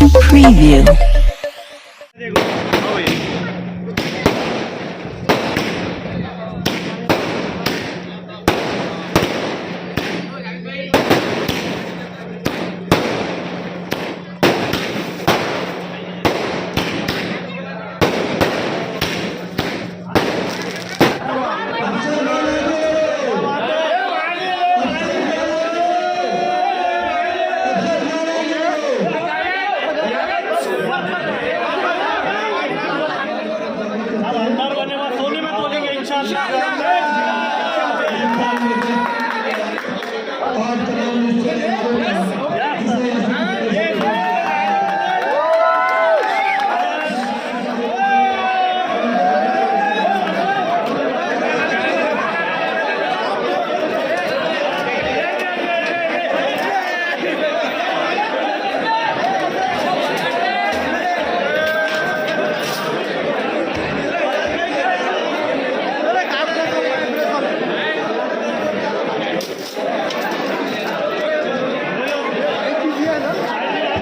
Preview.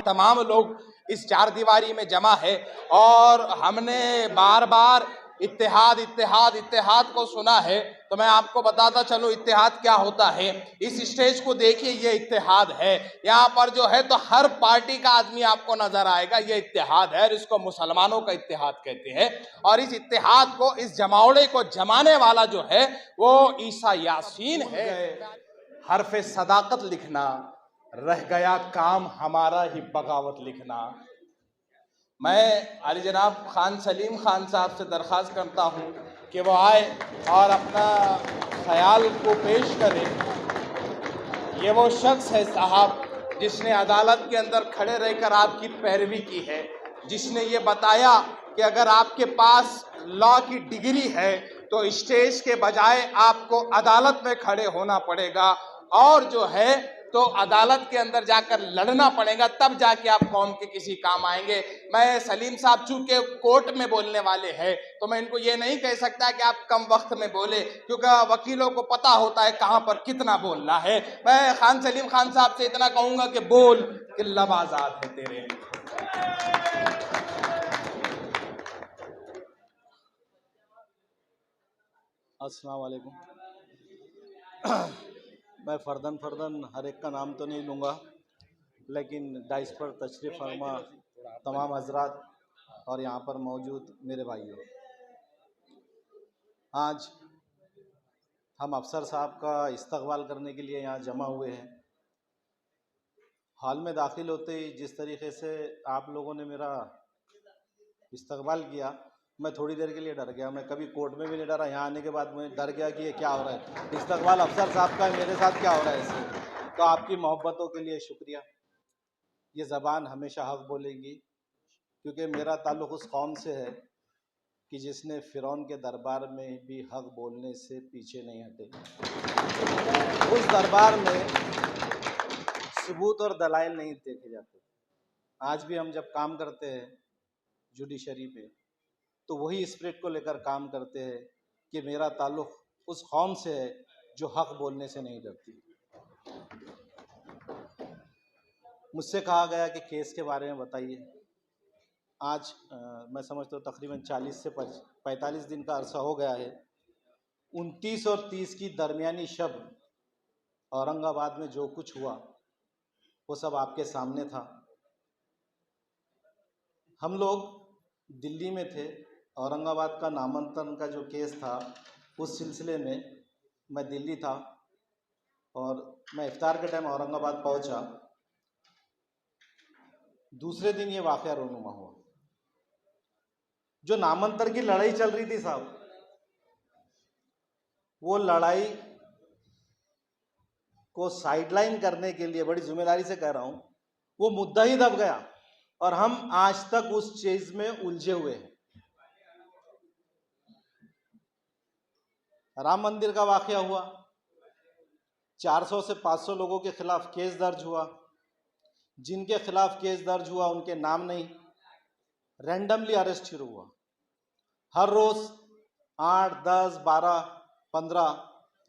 तमाम लोग इस चार दीवारी में जमा है और हमने बार बार इत्तेहाद इत्तेहाद इत्तेहाद को सुना है। तो मैं आपको बताता चलूं इत्तेहाद क्या होता है। इस स्टेज को देखिए, ये इत्तेहाद है। यहाँ पर जो है तो हर पार्टी का आदमी आपको नजर आएगा। ये इत्तेहाद है और इसको मुसलमानों का इत्तेहाद कहते हैं। और इस इत्तेहाद को, इस जमावड़े को जमाने वाला जो है वो ईसा यासीन है। हरफे सदाकत लिखना, रह गया काम हमारा ही बगावत लिखना। मैं अली जनाब खान सलीम खान साहब से दरख्वास्त करता हूं कि वो आए और अपना ख्याल को पेश करें। ये वो शख्स है साहब जिसने अदालत के अंदर खड़े रहकर आपकी पैरवी की है, जिसने ये बताया कि अगर आपके पास लॉ की डिग्री है तो स्टेज के बजाय आपको अदालत में खड़े होना पड़ेगा और जो है तो अदालत के अंदर जाकर लड़ना पड़ेगा, तब जाके आप कौम के किसी काम आएंगे। मैं सलीम साहब चूंकि कोर्ट में बोलने वाले हैं तो मैं इनको ये नहीं कह सकता कि आप कम वक्त में बोले, क्योंकि वकीलों को पता होता है कहां पर कितना बोलना है। मैं खान सलीम खान साहब से इतना कहूंगा कि बोल कि लब आजाद है तेरे। अस्सलाम वालेकुम। मैं फर्दन हर एक का नाम तो नहीं लूँगा, लेकिन डाइस पर तशरीफ़ फरमा तमाम हजरात और यहाँ पर मौजूद मेरे भाइयों, आज हम अफसर साहब का इस्तकबाल करने के लिए यहाँ जमा हुए हैं। हॉल में दाखिल होते ही जिस तरीके से आप लोगों ने मेरा इस्तकबाल किया, मैं थोड़ी देर के लिए डर गया। मैं कभी कोर्ट में भी नहीं डरा, यहाँ आने के बाद मैं डर गया कि ये क्या हो रहा है, इस्तकबाल अफसर साहब का है, मेरे साथ क्या हो रहा है इसमें। तो आपकी मोहब्बतों के लिए शुक्रिया। ये ज़बान हमेशा हक़ बोलेगी, क्योंकि मेरा ताल्लुक़ उस कौम से है कि जिसने फ़िरौन के दरबार में भी हक़ बोलने से पीछे नहीं हटे। उस दरबार में सबूत और दलाइल नहीं देखे जाते। आज भी हम जब काम करते हैं जुडिशरी पे तो वही स्पिरिट को लेकर काम करते हैं कि मेरा ताल्लुक़ उस कौम से है जो हक़ बोलने से नहीं डरती। मुझसे कहा गया कि केस के बारे में बताइए। आज मैं समझता हूँ तकरीबन 40 से 45 दिन का अरसा हो गया है। 29 और 30 की दरमियानी शब औरंगाबाद में जो कुछ हुआ वो सब आपके सामने था। हम लोग दिल्ली में थे, औरंगाबाद का नामांतरण का जो केस था उस सिलसिले में मैं दिल्ली था और मैं इफ्तार के टाइम औरंगाबाद पहुंचा। दूसरे दिन ये वाक़या रोनुमा हुआ। जो नामांतरण की लड़ाई चल रही थी साहब, वो लड़ाई को साइडलाइन करने के लिए, बड़ी जिम्मेदारी से कह रहा हूं, वो मुद्दा ही दब गया और हम आज तक उस चीज में उलझे हुए हैं। राम मंदिर का वाकया हुआ, 400 से 500 लोगों के खिलाफ केस दर्ज हुआ। जिनके खिलाफ केस दर्ज हुआ उनके नाम नहीं, रैंडमली अरेस्ट शुरू हुआ। हर रोज 8, 10, 12, 15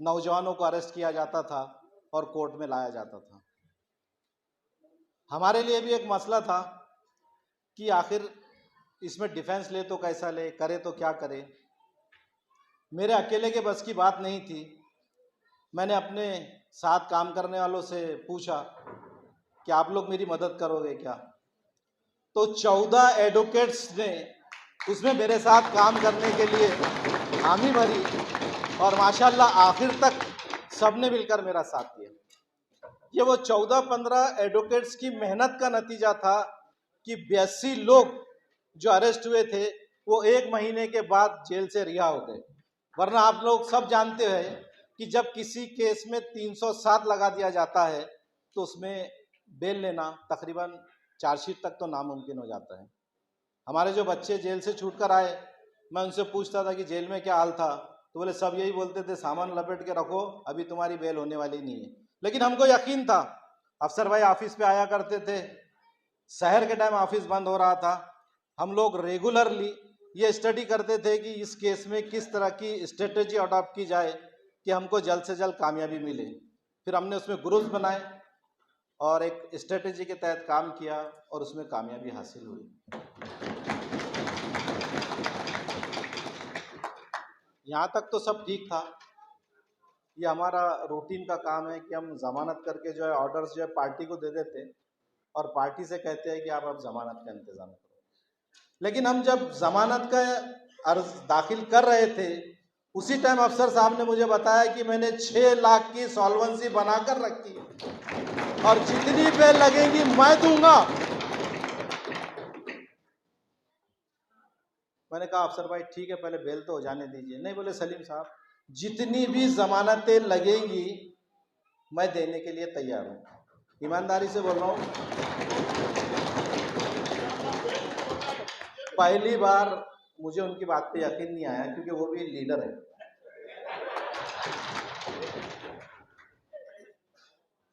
नौजवानों को अरेस्ट किया जाता था और कोर्ट में लाया जाता था। हमारे लिए भी एक मसला था कि आखिर इसमें डिफेंस ले तो कैसा ले, करे तो क्या करे। मेरे अकेले के बस की बात नहीं थी। मैंने अपने साथ काम करने वालों से पूछा कि आप लोग मेरी मदद करोगे क्या। तो 14 एडवोकेट्स ने उसमें मेरे साथ काम करने के लिए हामी भरी और माशाल्लाह आखिर तक सबने मिलकर मेरा साथ दिया। ये वो 14-15 एडवोकेट्स की मेहनत का नतीजा था कि 82 लोग जो अरेस्ट हुए थे वो 1 महीने के बाद जेल से रिहा हो गए। वरना आप लोग सब जानते हैं कि जब किसी केस में 307 लगा दिया जाता है तो उसमें बेल लेना तकरीबन चार्जशीट तक तो नामुमकिन हो जाता है। हमारे जो बच्चे जेल से छूट कर आए, मैं उनसे पूछता था कि जेल में क्या हाल था, तो बोले सब यही बोलते थे सामान लपेट के रखो, अभी तुम्हारी बेल होने वाली नहीं है। लेकिन हमको यकीन था, अफसर भाई ऑफिस पे आया करते थे, शहर के टाइम ऑफिस बंद हो रहा था, हम लोग रेगुलरली ये स्टडी करते थे कि इस केस में किस तरह की स्ट्रेटेजी अडॉप्ट की जाए कि हमको जल्द से जल्द कामयाबी मिले। फिर हमने उसमें ग्रुप्स बनाए और एक स्ट्रेटेजी के तहत काम किया और उसमें कामयाबी हासिल हुई। यहाँ तक तो सब ठीक था। ये हमारा रूटीन का काम है कि हम जमानत करके जो है ऑर्डर्स जो है पार्टी को दे देते और पार्टी से कहते हैं कि आप अब जमानत का इंतजाम करो। लेकिन हम जब जमानत का अर्ज दाखिल कर रहे थे उसी टाइम अफसर साहब ने मुझे बताया कि मैंने 6 लाख की सॉल्वेंसी बनाकर रखी है और जितनी बेल लगेगी मैं दूंगा। मैंने कहा अफसर भाई ठीक है, पहले बेल तो हो जाने दीजिए। नहीं, बोले सलीम साहब जितनी भी जमानतें लगेंगी मैं देने के लिए तैयार हूं। ईमानदारी से बोल रहा हूं, पहली बार मुझे उनकी बात पे यकीन नहीं आया क्योंकि वो भी लीडर है।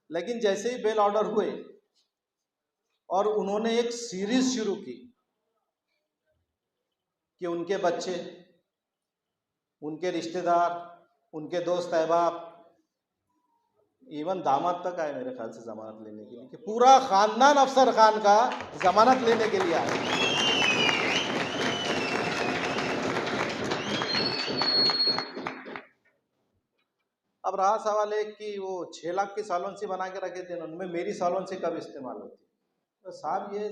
लेकिन जैसे ही बेल ऑर्डर हुए और उन्होंने एक सीरीज शुरू की कि उनके बच्चे, उनके रिश्तेदार, उनके दोस्त अहबाब, इवन दामाद तक आए मेरे ख्याल से जमानत लेने के लिए, कि पूरा खानदान अफसर खान का जमानत लेने के लिए आया। अब रहा सवाल है कि वो 6 लाख की सॉल्वेंसी बना के रखे थे, उनमें मेरी सॉल्वेंसी कब इस्तेमाल होती। तो साहब ये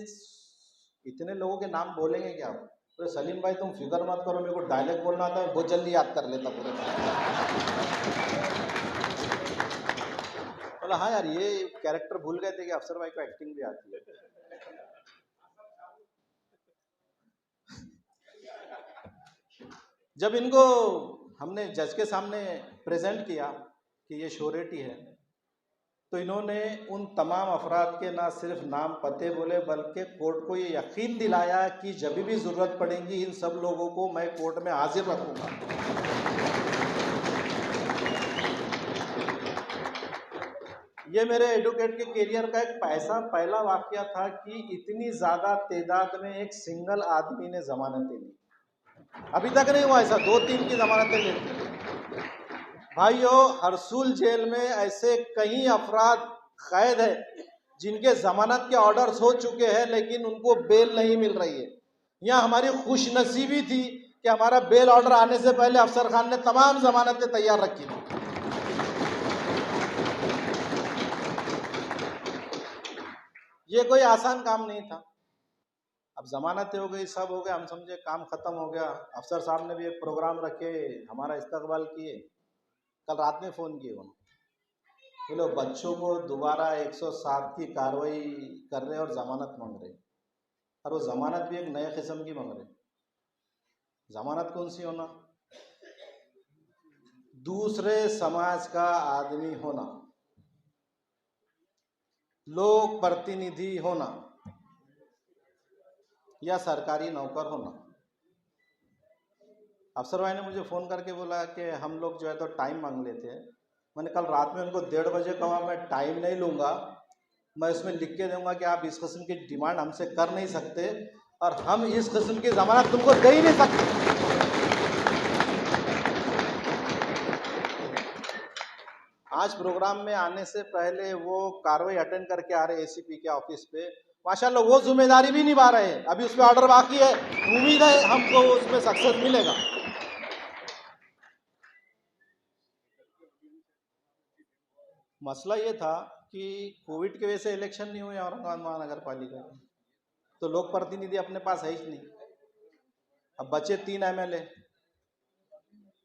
इतने लोगों के नाम बोलेंगे क्या आप? तो सलीम भाई तुम फिक्र मत करो, मेरे को डायलॉग बोलना आता है, बहुत जल्दी याद कर लेता पूरे। बोला हाँ यार ये कैरेक्टर भूल गए थे कि अफसर भाई को एक्टिंग भी आती है। जब इनको हमने जज के सामने प्रेजेंट किया कि ये श्योरिटी है, तो इन्होंने उन तमाम अफराद के ना सिर्फ नाम पते बोले बल्कि कोर्ट को ये यकीन दिलाया कि जब भी ज़रूरत पड़ेगी इन सब लोगों को मैं कोर्ट में हाजिर रखूंगा। ये मेरे एडवोकेट के करियर का एक पहला वाकया था कि इतनी ज़्यादा तादाद में एक सिंगल आदमी ने जमानतें ली। अभी तक नहीं हुआ ऐसा, 2-3 की जमानतें लेते। भाइयों, हरसूल जेल में ऐसे कई अफराद कैद है जिनके जमानत के ऑर्डर्स हो चुके हैं लेकिन उनको बेल नहीं मिल रही है। यहाँ हमारी खुशनसीबी थी कि हमारा बेल ऑर्डर आने से पहले अफसर खान ने तमाम जमानतें तैयार रखी थी। ये कोई आसान काम नहीं था। अब जमानतें हो गई, सब हो गया, हम समझे काम खत्म हो गया। अफसर साहब ने भी एक प्रोग्राम रखे, हमारा इस्तकबाल किए। कल रात में फ़ोन किए उन्होंने, बोले बच्चों को दोबारा 107 की कार्रवाई कर रहे और ज़मानत मांग रहे, और वो ज़मानत भी एक नए किस्म की मांग रहे। ज़मानत कौन सी होना? दूसरे समाज का आदमी होना, लोक प्रतिनिधि होना या सरकारी नौकर होना। अफसर भाई ने मुझे फ़ोन करके बोला कि हम लोग जो है तो टाइम मांग लेते हैं। मैंने कल रात में उनको 1:30 बजे कहा मैं टाइम नहीं लूँगा, मैं उसमें लिख के दूंगा कि आप इस किस्म की डिमांड हमसे कर नहीं सकते और हम इस किस्म की ज़मानत तुमको दे ही नहीं सकते। आज प्रोग्राम में आने से पहले वो कार्रवाई अटेंड करके आ रहे एसीपी के ऑफिस पे, माशाल्लाह वो जिम्मेदारी भी निभा रहे हैं। अभी उस पर ऑर्डर बाकी है, उम्मीद है हमको उसमें सक्सेस मिलेगा। मसला ये था कि कोविड की वजह से इलेक्शन नहीं हुए औरंगाबाद महानगर पालिका में, तो लोक प्रतिनिधि अपने पास है ही नहीं। अब बचे 3 MLA,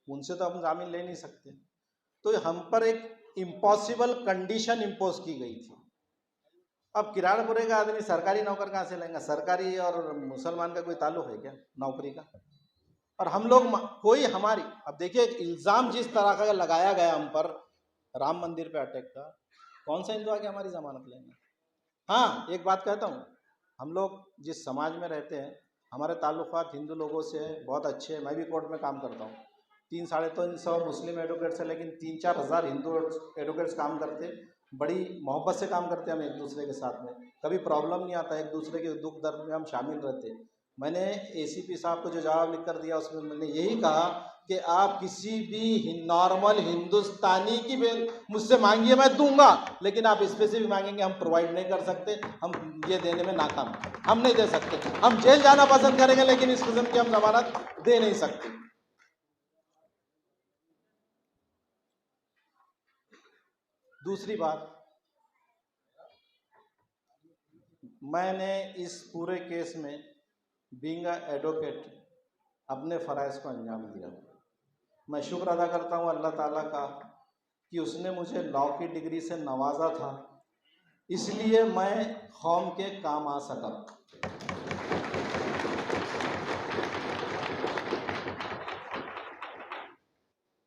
उनसे तो हम जामीन ले नहीं सकते, तो हम पर एक इम्पॉसिबल कंडीशन इम्पोज की गई थी। अब किराड़पुरे का आदमी सरकारी नौकर कहाँ से लेंगे? सरकारी और मुसलमान का कोई ताल्लुक है क्या नौकरी का? और हम लोग कोई हमारी, अब देखिए इल्ज़ाम जिस तरह का लगाया गया हम पर राम मंदिर पे अटैक का, कौन सा हिंदू आके हमारी जमानत लेंगे? हाँ, एक बात कहता हूँ, हम लोग जिस समाज में रहते हैं, हमारे ताल्लुकात हिंदू लोगों से बहुत अच्छे हैं। मैं भी कोर्ट में काम करता हूँ, 300-350 मुस्लिम एडवोकेट्स हैं, लेकिन 3-4 हज़ार हिंदू एडवोकेट्स काम करते, बड़ी मोहब्बत से काम करते हैं हम एक दूसरे के साथ में, कभी प्रॉब्लम नहीं आता, एक दूसरे के दुख दर्द में हम शामिल रहते हैं। मैंने ACP साहब को जो जवाब लिख कर दिया उसमें मैंने यही कहा कि आप किसी भी नॉर्मल हिंदुस्तानी की मुझसे मांगिए, मैं दूंगा, लेकिन आप स्पेसिफिक मांगेंगे हम प्रोवाइड नहीं कर सकते, हम ये देने में नाकाम, हम नहीं दे सकते। हम जेल जाना पसंद करेंगे लेकिन इस किस्म की हम जमानत दे नहीं सकते। दूसरी बात, मैंने इस पूरे केस में बीइंग एडवोकेट अपने फ़राइज़ को अंजाम दिया। मैं शुक्र अदा करता हूँ अल्लाह ताला का कि उसने मुझे लॉ की डिग्री से नवाजा था, इसलिए मैं कौम के काम आ सका।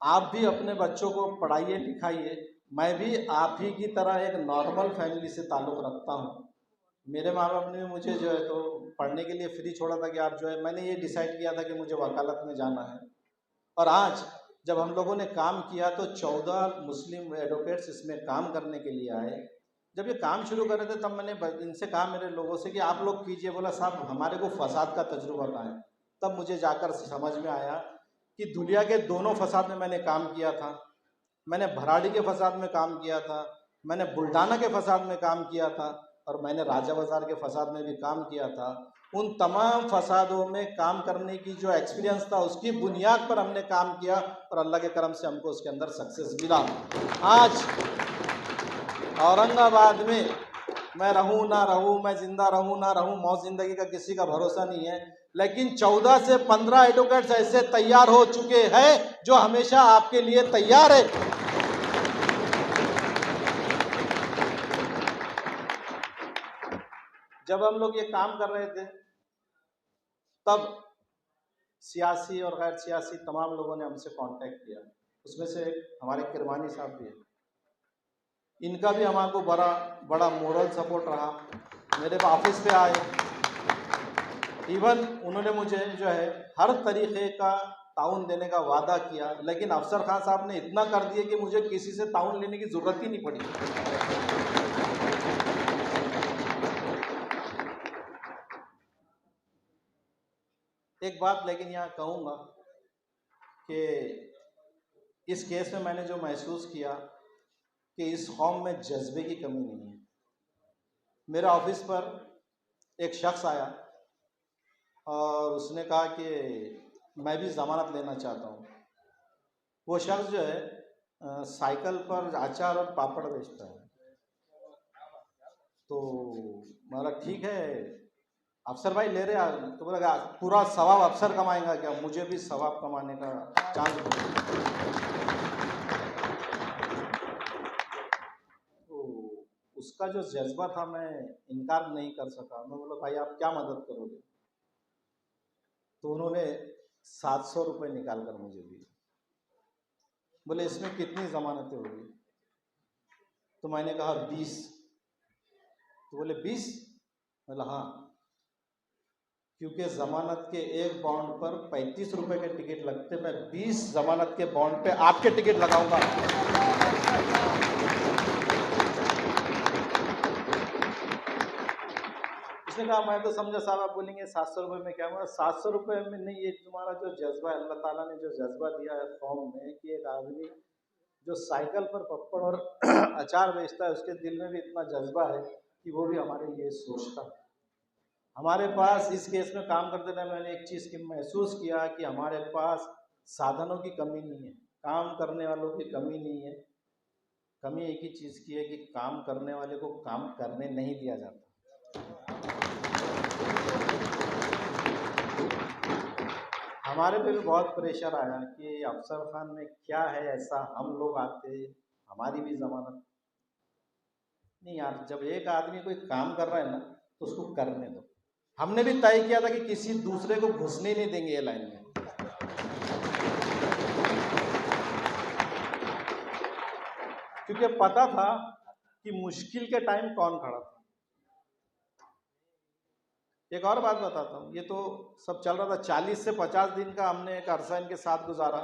आप भी अपने बच्चों को पढ़ाइए लिखाइए। मैं भी आप ही की तरह एक नॉर्मल फैमिली से ताल्लुक़ रखता हूँ। मेरे माँ बाप ने मुझे जो है तो पढ़ने के लिए फ्री छोड़ा था कि आप जो है, मैंने ये डिसाइड किया था कि मुझे वकालत में जाना है। और आज जब हम लोगों ने काम किया तो 14 मुस्लिम एडवोकेट्स इसमें काम करने के लिए आए। जब ये काम शुरू कर रहे थे तब मैंने इनसे कहा, मेरे लोगों से, कि आप लोग कीजिए। बोला साहब हमारे को फसाद का तजुर्बा कहाँ है? तब मुझे जाकर समझ में आया कि धुलिया के दोनों फसाद में मैंने काम किया था। मैंने भराड़ी के फसाद में काम किया था, मैंने बुल्ढाना के फसाद में काम किया था, और मैंने राजा बाज़ार के फसाद में भी काम किया था। उन तमाम फसादों में काम करने की जो एक्सपीरियंस था उसकी बुनियाद पर हमने काम किया और अल्लाह के करम से हमको उसके अंदर सक्सेस मिला। आज औरंगाबाद में मैं रहूं ना रहूं, मैं जिंदा रहूं ना रहूं, मौत जिंदगी का किसी का भरोसा नहीं है, लेकिन 14 से 15 एडवोकेट्स ऐसे तैयार हो चुके हैं जो हमेशा आपके लिए तैयार है। जब हम लोग ये काम कर रहे थे तब सियासी और गैर सियासी तमाम लोगों ने हमसे कांटेक्ट किया। उसमें से हमारे किरमानी साहब भी हैं, इनका भी हमारे बड़ा मोरल सपोर्ट रहा। मेरे ऑफिस पे आए, इवन उन्होंने मुझे जो है हर तरीके का ताउन देने का वादा किया, लेकिन अफसर खान साहब ने इतना कर दिया कि मुझे किसी से ताउन लेने की ज़रूरत ही नहीं पड़ी। एक बात लेकिन यहाँ कहूँगा कि इस केस में मैंने जो महसूस किया कि इस कौम में जज्बे की कमी नहीं है। मेरे ऑफिस पर एक शख्स आया और उसने कहा कि मैं भी ज़मानत लेना चाहता हूँ। वो शख्स जो है साइकिल पर अचार और पापड़ बेचता है। तो बोला ठीक है अफसर भाई ले रहे हैं, तो बोला पूरा सवाब अफसर कमाएगा क्या? मुझे भी सवाब कमाने का चांस। तो उसका जो जज्बा था मैं इनकार नहीं कर सका। मैं बोला भाई आप क्या मदद करोगे? तो उन्होंने 700 रुपये निकाल कर मुझे दिए। बोले इसमें कितनी ज़मानतें होगी? तो मैंने कहा 20। तो बोले 20? बोला हाँ, क्योंकि ज़मानत के एक बॉन्ड पर 35 रुपये के टिकट लगते, मैं 20 ज़मानत के बॉन्ड पे आपके टिकट लगाऊंगा। उसने कहा मैं तो समझा साहब आप बोलेंगे 700 रुपये में क्या हुआ। 700 रुपये में नहीं, ये तुम्हारा जो जज्बा है, अल्लाह ताला ने जो जज्बा दिया है कौम में कि एक आदमी जो साइकिल पर पप्पड़ और अचार बेचता है उसके दिल में भी इतना जज्बा है कि वो भी हमारे लिए सोचता। हमारे पास इस केस में काम करते टाइम मैंने एक चीज़ की महसूस किया कि हमारे पास साधनों की कमी नहीं है, काम करने वालों की कमी नहीं है। कमी एक ही चीज़ की है कि काम करने वाले को काम करने नहीं दिया जाता। हमारे पे भी बहुत प्रेशर आया कि अफसर खान में क्या है ऐसा, हम लोग आते, हमारी भी जमानत नहीं यार। जब एक आदमी कोई काम कर रहा है ना तो उसको करने दो। हमने भी तय किया था कि किसी दूसरे को घुसने नहीं देंगे ये लाइन में। क्योंकि पता था कि मुश्किल के टाइम कौन खड़ा था। एक और बात बताता हूँ, ये तो सब चल रहा था, 40 से 50 दिन का हमने एक अरसा इनके साथ गुजारा।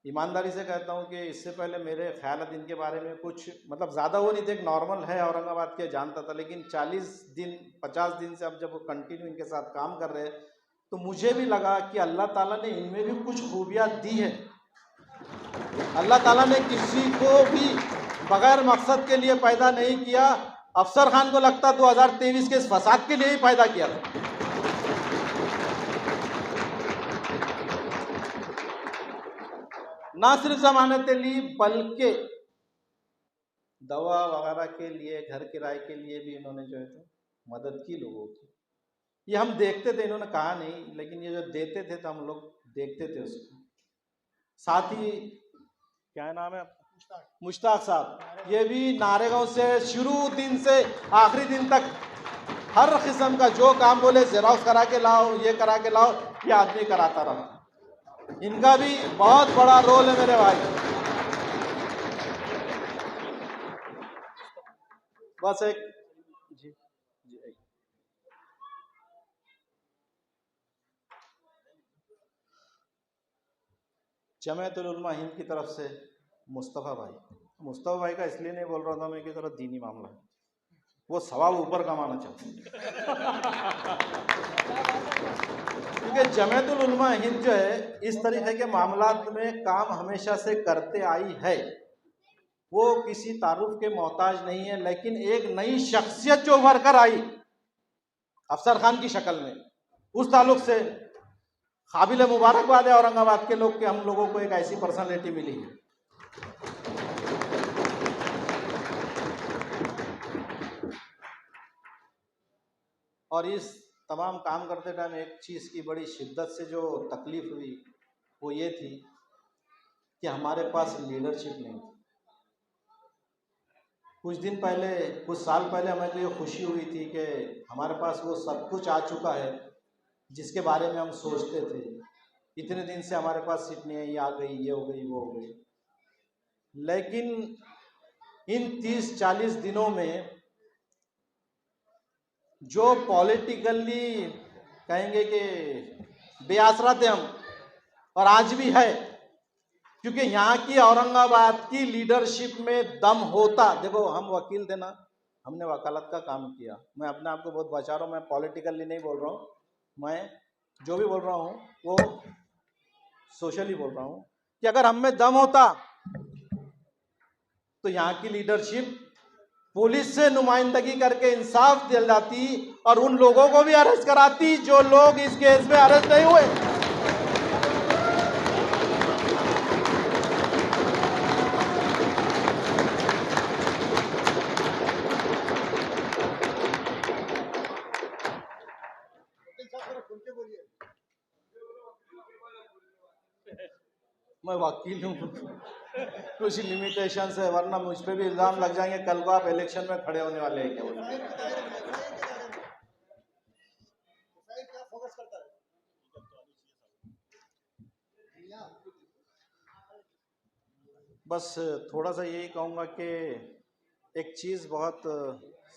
ईमानदारी से कहता हूँ कि इससे पहले मेरे ख्याल इनके बारे में कुछ मतलब ज़्यादा वो नहीं थे, एक नॉर्मल है औरंगाबाद के जानता था। लेकिन 40 दिन 50 दिन से अब जब वो कंटिन्यू इनके साथ काम कर रहे हैं तो मुझे भी लगा कि अल्लाह ताला ने इनमें भी कुछ खूबियाँ दी है। अल्लाह ताला ने किसी को भी बगैर मकसद के लिए पैदा नहीं किया। अफसर खान को लगता 2023 के इस फसाद के लिए ही पैदा किया था। ना सिर्फ जमानतें ली बल्कि दवा वगैरह के लिए, घर किराए के लिए भी इन्होंने जो है तो मदद की लोगों की। ये हम देखते थे, इन्होंने कहा नहीं, लेकिन ये जो देते थे तो हम लोग देखते थे उसको। साथ ही क्या नाम है, मुश्ताक साहब, ये भी नारेगांव से शुरू दिन से आखिरी दिन तक हर किस्म का जो काम बोले, जेरॉक्स करा के लाओ, ये करा के लाओ, ये आदमी कराता रहा। इनका भी बहुत बड़ा रोल है मेरे भाई। बस एक जी जी जमायतुल उलमा हिंद की तरफ से मुस्तफ़ा भाई का इसलिए नहीं बोल रहा था मैं कि जरा दीनी मामला है, वो सवाब ऊपर कमाना चाहते क्योंकि जमायतुल उलमा हिंद जो है इस तरीके के मामलात में काम हमेशा से करते आई है। वो किसी तारुफ के मोहताज नहीं है, लेकिन एक नई शख्सियत जो उभर कर आई अफसर खान की शक्ल में, उस ताल्लुक से काबिल मुबारकबाद है औरंगाबाद के लोग कि हम लोगों को एक ऐसी पर्सनालिटी मिली है। और इस तमाम काम करते टाइम एक चीज़ की बड़ी शिद्दत से जो तकलीफ हुई वो ये थी कि हमारे पास लीडरशिप नहीं थी। कुछ दिन पहले, कुछ साल पहले हमें तो ये खुशी हुई थी कि हमारे पास वो सब कुछ आ चुका है जिसके बारे में हम सोचते थे। इतने दिन से हमारे पास सीट नहीं है, ये आ गई, ये हो गई, वो हो गई। लेकिन इन 30-40 दिनों में जो पॉलिटिकली कहेंगे कि बेआसरा थे हम, और आज भी है, क्योंकि यहाँ की औरंगाबाद की लीडरशिप में दम होता। देखो हम वकील थे ना, हमने वकालत का काम किया। मैं अपने आप को बहुत बचा रहा हूँ, मैं पॉलिटिकली नहीं बोल रहा हूँ, मैं जो भी बोल रहा हूँ वो सोशली बोल रहा हूँ कि अगर हम में दम होता तो यहाँ की लीडरशिप पुलिस से नुमाइंदगी करके इंसाफ दिलाती और उन लोगों को भी अरेस्ट कराती जो लोग इस केस में अरेस्ट नहीं हुए। मैं वकील हूँ, कुछ लिमिटेशन है, वरना मुझ पे भी इल्जाम लग जाएंगे कल को आप इलेक्शन में खड़े होने वाले हैं क्या। बस थोड़ा सा यही कहूँगा कि एक चीज़ बहुत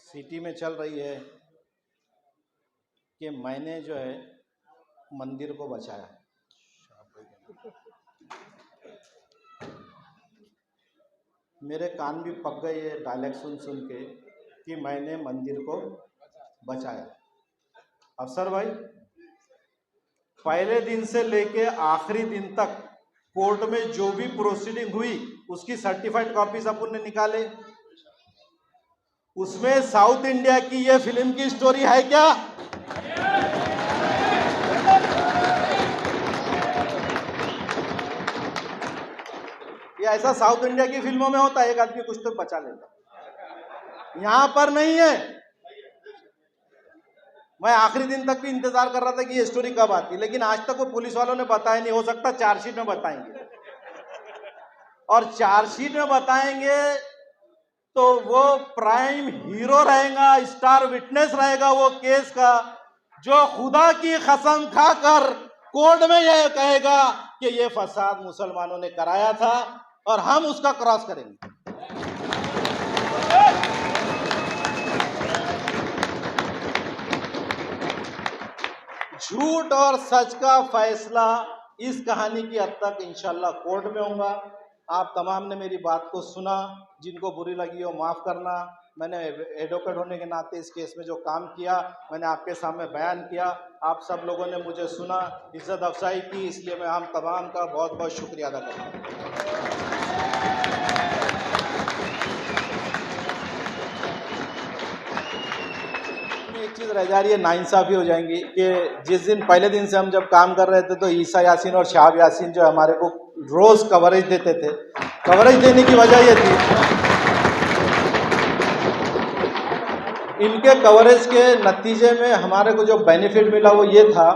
सिटी में चल रही है कि मैंने जो है मंदिर को बचाया। मेरे कान भी पक गए ये डायलॉग सुन सुन के कि मैंने मंदिर को बचाया। अफसर भाई, पहले दिन से लेके आखिरी दिन तक कोर्ट में जो भी प्रोसीडिंग हुई उसकी सर्टिफाइड कॉपीज अपन ने निकाले, उसमें साउथ इंडिया की ये फिल्म की स्टोरी है क्या? ये ऐसा साउथ इंडिया की फिल्मों में होता है, एक आदमी कुछ तो बचा लेता, यहां पर नहीं है। मैं आखिरी दिन तक भी इंतजार कर रहा था कि ये स्टोरी कब आती, लेकिन आज तक वो पुलिस वालों ने बताया नहीं। हो सकता चार्जशीट में बताएंगे, और चार्जशीट में बताएंगे तो वो प्राइम हीरो रहेगा, स्टार विटनेस रहेगा वो केस का, जो खुदा की कसम खाकर कोर्ट में यह कहेगा कि ये फसाद मुसलमानों ने कराया था और हम उसका क्रॉस करेंगे। झूठ और सच का फैसला इस कहानी की हद तक इंशाल्लाह कोर्ट में होगा। आप तमाम ने मेरी बात को सुना, जिनको बुरी लगी हो माफ़ करना। मैंने एडवोकेट होने के नाते इस केस में जो काम किया मैंने आपके सामने बयान किया। आप सब लोगों ने मुझे सुना, इज्जत अफजाई की, इसलिए मैं हम तमाम का बहुत बहुत शुक्रिया अदा करता हूँ। एक चीज़ रह जा रही है, नाइंसाफ़ी हो जाएंगी कि जिस दिन पहले दिन से हम जब काम कर रहे थे तो ईसा यासीन और शाहब यासीन जो हमारे को रोज़ कवरेज देते थे। कवरेज देने की वजह ये थी, इनके कवरेज के नतीजे में हमारे को जो बेनिफिट मिला वो ये था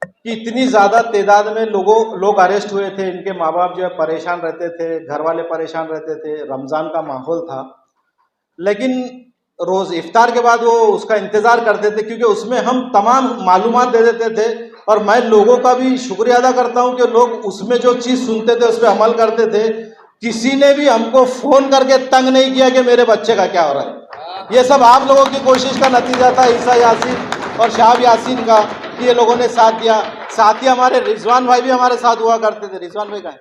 कि इतनी ज़्यादा तादाद में लोग अरेस्ट हुए थे। इनके माँ बाप जो है परेशान रहते थे, घर वाले परेशान रहते थे, रमज़ान का माहौल था, लेकिन रोज़ इफ्तार के बाद वो उसका इंतज़ार करते थे, क्योंकि उसमें हम तमाम मालूमात दे देते थे। और मैं लोगों का भी शुक्रिया अदा करता हूं कि लोग उसमें जो चीज़ सुनते थे उस पर अमल करते थे। किसी ने भी हमको फ़ोन करके तंग नहीं किया कि मेरे बच्चे का क्या हो रहा है। ये सब आप लोगों की कोशिश का नतीजा था, ईसा यासीन और शाहब यासीन का, कि ये लोगों ने साथ दिया। साथ ही हमारे रिजवान भाई भी हमारे साथ हुआ करते थे। रिजवान भाई कहाँ है?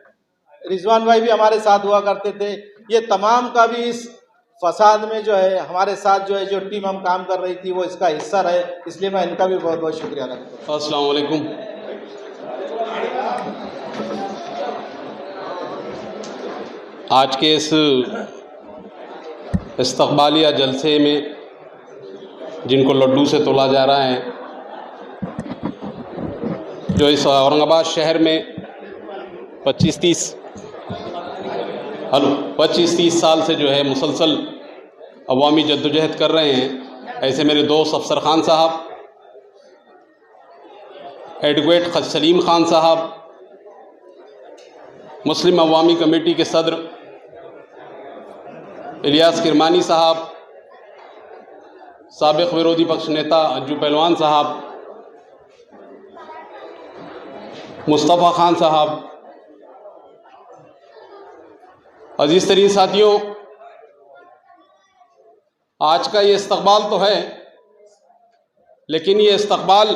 रिजवान भाई भी हमारे साथ हुआ करते थे। ये तमाम का भी इस फसाद में जो है हमारे साथ जो है जो टीम हम काम कर रही थी वो इसका हिस्सा रहे, इसलिए मैं इनका भी बहुत बहुत शुक्रिया अदा करता हूँ। अस्सलाम वालेकुम। आज के इस इस्तक़बालिया जलसे में जिनको लड्डू से तोला जा रहा है, जो इस औरंगाबाद शहर में 25-30 साल से जो है मुसलसल अवामी जद्दोजहद कर रहे हैं, ऐसे मेरे दोस्त अफसर खान साहब, एडवोकेट सलीम खान साहब, मुस्लिम अवामी कमेटी के सदर इलियास किरमानी साहब, साबिक़ विरोधी पक्ष नेता अज्जू पहलवान साहब, मुस्तफ़ा खान साहब, अजीज़ तरीन साथियों, आज का ये इस्तक़बाल तो है, लेकिन ये इस्तक़बाल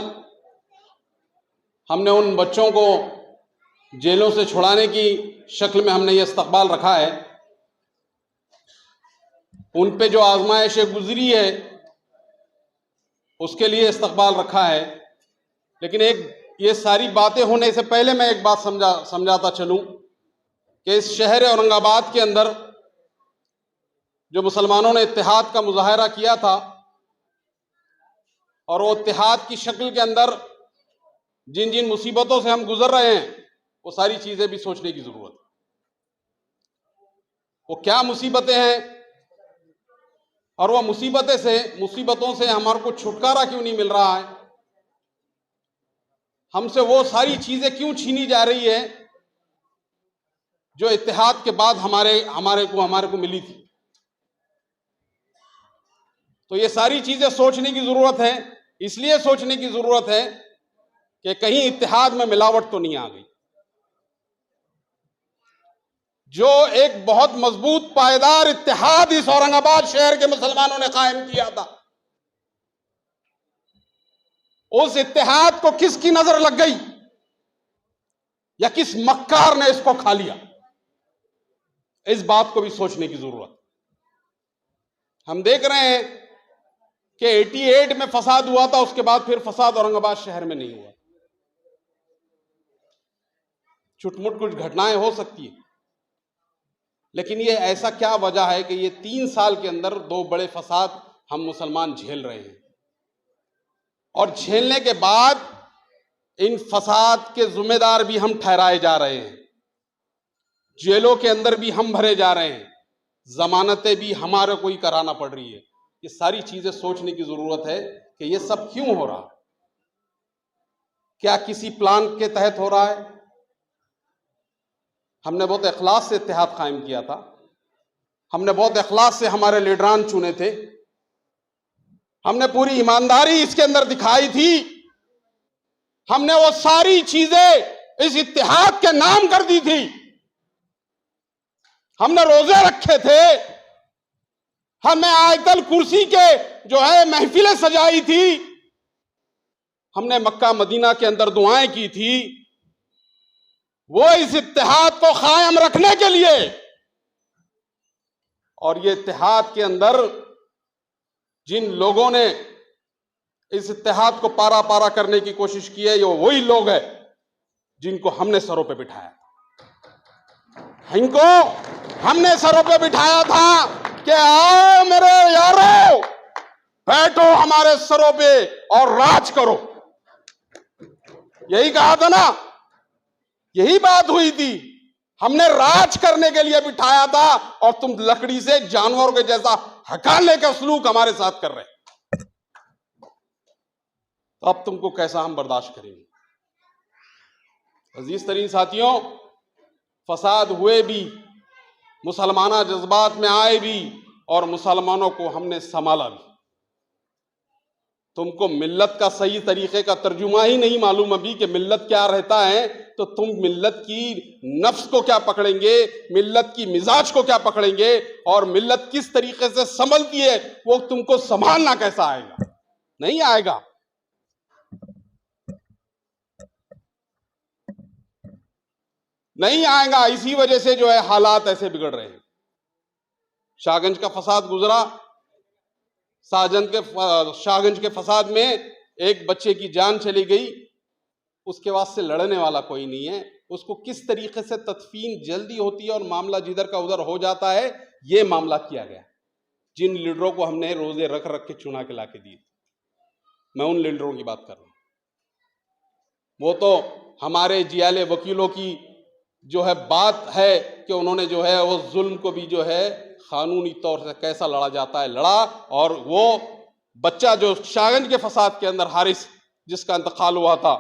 हमने उन बच्चों को जेलों से छुड़ाने की शक्ल में हमने ये इस्तक़बाल रखा है। उन पे जो आजमाइशें गुजरी है उसके लिए इस्तक़बाल रखा है। लेकिन ये सारी बातें होने से पहले मैं एक बात समझाता चलूं कि इस शहर औरंगाबाद के अंदर जो मुसलमानों ने इत्तेहाद का मुजाहरा किया था, और वो इत्तेहाद की शक्ल के अंदर जिन जिन मुसीबतों से हम गुजर रहे हैं वो सारी चीज़ें भी सोचने की ज़रूरत है। वो क्या मुसीबतें हैं और वह मुसीबतों से हमारे को छुटकारा क्यों नहीं मिल रहा है, हमसे वो सारी चीज़ें क्यों छीनी जा रही है जो इत्तेहाद के बाद हमारे को मिली थी। तो ये सारी चीज़ें सोचने की ज़रूरत है। इसलिए सोचने की ज़रूरत है कि कहीं इत्तेहाद में मिलावट तो नहीं आ गई। जो एक बहुत मजबूत पायदार इत्तेहाद इस औरंगाबाद शहर के मुसलमानों ने कायम किया था, उस इत्तेहाद को किसकी नजर लग गई या किस मक्कार ने इसको खा लिया, इस बात को भी सोचने की जरूरत है। हम देख रहे हैं कि 88 में फसाद हुआ था, उसके बाद फिर फसाद औरंगाबाद शहर में नहीं हुआ। छुटमुट कुछ घटनाएं हो सकती है, लेकिन ये ऐसा क्या वजह है कि ये 3 साल के अंदर 2 बड़े फसाद हम मुसलमान झेल रहे हैं, और झेलने के बाद इन फसाद के जिम्मेदार भी हम ठहराए जा रहे हैं, जेलों के अंदर भी हम भरे जा रहे हैं, जमानतें भी हमारे को ही कराना पड़ रही है। ये सारी चीजें सोचने की जरूरत है कि ये सब क्यों हो रहा है, क्या किसी प्लान के तहत हो रहा है। हमने बहुत इखलास से इत्तेहाद कायम किया था, हमने बहुत इखलास से हमारे लीडरान चुने थे, हमने पूरी ईमानदारी इसके अंदर दिखाई थी, हमने वो सारी चीजें इस इत्तेहाद के नाम कर दी थी, हमने रोजे रखे थे, हमने आयतल कुर्सी के जो है महफिलें सजाई थी, हमने मक्का मदीना के अंदर दुआएं की थी, वो इस इत्तेहाद को कायम रखने के लिए। और ये इत्तेहाद के अंदर जिन लोगों ने इस इत्तेहाद को पारा पारा करने की कोशिश की है, ये वही लोग हैं जिनको हमने सरों पे बिठाया था। इनको हमने सरों पे बिठाया था कि आओ मेरे यारों, बैठो हमारे सरों पे और राज करो। यही कहा था ना, यही बात हुई थी। हमने राज करने के लिए बिठाया था और तुम लकड़ी से जानवरों के जैसा हकालने का सलूक हमारे साथ कर रहे हैं। तो अब तुमको कैसा हम बर्दाश्त करेंगे। अजीज तरीन साथियों, फसाद हुए भी, मुसलमाना जज्बात में आए भी, और मुसलमानों को हमने संभाला भी। तुमको मिल्लत का सही तरीके का तर्जुमा ही नहीं मालूम अभी कि मिल्लत क्या रहता है, तो तुम मिल्लत की नफ्स को क्या पकड़ेंगे, मिल्लत की मिजाज को क्या पकड़ेंगे, और मिल्लत किस तरीके से संभलती है वो तुमको संभालना कैसा आएगा? नहीं आएगा। नहीं आएगा। इसी वजह से जो है हालात ऐसे बिगड़ रहे हैं। शाहगंज का फसाद गुजरा, शाहगंज के फसाद में एक बच्चे की जान चली गई, उसके वास्ते लड़ने वाला कोई नहीं है। उसको किस तरीके से तदफीन जल्दी होती है और मामला जिधर का उधर हो जाता है, ये मामला किया गया। जिन लीडरों को हमने रोजे रख रख के चुना के लाके दिए, मैं उन लीडरों की बात कर रहा हूं। वो तो हमारे जियाले वकीलों की जो है बात है कि उन्होंने जो है वो जुल्म को भी जो है कानूनी तौर से कैसा लड़ा जाता है लड़ा, और वो बच्चा जो शाहगंज के फसाद के अंदर हारिस जिसका इंतकाल हुआ था,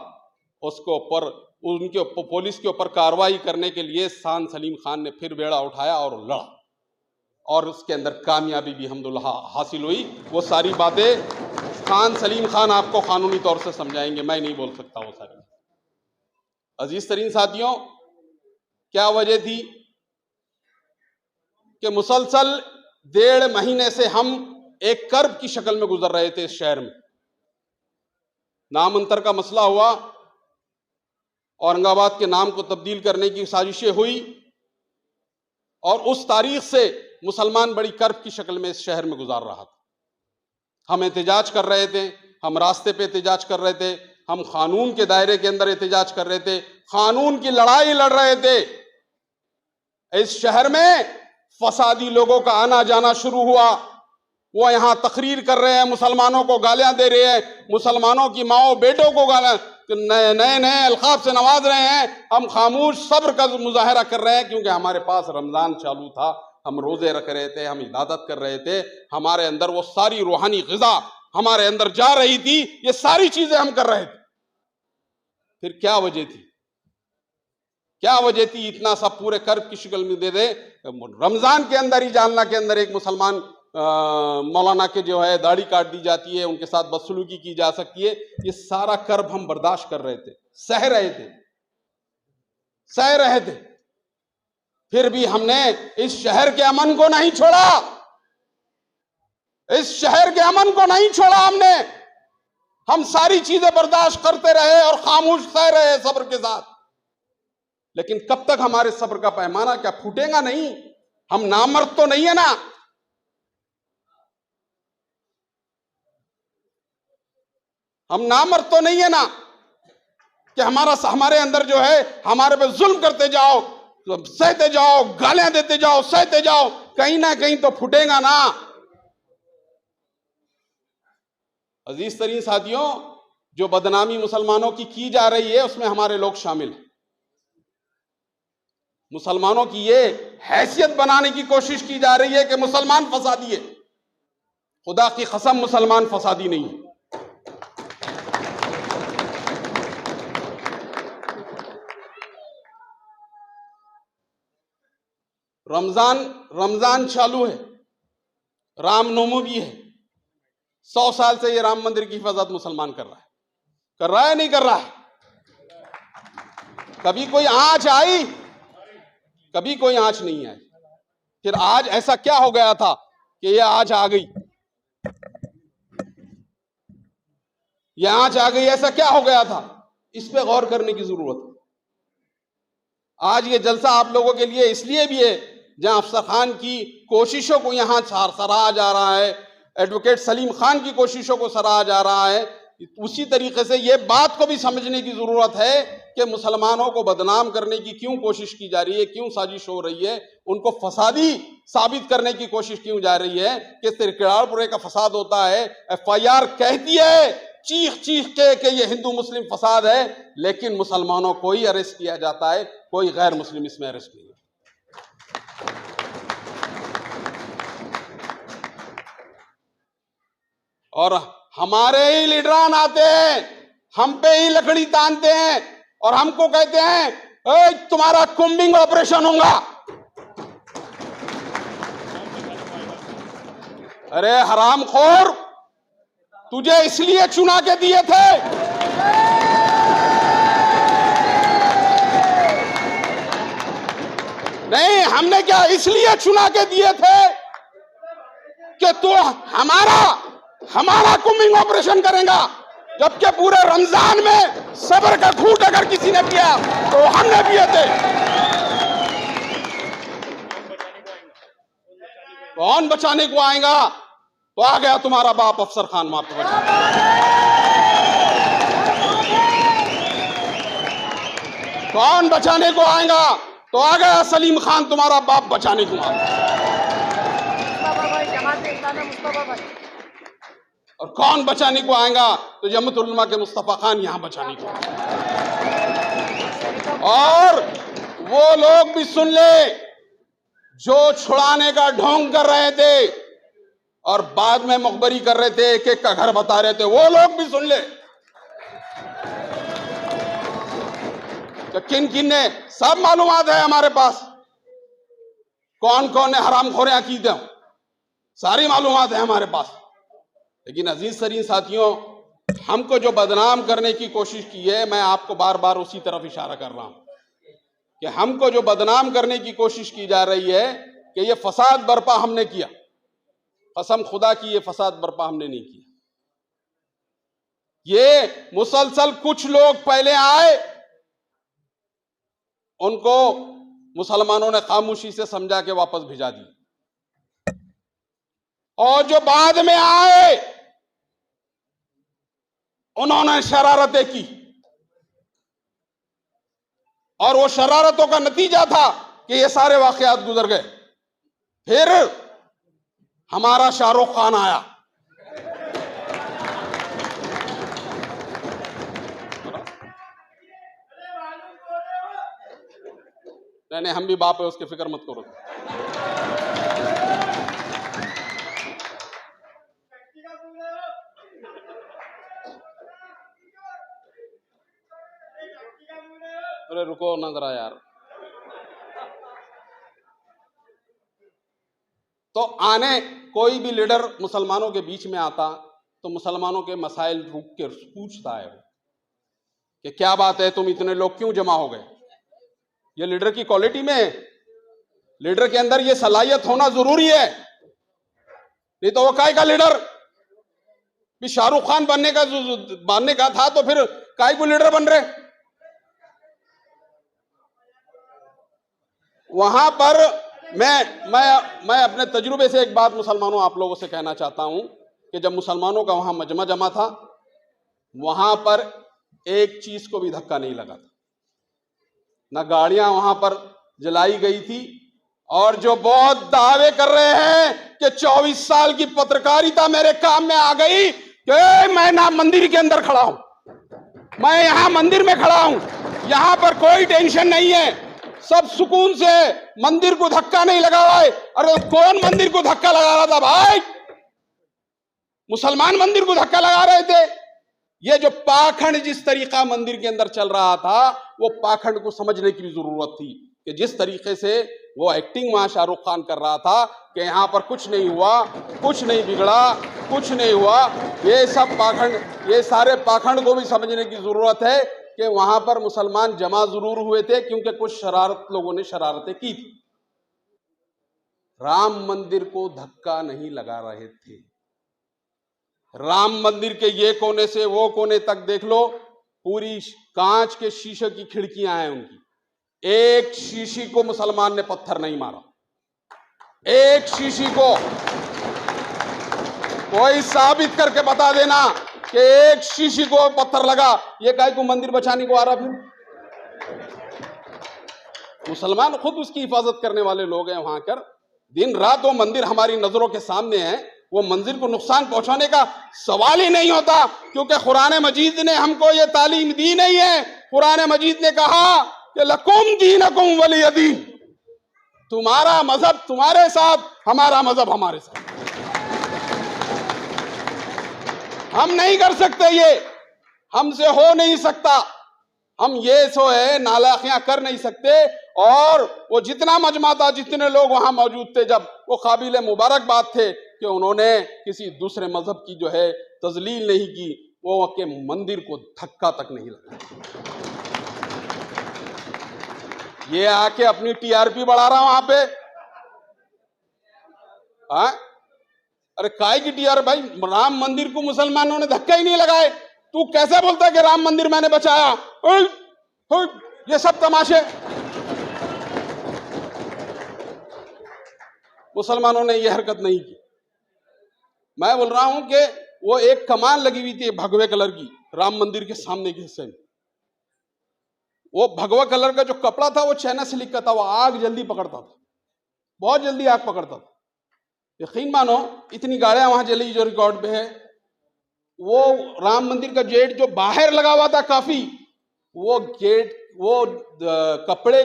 उसको ऊपर उनके पुलिस के ऊपर कार्रवाई करने के लिए शान सलीम खान ने फिर बेड़ा उठाया और लड़ा, और उसके अंदर कामयाबी भी अल्हम्दुलिल्लाह हासिल हुई। वो सारी बातें शान सलीम खान आपको कानूनी तौर से समझाएंगे, मैं नहीं बोल सकता वो सारी। अजीज तरीन साथियों, क्या वजह थी कि मुसलसल 1.5 महीने से हम एक कर्ब की शक्ल में गुजर रहे थे इस शहर में। नाम अंतर का मसला हुआ, औरंगाबाद के नाम को तब्दील करने की साजिशें हुई, और उस तारीख से मुसलमान बड़ी कर्ब की शक्ल में इस शहर में गुजार रहा था। हम एहतजाज कर रहे थे, हम रास्ते पे एहतजाज कर रहे थे, हम कानून के दायरे के अंदर एहतजाज कर रहे थे, कानून की लड़ाई लड़ रहे थे। इस शहर में फसादी लोगों का आना जाना शुरू हुआ। वो यहां तकरीर कर रहे हैं, मुसलमानों को गालियां दे रहे हैं, मुसलमानों की माओ बेटों को गालियां नए नए अलकाब से नवाज रहे हैं। हम खामोश सब्र का मुजाहरा कर रहे हैं, क्योंकि हमारे पास रमजान चालू था, हम रोजे रख रहे थे, हम इबादत कर रहे थे, हमारे अंदर वो सारी रूहानी ग़िज़ा हमारे अंदर जा रही थी। ये सारी चीजें हम कर रहे थे। फिर क्या वजह थी, क्या वजह थी इतना सब पूरे कर्ब की शक्ल में दे दे? रमजान के अंदर ही जालना के अंदर एक मुसलमान मौलाना के जो है दाढ़ी काट दी जाती है, उनके साथ बदसलूकी की जा सकती है। ये सारा कर्ब हम बर्दाश्त कर रहे थे, सह रहे थे। फिर भी हमने इस शहर के अमन को नहीं छोड़ा, इस शहर के अमन को नहीं छोड़ा हमने। हम सारी चीजें बर्दाश्त करते रहे और खामोश सह रहे सब्र के साथ। लेकिन कब तक हमारे सब्र का पैमाना क्या फूटेगा नहीं? हम नामर्द तो नहीं है ना? हम नामर्द तो नहीं है ना कि हमारे अंदर जो है हमारे पे जुल्म करते जाओ, सहते जाओ, गालियां देते जाओ, सहते जाओ, कहीं ना कहीं तो फूटेगा ना। अजीज तरीन साथियों, जो बदनामी मुसलमानों की जा रही है उसमें हमारे लोग शामिल हैं। मुसलमानों की ये हैसियत बनाने की कोशिश की जा रही है कि मुसलमान फसादी है। खुदा की कसम मुसलमान फसादी नहीं है। रमजान चालू है, रामनवमी भी है। 100 साल से ये राम मंदिर की हिफाजत मुसलमान कर रहा है नहीं कर रहा है? कभी कोई आंच आई? कभी कोई आंच नहीं आई। फिर आज ऐसा क्या हो गया था कि ये आंच आ गई? ये आंच आ गई, ऐसा क्या हो गया था? इस पे गौर करने की जरूरत है। आज ये जलसा आप लोगों के लिए इसलिए भी है जहां अफसर खान की कोशिशों को यहां सराहा जा रहा है, एडवोकेट सलीम खान की कोशिशों को सराहा जा रहा है, उसी तरीके से ये बात को भी समझने की जरूरत है कि मुसलमानों को बदनाम करने की क्यों कोशिश की जा रही है, क्यों साजिश हो रही है, उनको फसादी साबित करने की कोशिश क्यों जा रही है कि तिरकिड़ापुरे का फसाद होता है। FIR कहती है चीख चीख के कि ये हिंदू मुस्लिम फसाद है, लेकिन मुसलमानों को ही अरेस्ट किया जाता है, कोई गैर मुस्लिम इसमें अरेस्ट नहीं है। और हमारे ही लीडरान आते हैं, हम पे ही लकड़ी तानते हैं और हमको कहते हैं तुम्हारा कुंबिंग ऑपरेशन होगा। अरे हरामखोर, तुझे इसलिए चुना के दिए थे नहीं, हमने क्या इसलिए चुना के दिए थे कि तू हमारा कुंबिंग ऑपरेशन करेगा, जबकि पूरे रमजान में सब्र का घूंट अगर किसी ने पिया तो हमने पिए थे। कौन बचाने को आएगा? तो आ गया तुम्हारा बाप अफसर खान वहां पे बचाने। कौन बचाने को आएगा? तो आ गया सलीम खान तुम्हारा बाप बचाने को आएगा। और कौन बचाने को आएगा? तो जमात उलमा के मुस्तफा खान यहां बचाने को आएगा। और वो लोग भी सुन ले जो छुड़ाने का ढोंग कर रहे थे और बाद में मुखबरी कर रहे थे, एक एक का घर बता रहे थे, वो लोग भी सुन ले कि किन किन ने, सब मालूमात है हमारे पास, कौन कौन ने हरामखोरे अकीदे, सारी मालूमात है हमारे पास। लेकिन अजीज तरीन साथियों, हमको जो बदनाम करने की कोशिश की है, मैं आपको बार बार उसी तरफ इशारा कर रहा हूं कि हमको जो बदनाम करने की कोशिश की जा रही है कि ये फसाद बर्पा हमने किया। कसम खुदा की ये फसाद बर्पा हमने नहीं किया। ये मुसलसल कुछ लोग पहले आए, उनको मुसलमानों ने खामोशी से समझा के वापस भिजा दी, और जो बाद में आए उन्होंने शरारतें की, और वो शरारतों का नतीजा था कि ये सारे वाकयात गुजर गए। फिर हमारा शाहरुख खान आया, नहीं हम भी बाप है, उसकी फिक्र मत करो। अरे रुको ना जरा यार। तो आने कोई भी लीडर मुसलमानों के बीच में आता तो मुसलमानों के मसाइल रुक के पूछता है कि क्या बात है, तुम इतने लोग क्यों जमा हो गए? ये लीडर की क्वालिटी में है। लीडर के अंदर ये सलाहियत होना जरूरी है, नहीं तो वो काय का लीडर? भी शाहरुख खान बनने का था तो फिर काय को लीडर बन रहे? वहां पर मैं अपने तजुर्बे से एक बात मुसलमानों आप लोगों से कहना चाहता हूं कि जब मुसलमानों का वहां मजमा जमा था, वहां पर एक चीज को भी धक्का नहीं लगा था, ना गाड़ियां वहां पर जलाई गई थी। और जो बहुत दावे कर रहे हैं कि 24 साल की पत्रकारिता मेरे काम में आ गई, कि मैं ना मंदिर के अंदर खड़ा हूं, मैं यहां मंदिर में खड़ा हूं, यहां पर कोई टेंशन नहीं है, सब सुकून से, मंदिर को धक्का नहीं लगा रहा है। अरे कौन मंदिर को धक्का लगा रहा था भाई? मुसलमान मंदिर को धक्का लगा रहे थे। ये जो पाखंड जिस तरीका मंदिर के अंदर चल रहा था, वो पाखंड को समझने की भी जरूरत थी कि जिस तरीके से वो एक्टिंग वहां शाहरुख खान कर रहा था कि यहां पर कुछ नहीं हुआ, कुछ नहीं बिगड़ा, कुछ नहीं हुआ, ये सब पाखंड, ये सारे पाखंड को भी समझने की जरूरत है कि वहां पर मुसलमान जमा जरूर हुए थे क्योंकि कुछ शरारत लोगों ने शरारतें की थी। राम मंदिर को धक्का नहीं लगा रहे थे। राम मंदिर के ये कोने से वो कोने तक देख लो, पूरी कांच के शीशे की खिड़कियां हैं उनकी, एक शीशी को मुसलमान ने पत्थर नहीं मारा, एक शीशी को। कोई साबित करके बता देना कि एक शीशी को पत्थर लगा। ये काहे को मंदिर बचाने को आ रहा? फिर मुसलमान खुद उसकी हिफाजत करने वाले लोग हैं वहां कर, दिन रात वो मंदिर हमारी नजरों के सामने है, वो मंदिर को नुकसान पहुंचाने का सवाल ही नहीं होता, क्योंकि कुरान मजीद ने हमको ये तालीम दी नहीं है। कुरान मजीद ने कहा कि लकुम दीनकुम वलिय दीन, तुम्हारा मजहब तुम्हारे साथ, हमारा मजहब हमारे साथ। हम नहीं कर सकते, ये हमसे हो नहीं सकता, हम ये सो है नालाखियां कर नहीं सकते। और वो जितना मजमा था, जितने लोग वहां मौजूद थे, जब वो काबिल मुबारकबाद थे कि उन्होंने किसी दूसरे मजहब की जो है तजलील नहीं की, वो के मंदिर को धक्का तक नहीं लगा। ये आके अपनी टीआरपी बढ़ा रहा वहां पे। अरे काय की टीआरपी भाई? राम मंदिर को मुसलमानों ने धक्का ही नहीं लगाए, तू कैसे बोलता है कि राम मंदिर मैंने बचाया? ये सब तमाशे। मुसलमानों ने ये हरकत नहीं की। मैं बोल रहा हूं कि वो एक कमान लगी हुई थी भगवे कलर की राम मंदिर के सामने के हिस्से में। वो भगवा कलर का जो कपड़ा था वो चाइना सिल्क का था, वो आग जल्दी पकड़ता था, बहुत जल्दी आग पकड़ता था। यकीन मानो इतनी गाड़ियां वहां जली जो रिकॉर्ड पे है। वो राम मंदिर का गेट जो बाहर लगा हुआ था काफी, वो गेट, वो कपड़े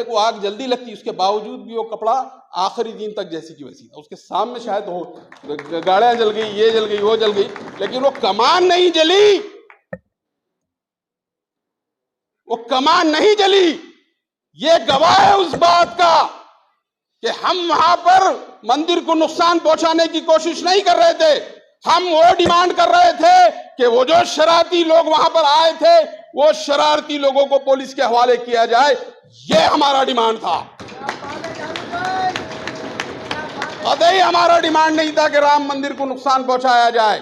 को आग जल्दी लगती, उसके बावजूद भी वो कपड़ा आखिरी दिन तक जैसी की वैसी था। उसके सामने शायद हो गाड़ियां जल गई, ये जल गई, वो जल गई, लेकिन वो कमान नहीं जली, वो कमान नहीं जली। ये गवाह है उस बात का कि हम वहां पर मंदिर को नुकसान पहुंचाने की कोशिश नहीं कर रहे थे। हम वो डिमांड कर रहे थे कि वो जो शरारती लोग वहां पर आए थे, वो शरारती लोगों को पुलिस के हवाले किया जाए, ये हमारा डिमांड था। कतई हमारा डिमांड नहीं था कि राम मंदिर को नुकसान पहुंचाया जाए।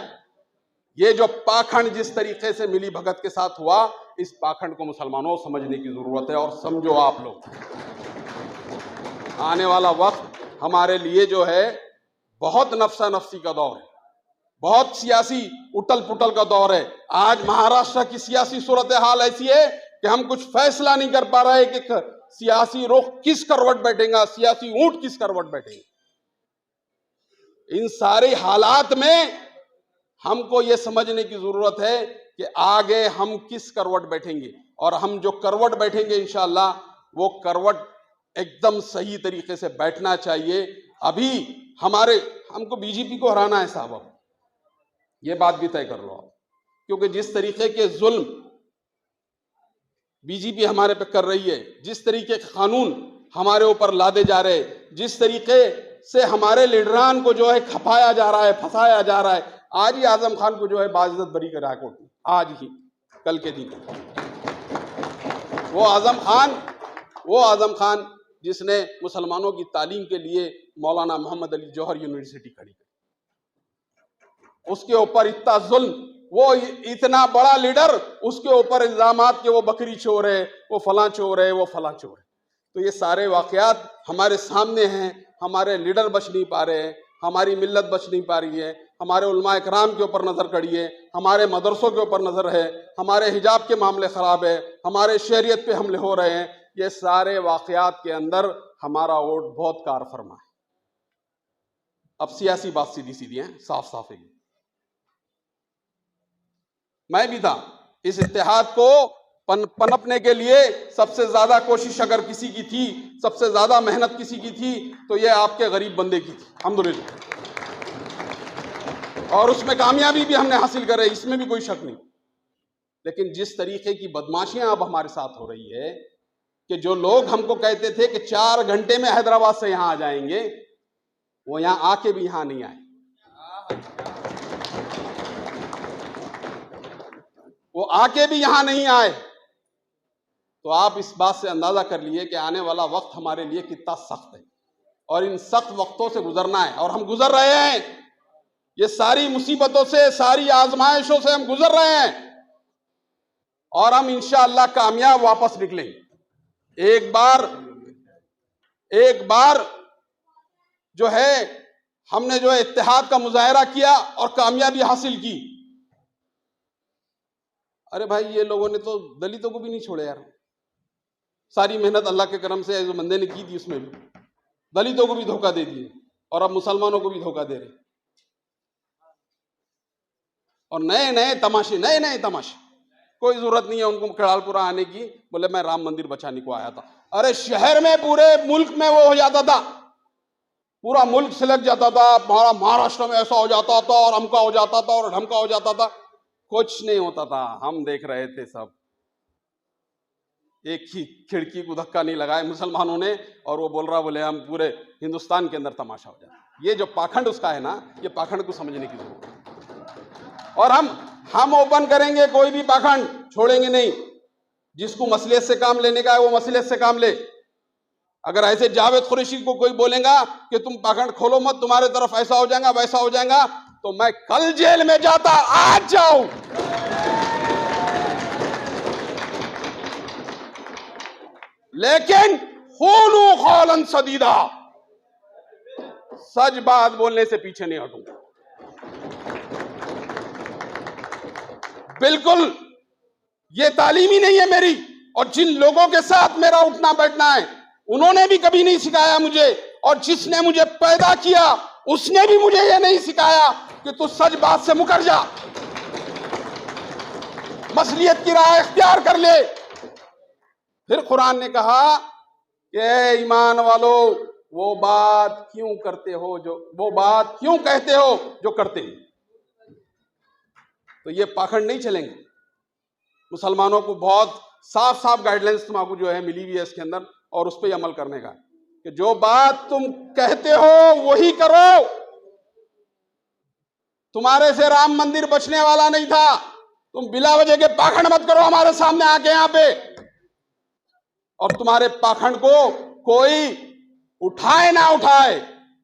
ये जो पाखंड जिस तरीके से मिली भगत के साथ हुआ, इस पाखंड को मुसलमानों समझने की जरूरत है। और समझो आप लोग, आने वाला वक्त हमारे लिए जो है बहुत नफसा नफसी का दौर है, बहुत सियासी उटल पुटल का दौर है। आज महाराष्ट्र की सियासी सूरत हाल ऐसी है कि हम कुछ फैसला नहीं कर पा रहे कि सियासी रुख किस करवट बैठेगा, सियासी ऊंट किस करवट बैठेगा। इन सारे हालात में हमको यह समझने की जरूरत है कि आगे हम किस करवट बैठेंगे, और हम जो करवट बैठेंगे इंशाअल्लाह वो करवट एकदम सही तरीके से बैठना चाहिए। अभी हमको बीजेपी को हराना है साहब, ये बात भी तय कर लो आप, क्योंकि जिस तरीके के जुल्म बीजेपी हमारे पे कर रही है, जिस तरीके के कानून हमारे ऊपर लादे जा रहे, जिस तरीके से हमारे लीडरान को जो है खपाया जा रहा है, फंसाया जा रहा है। आज ही आजम खान को जो है बाइज्जत बरी करा कोर्ट में, आज ही, कल के दिन। वो आजम खान जिसने मुसलमानों की तालीम के लिए मौलाना मोहम्मद अली जौहर यूनिवर्सिटी खड़ी की, उसके ऊपर इतना जुल्म, वो इतना बड़ा लीडर, उसके ऊपर इल्जामात कि वो बकरी चोर है, वो फलां चोर है, वो फलां चोर है। तो ये सारे वाकयात हमारे सामने हैं। हमारे लीडर बच नहीं पा रहे हैं, हमारी मिल्लत बच नहीं पा रही है, हमारे उलमा इकराम के ऊपर नजर कड़ी है, हमारे मदरसों के ऊपर नजर है, हमारे हिजाब के मामले खराब है, हमारे शरीयत पे हमले हो रहे हैं। ये सारे वाकयात के अंदर हमारा वोट बहुत कार फरमा है। अब सियासी बात सीधी सीधी है, साफ साफ है। मैं भी था। इस इत्तेहाद को पनपने के लिए सबसे ज्यादा कोशिश अगर किसी की थी, सबसे ज्यादा मेहनत किसी की थी, तो ये आपके गरीब बंदे की थी, अल्हम्दुलिल्लाह। और उसमें कामयाबी भी हमने हासिल करे, इसमें भी कोई शक नहीं। लेकिन जिस तरीके की बदमाशियां अब हमारे साथ हो रही है कि जो लोग हमको कहते थे कि 4 घंटे में हैदराबाद से यहां आ जाएंगे, वो यहां आके भी यहां नहीं आए। वो आके भी यहां नहीं आए। तो आप इस बात से अंदाजा कर लिए कि आने वाला वक्त हमारे लिए कितना सख्त है, और इन सख्त वक्तों से गुजरना है, और हम गुजर रहे हैं। ये सारी मुसीबतों से, सारी आजमाइशों से हम गुजर रहे हैं, और हम इंशाअल्लाह कामयाब वापस निकलेंगे। एक बार जो है हमने जो है इत्तेहाद का मुजाहरा किया और कामयाबी हासिल की। अरे भाई, ये लोगों ने तो दलितों को भी नहीं छोड़े यार। सारी मेहनत अल्लाह के करम से जो बंदे ने की थी, उसमें भी दलितों को भी धोखा दे दिए, और अब मुसलमानों को भी धोखा दे रहे, और नए नए तमाशे। कोई जरूरत नहीं है उनको खड़ालपुरा आने की, बोले मैं राम मंदिर बचाने को आया था। अरे शहर में, पूरे मुल्क में वो हो जाता था, पूरा मुल्क सिलक जाता था, हमारा महाराष्ट्र में ऐसा हो जाता था, और अमका हो जाता था, और ढमका हो जाता था। कुछ नहीं होता था, हम देख रहे थे सब। एक ही खिड़की को धक्का नहीं लगाए मुसलमानों ने, और वो बोल रहा, बोले हम पूरे हिंदुस्तान के अंदर तमाशा हो जाए। ये जो पाखंड उसका है ना, ये पाखंड को समझने की जरूरत है। और हम ओपन करेंगे, कोई भी पाखंड छोड़ेंगे नहीं। जिसको मसलियत से काम लेने का है वो मसलियत से काम ले। अगर ऐसे जावेद कुरैशी को कोई बोलेगा कि तुम पाखंड खोलो मत, तुम्हारे तरफ ऐसा हो जाएगा, वैसा हो जाएगा, तो मैं कल जेल में जाता, आज जाऊं। लेकिन खूलू खौलन सदीदा, सच बात बोलने से पीछे नहीं हटूंगा। बिल्कुल ये तालीम ही नहीं है मेरी, और जिन लोगों के साथ मेरा उठना बैठना है उन्होंने भी कभी नहीं सिखाया मुझे, और जिसने मुझे पैदा किया उसने भी मुझे ये नहीं सिखाया कि तू सच बात से मुकर जा, मसलियत की राह इख्तियार कर ले। फिर कुरान ने कहा कि ईमान वालों, वो बात क्यों कहते हो जो करते हैं। तो ये पाखंड नहीं चलेंगे। मुसलमानों को बहुत साफ साफ गाइडलाइंस तुमको जो है मिली हुई है इसके अंदर, और उस पर अमल करने का कि जो बात तुम कहते हो वही करो। तुम्हारे से राम मंदिर बचने वाला नहीं था। तुम बिला वजह के पाखंड मत करो हमारे सामने आके यहाँ पे, और तुम्हारे पाखंड को कोई उठाए ना उठाए,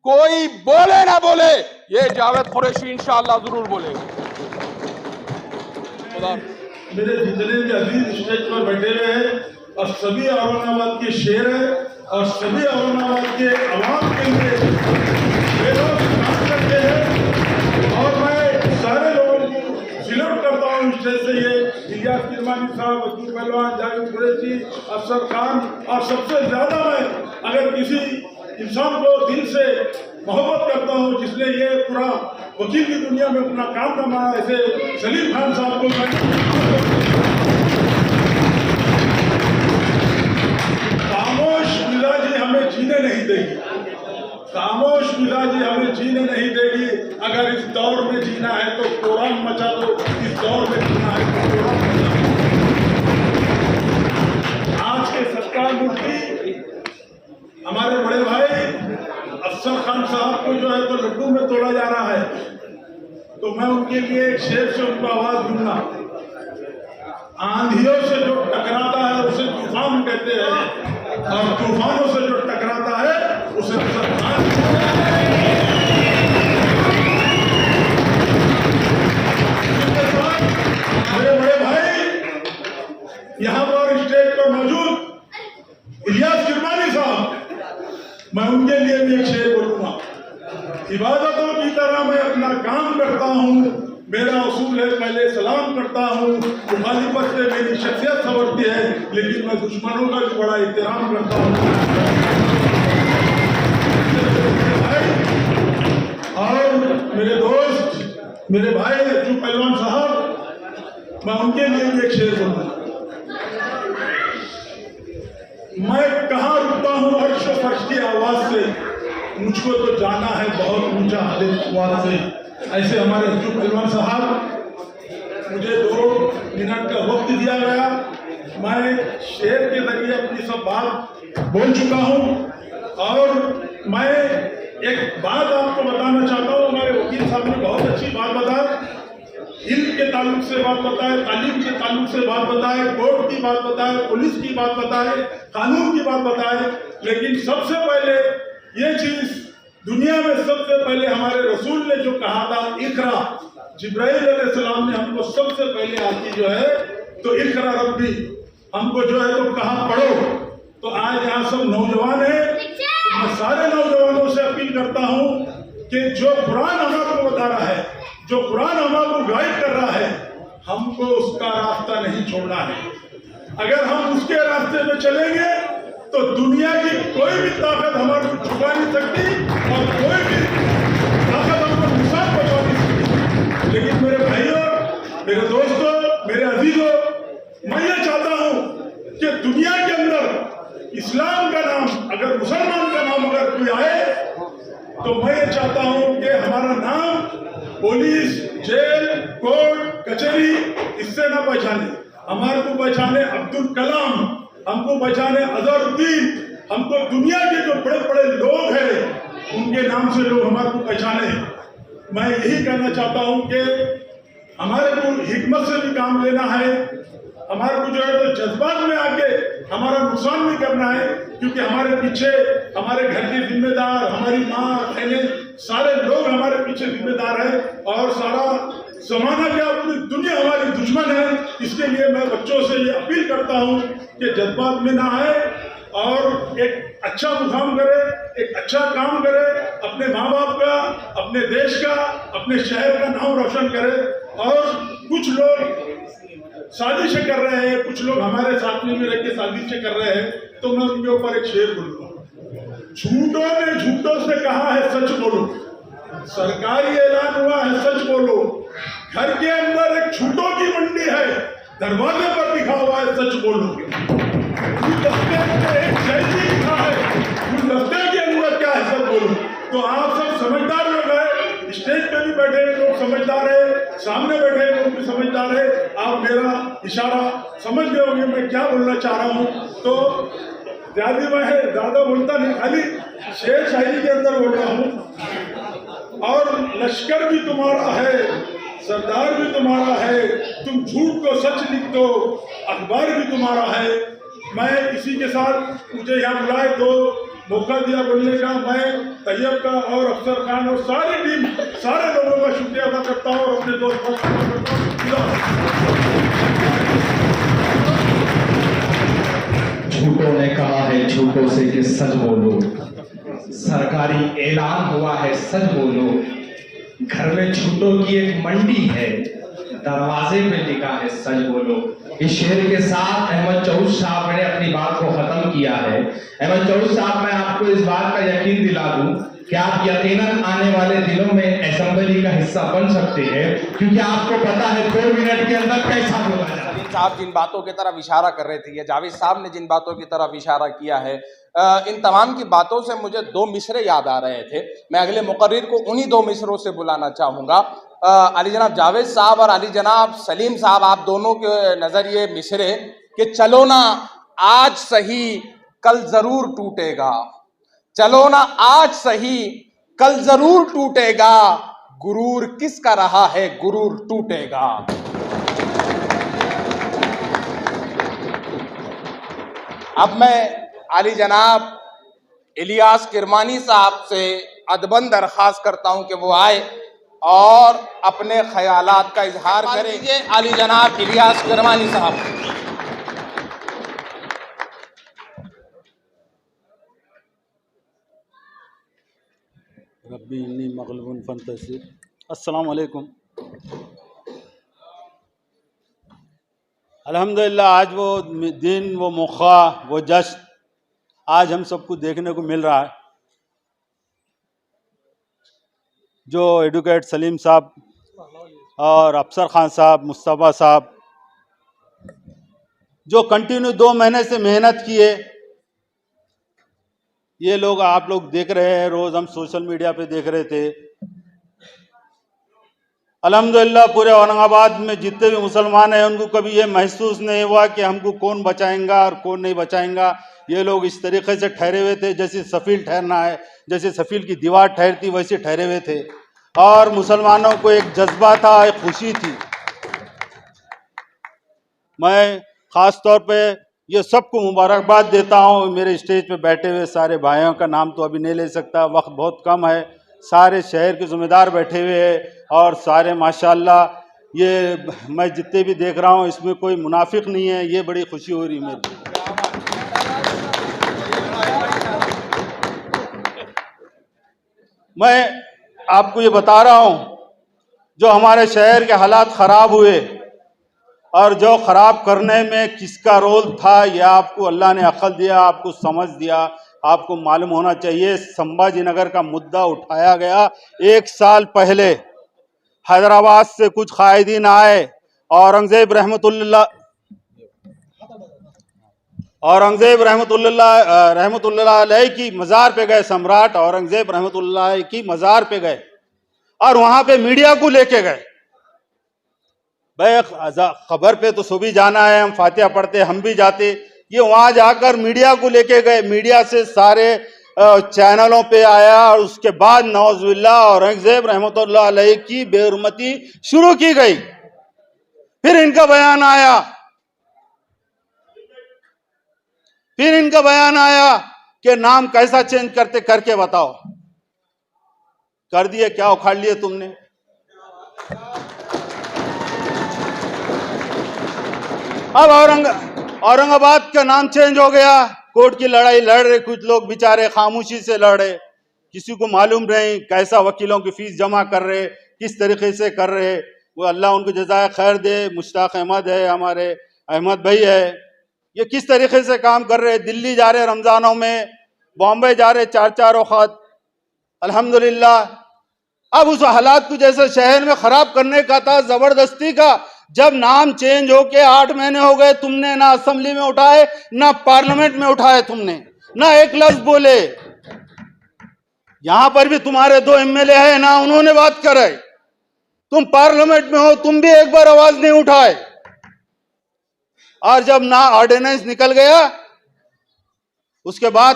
कोई बोले ना बोले, ये जावेद कुरैशी इंशाअल्लाह जरूर बोलेगा। मेरे जितने भी अजीज स्टेज पर बैठे हुए हैं, और सभी औरंगाबाद के शेर हैं, और सभी औरंगाबाद के अवाम के लिए वे लोग काम करते हैं, और मैं सारे लोगों को सिलेक्ट करता हूँ स्टेज से। ये इलियास किरमानी साहब, वकील पहलवान, जावेद कुरैशी, अफसर खान, और सबसे ज्यादा मैं अगर किसी इंसान को दिल से मोहब्बत करता हूँ, जिसने ये पूरा वकील की दुनिया में अपना काम कमाया, ऐसे सलीम खान साहब को खामोश मिजाजी हमें जीने नहीं देगी, खामोश मिजाजी हमें जीने नहीं देगी। अगर इस दौर में जीना है तो कोरान मचा दो, इस दौर में जीना है तो कोरान मचा दो। आज के सत्कार मुफ्ती हमारे बड़े भाई अफसर खान साहब को जो है तो लड्डू में तोड़ा जा रहा है, तो मैं उनके लिए एक शेर से उनको आवाज दूंगा। आंधियों से जो टकराता है उसे तूफान कहते हैं, और तूफानों से जो टकराता है उसे सरकार। मेरे बड़े भाई यहाँ पर स्टेज पर मौजूद इलियास किरमानी साहब, मैं उनके लिए भी एक शेर बोलूंगा। इबादतों की तरह मैं अपना काम करता हूँ, मेरा उसूल है पहले सलाम करता हूँ। मुखालिफत से मेरी शख्सियत संवरती है, लेकिन मैं दुश्मनों का भी बड़ा एहतराम करता हूँ। और मेरे दोस्त, मेरे भाई अज्जू पहलवान साहब, मैं उनके लिए भी एक शेर बोलूंगा। मैं कहाँ रुकता हूँ अर्श और फर्श की आवाज से, मुझको तो जाना है बहुत ऊंचा आवाज से। ऐसे हमारे हजूर पहलवान साहब, मुझे 2 मिनट का वक्त दिया गया, मैं शेर के जरिए अपनी सब बात बोल चुका हूँ। और मैं एक बात आपको बताना चाहता हूँ, हमारे वकील साहब ने बहुत अच्छी बात बताई, इल्म के ताल्लुक से बात बताए, तालीम के ताल्लुक से बात बताए, कोर्ट की बात बताए, पुलिस की बात बताए, कानून की बात बताए। लेकिन सबसे पहले ये चीज दुनिया में सबसे पहले हमारे रसूल ने जो कहा था, इकरा, जिब्राइल अलैहिस्सलाम ने हमको सबसे पहले आती जो है तो इकरा रब्बी, हमको जो है तो कहा पढ़ो। तो आज यहाँ सब नौजवान हैं, तो मैं सारे नौजवानों से अपील करता हूँ कि जो कुरान हमारे बता रहा है, जो कुरान हमारे गाइड कर रहा है, हमको उसका रास्ता नहीं छोड़ना है। अगर हम उसके रास्ते में चलेंगे तो दुनिया की कोई भी ताकत हमारे को छुपा नहीं सकती और कोई भी ताकत हमको नुकसान पहुंचा नहीं सकती। लेकिन मेरे भाइयों, मेरे दोस्तों, मेरे अजीजों, मैं ये चाहता हूं कि दुनिया के अंदर इस्लाम का नाम, अगर मुसलमान का नाम अगर कोई आए तो मैं ये चाहता हूं कि हमारा नाम पुलिस, जेल, कोर्ट, कचहरी इससे ना पहचाने, हमारे को पहचाने अब्दुल कलाम, हमको पहचाने अजहरुद्दीन, हमको दुनिया के जो बड़े बड़े लोग हैं उनके नाम से लोग हमारे को पहचाने। मैं यही कहना चाहता हूं कि हमारे को हिकमत से भी काम लेना है, हमारे को जो है तो जज्बात में आके हमारा नुकसान नहीं करना है, क्योंकि हमारे पीछे हमारे घर के जिम्मेदार, हमारी माँ बहने, सारे लोग हमारे पीछे जिम्मेदार है और सारा जमाना क्या पूरी दुनिया हमारी दुश्मन है। इसके लिए मैं बच्चों से ये अपील करता हूँ कि जज्बात में ना आए और एक अच्छा मुकाम करे, एक अच्छा काम करे, अपने माँ बाप का, अपने देश का, अपने शहर का नाम रोशन करे। और कुछ लोग साजिशें कर रहे हैं, कुछ लोग हमारे साथ में भी रह के साजिशें कर रहे हैं, तो मैं उनके ऊपर एक शेर बोलूंगा। झूठों ने झूठों से कहा है सच बोलो, सरकारी ऐलान हुआ है सच बोलो, घर के अंदर एक झूठों की मंडी है, दरवाजे पर लिखा हुआ है सच बोलो, गुलदस्ते में एक जैसी लिखा है, गुलदस्ते के अंदर क्या है सच बोलो। तो आप सब समझदार लोग हैं, स्टेज पे भी बैठे लोग समझदार है, सामने बैठे लोग भी समझदार है, आप मेरा इशारा समझ गए होंगे मैं क्या बोलना चाह रहा हूँ। तो ज्यादा बोलता नहीं, खाली शेर शायरी के अंदर बोल रहा हूँ। और लश्कर भी तुम्हारा है, सरदार भी तुम्हारा है, तुम झूठ को सच लिख दो, अखबार भी तुम्हारा है। मैं इसी के साथ मुझे यहाँ बुलाए तो मौका दिया बोलने का, मैं तैयब का और अफसर खान और सारी टीम, सारे लोगों का शुक्रिया अदा करता हूँ और अपने दोस्त का शुक्रिया करता हूँ। झूठों ने कहा है झूठों से कि सच बोलो, सरकारी ऐलान हुआ है सच बोलो, घर में झूठों की एक मंडी है, दरवाजे पे लिखा है सच बोलो। इस शेर के साथ अहमद चौध साहब ने अपनी बात को खत्म किया है। अहमद चौध साहब, मैं आपको इस बात का यकीन दिला दूं कि आप यकीनन आने वाले दिनों में असेंबली का हिस्सा बन सकते हैं, क्योंकि आपको पता है 2 मिनट के अंदर कैसा बोला जाता है। साहब जिन बातों की तरफ इशारा कर रहे थे, या जावेद साहब ने जिन बातों की तरफ इशारा किया है, इन तमाम की बातों से मुझे 2 मिसरे याद आ रहे थे। मैं अगले मुकर्रिर को उन्हीं 2 मिसरों से बुलाना चाहूँगा। अली जनाब जावेद साहब और अली जनाब सलीम साहब, आप दोनों के नज़रिए मिसरे कि चलो ना आज सही कल ज़रूर टूटेगा, चलो ना आज सही कल ज़रूर टूटेगा, गुरूर किसका रहा है गुरूर टूटेगा। अब मैं अली जनाब इलियास किरमानी साहब से अदबन दरख्वास्त करता हूं कि वो आए और अपने ख्यालात का इजहार करेंगे। अली जनाब इलियास किरमानी साहब। रब्बी इन्नी मग़लूबुन फंतसिर। अस्सलाम वालेकुम। अल्हम्दुलिल्लाह, आज वो दिन, वो मौका, वो जश्न आज हम सबको देखने को मिल रहा है। जो एडवोकेट सलीम साहब और अफसर खान साहब, मुस्तफ़ा साहब जो कंटिन्यू 2 महीने से मेहनत किए, ये लोग आप लोग देख रहे हैं, रोज हम सोशल मीडिया पे देख रहे थे। अल्हम्दुलिल्लाह पूरे औरंगाबाद में जितने भी मुसलमान हैं उनको कभी ये महसूस नहीं हुआ कि हमको कौन बचाएगा और कौन नहीं बचाएगा। ये लोग इस तरीके से ठहरे हुए थे जैसे सफील ठहरना है, जैसे सफील की दीवार ठहरती वैसे ठहरे हुए थे। और मुसलमानों को एक जज्बा था, एक खुशी थी। मैं खास तौर पे ये सबको मुबारकबाद देता हूँ। मेरे स्टेज पे बैठे हुए सारे भाइयों का नाम तो अभी नहीं ले सकता, वक्त बहुत कम है। सारे शहर के ज़िम्मेदार बैठे हुए हैं और सारे माशाल्लाह, ये मैं जितने भी देख रहा हूँ इसमें कोई मुनाफिक नहीं है। ये बड़ी खुशी हो रही मेरे को। मैं आपको ये बता रहा हूँ, जो हमारे शहर के हालात ख़राब हुए और जो ख़राब करने में किसका रोल था, यह आपको अल्लाह ने अक्ल दिया, आपको समझ दिया, आपको मालूम होना चाहिए। संभाजी नगर का मुद्दा उठाया गया 1 साल पहले। हैदराबाद से कुछ कायदीन आए, औरंगजेब रहमतुल्लाह अलैह की मज़ार पे गए। सम्राट औरंगजेब रहमतुल्लाह अलैह की मज़ार पे गए और वहां पे मीडिया को लेके गए। भाई खबर पे तो सुबह जाना है, हम फातिहा पढ़ते, हम भी जाते। ये वहां जाकर मीडिया को लेके गए, मीडिया से सारे चैनलों पे आया और उसके बाद नौजुबिल्लाह औरंगजेब रहमतुल्लाह अलैह की बेहुरमती शुरू की गई। फिर इनका बयान आया कि नाम कैसा चेंज करते, करके बताओ। कर दिए, क्या उखाड़ लिए तुमने? अब औरंगाबाद का नाम चेंज हो गया। कोर्ट की लड़ाई लड़ रहे कुछ लोग, बेचारे खामोशी से लड़ रहे, किसी को मालूम नहीं कैसा वकीलों की फीस जमा कर रहे, किस तरीके से कर रहे। वो अल्लाह उनको जज़ाए खैर दे। मुश्ताक अहमद है, हमारे अहमद भाई है, ये किस तरीके से काम कर रहे। दिल्ली जा रहे रमजानों में, बॉम्बे जा रहे 4 वक्त, अल्हम्दुलिल्लाह। अब उस हालात को जैसे शहर में खराब करने का था, जबरदस्ती का। जब नाम चेंज होके 8 महीने हो गए, तुमने ना असेंबली में उठाए, ना पार्लियामेंट में उठाए, तुमने ना एक लफ्ज बोले। यहां पर भी तुम्हारे 2 एमएलए हैं, ना उन्होंने बात करे। तुम पार्लियामेंट में हो, तुम भी एक बार आवाज नहीं उठाए। और जब ना ऑर्डिनेंस निकल गया, उसके बाद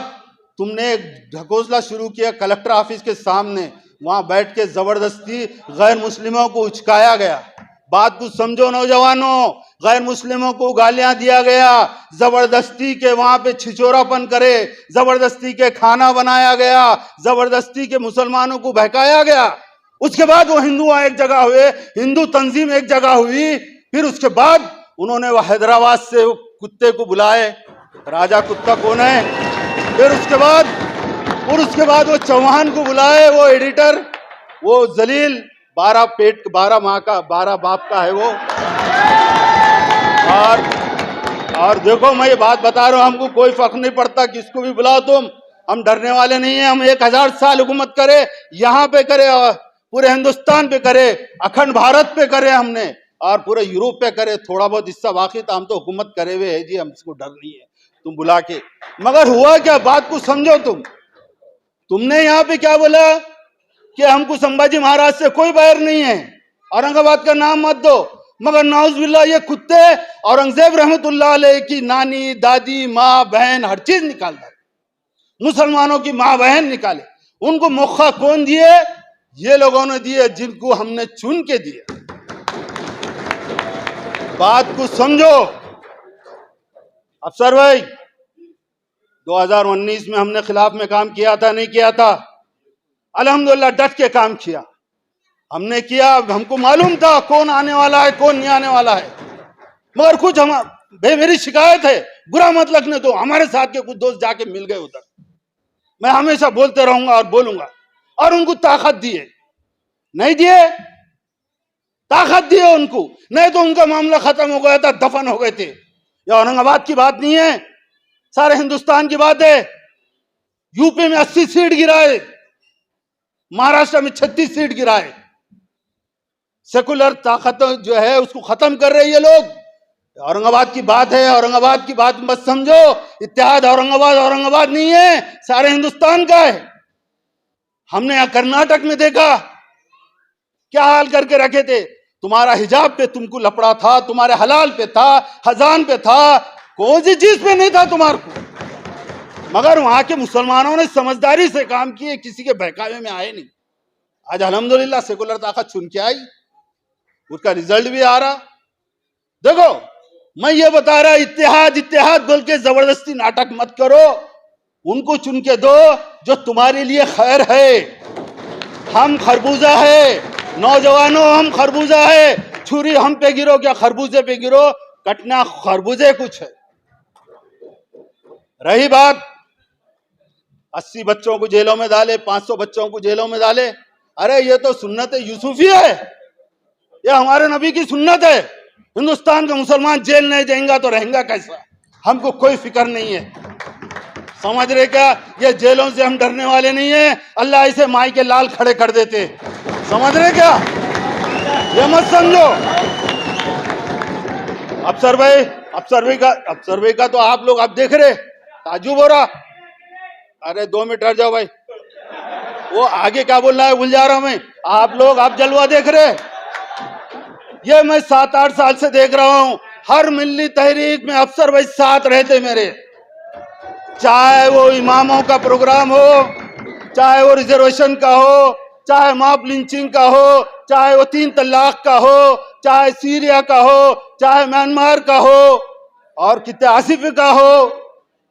तुमने एक ढकोसला शुरू किया कलेक्टर ऑफिस के सामने। वहां बैठ के जबरदस्ती गैर मुस्लिमों को उचकाया गया। बात को समझो नौजवानों, गैर मुस्लिमों को गालियां दिया गया, जबरदस्ती के वहां पे छिछोरापन करे, जबरदस्ती के खाना बनाया गया, जबरदस्ती के मुसलमानों को बहकाया गया। उसके बाद वो हिंदू एक जगह हुए, हिंदू तंजीम एक जगह हुई। फिर उसके बाद उन्होंने वो हैदराबाद से कुत्ते को बुलाए, राजा कुत्ता कौन है। फिर उसके बाद वो चौहान को बुलाए, वो एडिटर, वो जलील, 12 माँ का 12 बाप का है वो। और देखो, मैं ये बात बता रहा हूं, हमको कोई फर्क नहीं पड़ता किसको भी बुलाओ तुम, हम डरने वाले नहीं हैं। हम 1000 साल हुकूमत करे, यहाँ पे करे, पूरे हिंदुस्तान पे करे, अखंड भारत पे करे हमने, और पूरे यूरोप पे करे। थोड़ा बहुत हिस्सा बाकी था, हम तो हुकूमत करे हुए है जी, हमको डर नहीं है तुम बुला के। मगर हुआ क्या, बात को समझो। तुमने यहाँ पे क्या बोला कि हमको संभाजी महाराज से कोई बैर नहीं है, औरंगाबाद का नाम मत दो। मगर नाउज़ुबिल्लाह ये कुत्ते औरंगजेब रहमतुल्लाह अलैह की नानी, दादी, माँ, बहन, हर चीज निकाल दे, मुसलमानों की माँ बहन निकाले। उनको मौका कौन दिए? ये लोगों ने दिए, जिनको हमने चुन के दिए। बात को समझो अफसर भाई। 2019 में हमने खिलाफ में काम किया था, नहीं किया था? अल्हम्दुलिल्लाह डट के काम किया हमने किया। हमको मालूम था कौन आने वाला है, कौन नहीं आने वाला है। मगर कुछ भाई मेरी शिकायत है, बुरा मत लगने दो, हमारे साथ के कुछ दोस्त जाके मिल गए उधर। मैं हमेशा बोलते रहूंगा और बोलूंगा। और उनको ताकत दिए, नहीं दिए? ताकत दिए उनको, नहीं तो उनका मामला खत्म हो गया था, दफन हो गए थे। ये औरंगाबाद की बात नहीं है, सारे हिंदुस्तान की बात है। यूपी में 80 सीट गिराए, महाराष्ट्र में 36 सीट गिराए। सेकुलर ताकत जो है उसको खत्म कर रहे ये लोग। औरंगाबाद की बात है, औरंगाबाद की बात मत समझो। इत्तेहाद औरंगाबाद औरंगाबाद नहीं है, सारे हिंदुस्तान का है। हमने यहां कर्नाटक में देखा क्या हाल करके रखे थे। तुम्हारा हिजाब पे तुमको लपड़ा था, तुम्हारे हलाल पे था, हजान पे था, कौन सी चीज पे नहीं था तुम्हारे को। मगर वहां के मुसलमानों ने समझदारी से काम किए, किसी के बहकावे में आए नहीं। आज अल्हम्दुलिल्लाह सेकुलर ताकत चुन के आई, उसका रिजल्ट भी आ रहा। देखो मैं ये बता रहा, इत्तेहाद इत्तेहाद बोल के जबरदस्ती नाटक मत करो। उनको चुन के दो जो तुम्हारे लिए खैर है। हम खरबूजा है, नौजवानों हम खरबूजा है। छुरी हम पे गिरो क्या खरबूजे पे गिरो, कटना खरबूजे कुछ है। रही बात 80 बच्चों को जेलों में डाले, 500 बच्चों को जेलों में डाले, अरे ये तो सुन्नत यूसुफी है, ये हमारे नबी की सुन्नत है। हिंदुस्तान का मुसलमान जेल नहीं जाएगा तो रहेगा कैसा, हमको कोई फिक्र नहीं है। समझ रहे क्या, ये जेलों से हम डरने वाले नहीं है। अल्लाह इसे माई के लाल खड़े कर देते, समझ रहे क्या, ये मत समझो। अफसर भाई का तो आप लोग अब देख रहे, ताजुब हो रहा। अरे 2 मिनट हट जाओ भाई, वो आगे क्या बोल रहा है भूल जा रहा हूं मैं। आप लोग अब जलवा देख रहे, ये मैं 7-8 साल से देख रहा हूं। हर मिल्ली तहरीक में अफसर भाई साथ रहते मेरे, चाहे वो इमामों का प्रोग्राम हो, चाहे वो रिजर्वेशन का हो, चाहे मॉब लिंचिंग का हो, चाहे वो 3 तलाक का हो, चाहे सीरिया का हो, चाहे म्यांमार का हो, और कितने आसिफ का हो।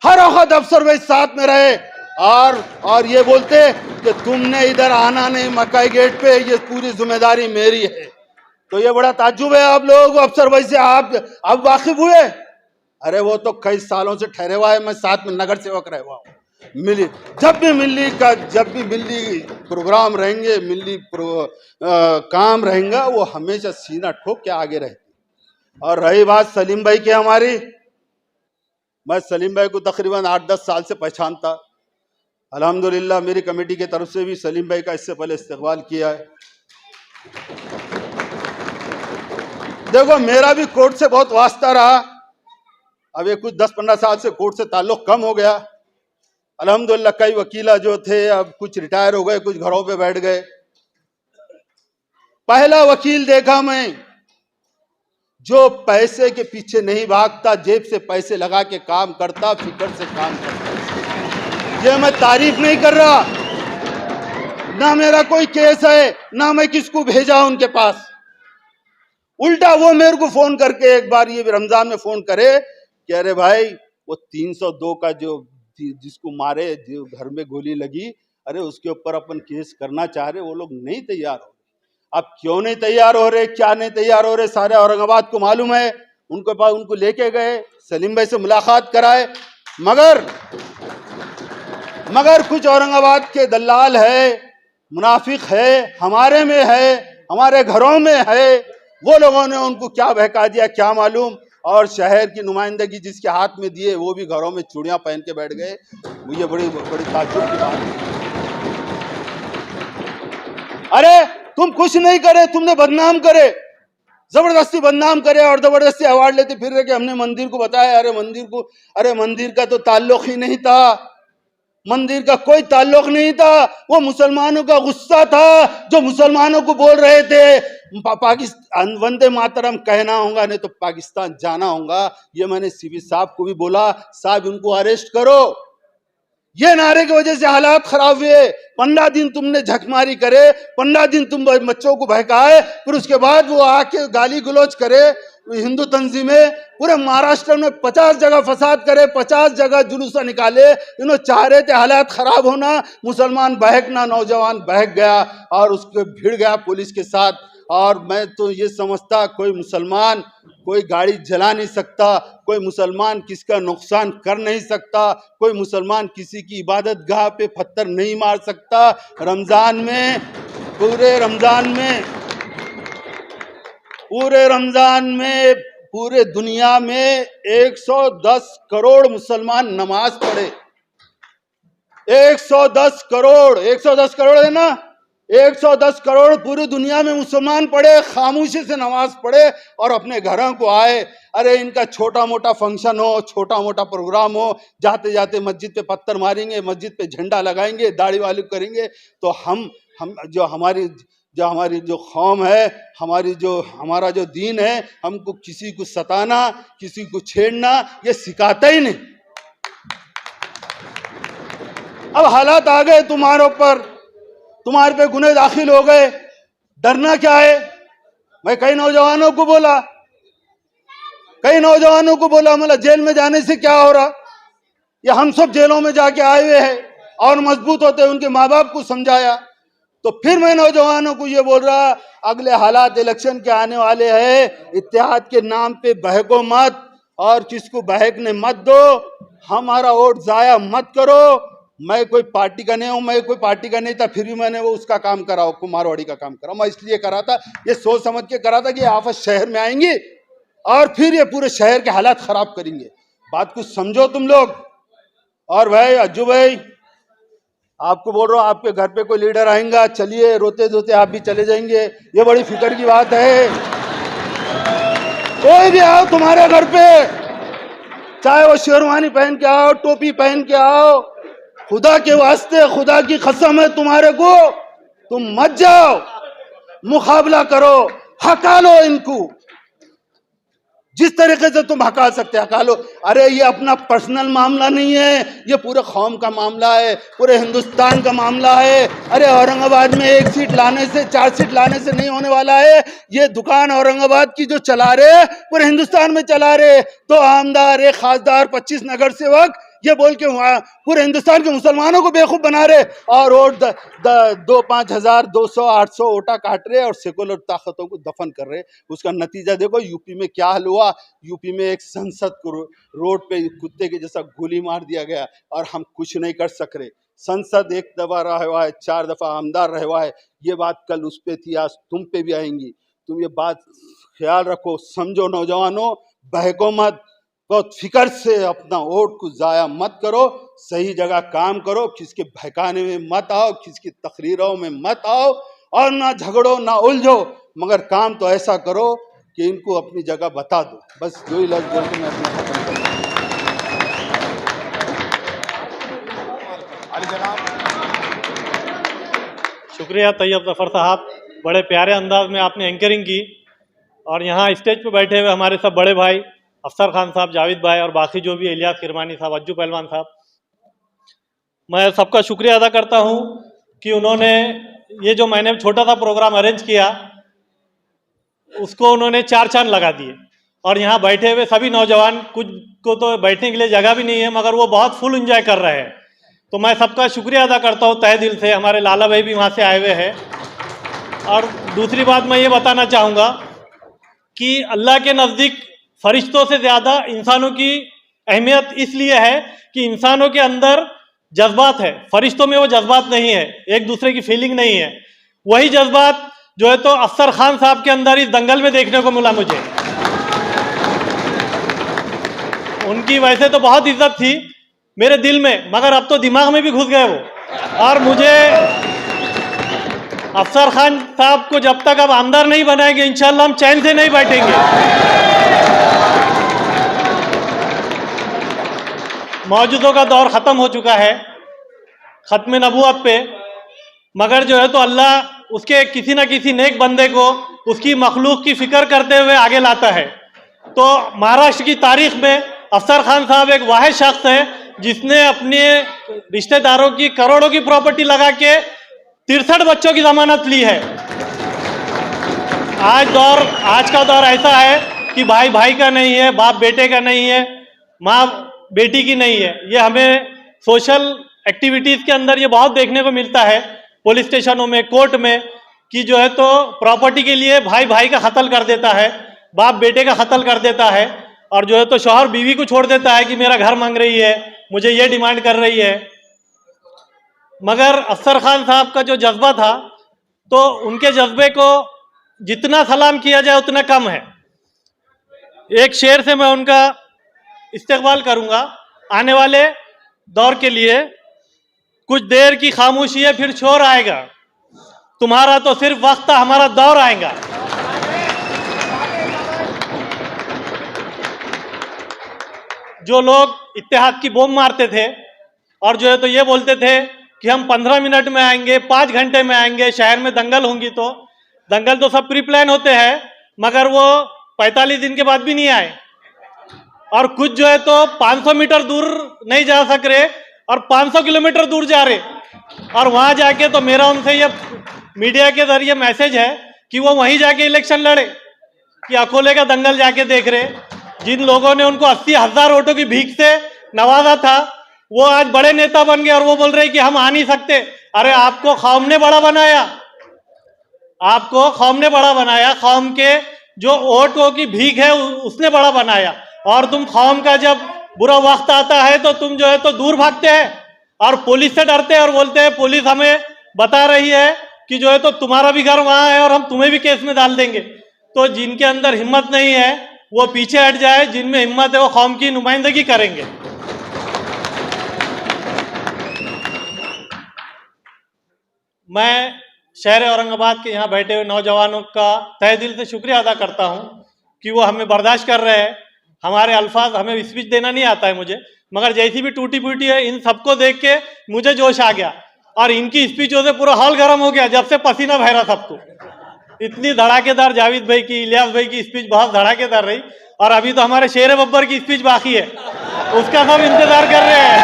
हर वक्त अफसर भाई साथ में रहे और ये बोलते कि तुमने इधर आना नहीं मकाई गेट पे, ये पूरी जिम्मेदारी मेरी है। तो ये बड़ा ताज्जुब है आप लोगों को, अफसर भाई से आप अब वाकिफ हुए। अरे वो तो कई सालों से ठहरे हुआ है, मैं साथ में नगर सेवक रहा हुआ हूँ। मिली जब भी मिली प्रोग्राम रहेंगे, काम रहेगा, वो हमेशा सीना ठोक के आगे रहती। और रही बात सलीम भाई की, हमारी, मैं सलीम भाई को तकरीबन 8-10 साल से पहचानता। अल्हम्दुलिल्लाह मेरी कमेटी की तरफ से भी सलीम भाई का इससे पहले इस्तकबाल किया है। देखो मेरा भी कोर्ट से बहुत वास्ता रहा, अब ये कुछ 10-15 साल से कोर्ट से ताल्लुक कम हो गया। अल्हम्दुलिल्लाह कई वकीला जो थे अब कुछ रिटायर हो गए, कुछ घरों पे बैठ गए। पहला वकील देखा मैं जो पैसे के पीछे नहीं भागता, जेब से पैसे लगा के काम करता, फिक्र से काम करता। ये मैं तारीफ नहीं कर रहा, ना मेरा कोई केस है, ना मैं किसको भेजा उनके पास। उल्टा वो मेरे को फोन करके एक बार ये भी रमजान में फोन करे कि अरे भाई वो 302 का जो जिसको मारे, जो घर में गोली लगी, अरे उसके ऊपर अपन केस करना चाह रहे, वो लोग नहीं तैयार हो रहे। अब क्यों नहीं तैयार हो रहे, क्या नहीं तैयार हो रहे, सारे औरंगाबाद को मालूम है। उनके पास उनको लेके गए, सलीम भाई से मुलाकात कराए, मगर कुछ औरंगाबाद के दलाल है, मुनाफिक है, हमारे में है, हमारे घरों में है, वो लोगों ने उनको क्या बहका दिया क्या मालूम। और शहर की नुमाइंदगी जिसके हाथ में दिए, वो भी घरों में चूड़ियां पहन के बैठ गए। ये बड़ी ताज्जुब की बात है। अरे तुम कुछ नहीं करे, तुमने बदनाम करे, जबरदस्ती बदनाम करे और जबरदस्ती अवार्ड लेते फिर रहे कि हमने मंदिर को बताया। अरे मंदिर का तो ताल्लुक ही नहीं था, मंदिर का कोई ताल्लुक नहीं था। वो मुसलमानों का गुस्सा था जो मुसलमानों को बोल रहे थे पाकिस्तान वंदे मातरम कहना होगा, नहीं तो पाकिस्तान जाना होगा। ये मैंने सीपी साहब को भी बोला, साहब उनको अरेस्ट करो। ये नारे की वजह से हालात खराब हुए। 15 दिन तुमने झकमारी करे, 15 दिन तुम बच्चों को बहकाए, फिर उसके बाद वो आके गाली गलौज करे। हिंदू तंजीमें पूरे महाराष्ट्र में 50 जगह फसाद करे, 50 जगह जुलूसा निकाले। इन्होंने चाह रहे थे हालात खराब होना, मुसलमान बहकना, नौजवान बहक गया और उसके भिड़ गया पुलिस के साथ। और मैं तो ये समझता कोई मुसलमान कोई गाड़ी जला नहीं सकता, कोई मुसलमान किसका नुकसान कर नहीं सकता, कोई मुसलमान किसी की इबादत गाह पे पत्थर नहीं मार सकता। रमजान में पूरे रमजान में पूरे दुनिया में 110 करोड़ मुसलमान नमाज पढ़े। 110 करोड़ है ना, 110 करोड़ पूरी दुनिया में मुसलमान पढ़े, खामोशी से नमाज पढ़े और अपने घरों को आए। अरे इनका छोटा मोटा फंक्शन हो, छोटा मोटा प्रोग्राम हो, जाते जाते मस्जिद पे पत्थर मारेंगे, मस्जिद पे झंडा लगाएंगे, दाढ़ी वाली करेंगे। तो हम जो हमारी जो कौम है, हमारा जो दीन है, हमको किसी को सताना, किसी को छेड़ना ये सिखाता ही नहीं। अब हालात आ गए तुम्हारे ऊपर, तुम्हारे पे गुनाह दाखिल हो गए, डरना क्या है? मैं कई नौजवानों को बोला मतलब जेल में जाने से क्या हो रहा? ये हम सब जेलों में जाके आए हुए हैं और मजबूत होते हैं, उनके माँ बाप को समझाया। तो फिर मैं नौजवानों को ये बोल रहा, अगले हालात इलेक्शन के आने वाले हैं, इत्तेहाद के नाम पे बहको मत और किसको बहकने मत दो, हमारा वोट जाया मत करो। मैं कोई पार्टी का नहीं था, फिर भी मैंने वो उसका काम करा, कुमारवाड़ी का काम करा। मैं इसलिए करा था, ये सोच समझ के करा था कि आफत शहर में आएंगे और फिर ये पूरे शहर के हालात खराब करेंगे। बात कुछ समझो तुम लोग। और भाई अज्जू भाई, आपको बोल रहा हूँ, आपके घर पे कोई लीडर आएगा, चलिए रोते धोते आप भी चले जाएंगे, ये बड़ी फिक्र की बात है। कोई भी आओ तुम्हारे घर पे, चाहे वो शेरवानी पहन के आओ, टोपी पहन के आओ, खुदा के वास्ते, खुदा की कसम है तुम्हारे को, तुम मत जाओ, मुकाबला करो, हका लो इनको, जिस तरीके से तुम हका सकते हका लो। अरे ये अपना पर्सनल मामला नहीं है, ये पूरे कौम का मामला है, पूरे हिंदुस्तान का मामला है। अरे औरंगाबाद में 1 सीट लाने से, 4 सीट लाने से नहीं होने वाला है। ये दुकान औरंगाबाद की जो चला रहे, पूरे हिंदुस्तान में चला रहे। तो आमदार, एक खासदार, 25 नगर सेवक, ये बोल के पूरे हिंदुस्तान के मुसलमानों को बेवकूफ बना रहे और वोट 2-5 हजार 200 800 वोटा काट रहे और सेकुलर ताकतों को दफन कर रहे। उसका नतीजा देखो यूपी में क्या हाल हुआ। यूपी में एक संसद को रोड पे कुत्ते के जैसा गोली मार दिया गया और हम कुछ नहीं कर सक रहे। संसद 1 दफा रहा हुआ है, 4 दफा आमदार रहा हुआ है। ये बात कल उस पे थी, आज तुम पे भी आएंगी। तुम ये बात ख्याल रखो, समझो नौजवानों, बहको मत, बहुत फिक्र से अपना वोट को जाया मत करो, सही जगह काम करो, किसके बहकाने में मत आओ, किसकी तकरीरों में मत आओ और ना झगड़ो ना उलझो, मगर काम तो ऐसा करो कि इनको अपनी जगह बता दो। बस 2 ही लफ्ज़ बोल के मैं अपना खत्म करूँ। शुक्रिया तैयब जफ़र साहब, बड़े प्यारे अंदाज में आपने एंकरिंग की। और यहाँ स्टेज पे बैठे हुए हमारे सब बड़े भाई अफसर खान साहब, जावेद भाई और बाकी जो भी, इलियास किरमानी साहब, अज्जू पहलवान साहब, मैं सबका शुक्रिया अदा करता हूँ कि उन्होंने ये जो मैंने छोटा सा प्रोग्राम अरेंज किया उसको उन्होंने 4 चांद लगा दिए। और यहाँ बैठे हुए सभी नौजवान, कुछ को तो बैठने के लिए जगह भी नहीं है मगर वो बहुत फुल एंजॉय कर रहे हैं। तो मैं सबका शुक्रिया अदा करता हूँ तहे दिल से। हमारे लाला भाई भी वहाँ से आए हुए हैं। और दूसरी बात मैं ये बताना चाहूँगा कि अल्लाह के नज़दीक फरिश्तों से ज़्यादा इंसानों की अहमियत इसलिए है कि इंसानों के अंदर जज्बात है, फरिश्तों में वो जज्बात नहीं है, एक दूसरे की फीलिंग नहीं है। वही जज्बात जो है तो अफसर खान साहब के अंदर इस दंगल में देखने को मिला मुझे। उनकी वैसे तो बहुत इज्जत थी मेरे दिल में, मगर अब तो दिमाग में भी घुस गए वो। और मुझे अफसर खान साहब को जब तक अब आमदार नहीं बनाएंगे इंशाल्लाह हम चैन से नहीं बैठेंगे। मौजूदों का दौर ख़त्म हो चुका है ख़त्म नबूवत पे, मगर जो है तो अल्लाह उसके किसी न किसी नेक बंदे को उसकी मखलूक की फ़िक्र करते हुए आगे लाता है। तो महाराष्ट्र की तारीख में अफसर खान साहब एक वाहिद शख्स है जिसने अपने रिश्तेदारों की करोड़ों की प्रॉपर्टी लगा के 63 बच्चों की जमानत ली है। आज का दौर ऐसा है कि भाई भाई का नहीं है, बाप बेटे का नहीं है, माँ बेटी की नहीं है। ये हमें सोशल एक्टिविटीज़ के अंदर ये बहुत देखने को मिलता है, पुलिस स्टेशनों में, कोर्ट में, कि जो है तो प्रॉपर्टी के लिए भाई भाई का कत्ल कर देता है, बाप बेटे का कत्ल कर देता है, और जो है तो शौहर बीवी को छोड़ देता है कि मेरा घर मांग रही है, मुझे ये डिमांड कर रही है। मगर अफसर खान साहब का जो जज्बा था, तो उनके जज्बे को जितना सलाम किया जाए उतना कम है। एक शेर से मैं उनका इस्तेक़बाल करूंगा आने वाले दौर के लिए। कुछ देर की खामोशी है फिर शोर आएगा, तुम्हारा तो सिर्फ वक्त था, हमारा दौर आएगा। जो लोग इत्तेहाद की बम मारते थे और जो है तो ये बोलते थे कि हम 15 मिनट में आएंगे, 5 घंटे में आएंगे, शहर में दंगल होंगी, तो दंगल तो सब प्री प्लान होते हैं, मगर वो 45 दिन के बाद भी नहीं आए। और कुछ जो है तो 500 मीटर दूर नहीं जा सक रहे और 500 किलोमीटर दूर जा रहे, और वहां जाके तो मेरा उनसे ये मीडिया के जरिए मैसेज है कि वो वहीं जाके इलेक्शन लड़े, कि अकोले का दंगल जाके देख रहे। जिन लोगों ने उनको 80,000 वोटों की भीख से नवाजा था, वो आज बड़े नेता बन गए और वो बोल रहे कि हम आ नहीं सकते। अरे आपको कौम ने बड़ा बनाया, आपको कौम ने बड़ा बनाया, कौम के जो वोटों की भीख है उसने बड़ा बनाया, और तुम कौम का जब बुरा वक्त आता है तो तुम जो है तो दूर भागते हैं और पुलिस से डरते हैं और बोलते हैं पुलिस हमें बता रही है कि जो है तो तुम्हारा भी घर वहां है और हम तुम्हें भी केस में डाल देंगे। तो जिनके अंदर हिम्मत नहीं है वो पीछे हट जाए, जिनमें हिम्मत है वो कौम की नुमाइंदगी करेंगे। मैं शहर औरंगाबाद के यहाँ बैठे हुए नौजवानों का तहे दिल से शुक्रिया अदा करता हूँ कि वो हमें बर्दाश्त कर रहे हैं। हमारे अल्फाज, हमें स्पीच देना नहीं आता है मुझे, मगर जैसी भी टूटी फूटी है, इन सबको देख के मुझे जोश आ गया और इनकी स्पीचों से पूरा हॉल गर्म हो गया, जब से पसीना बह रहा सबको। इतनी धड़ाकेदार जावेद भाई की, इलियास भाई की स्पीच बहुत धड़ाकेदार रही, और अभी तो हमारे शेर बब्बर की स्पीच बाकी है, उसका सब इंतजार कर रहे हैं।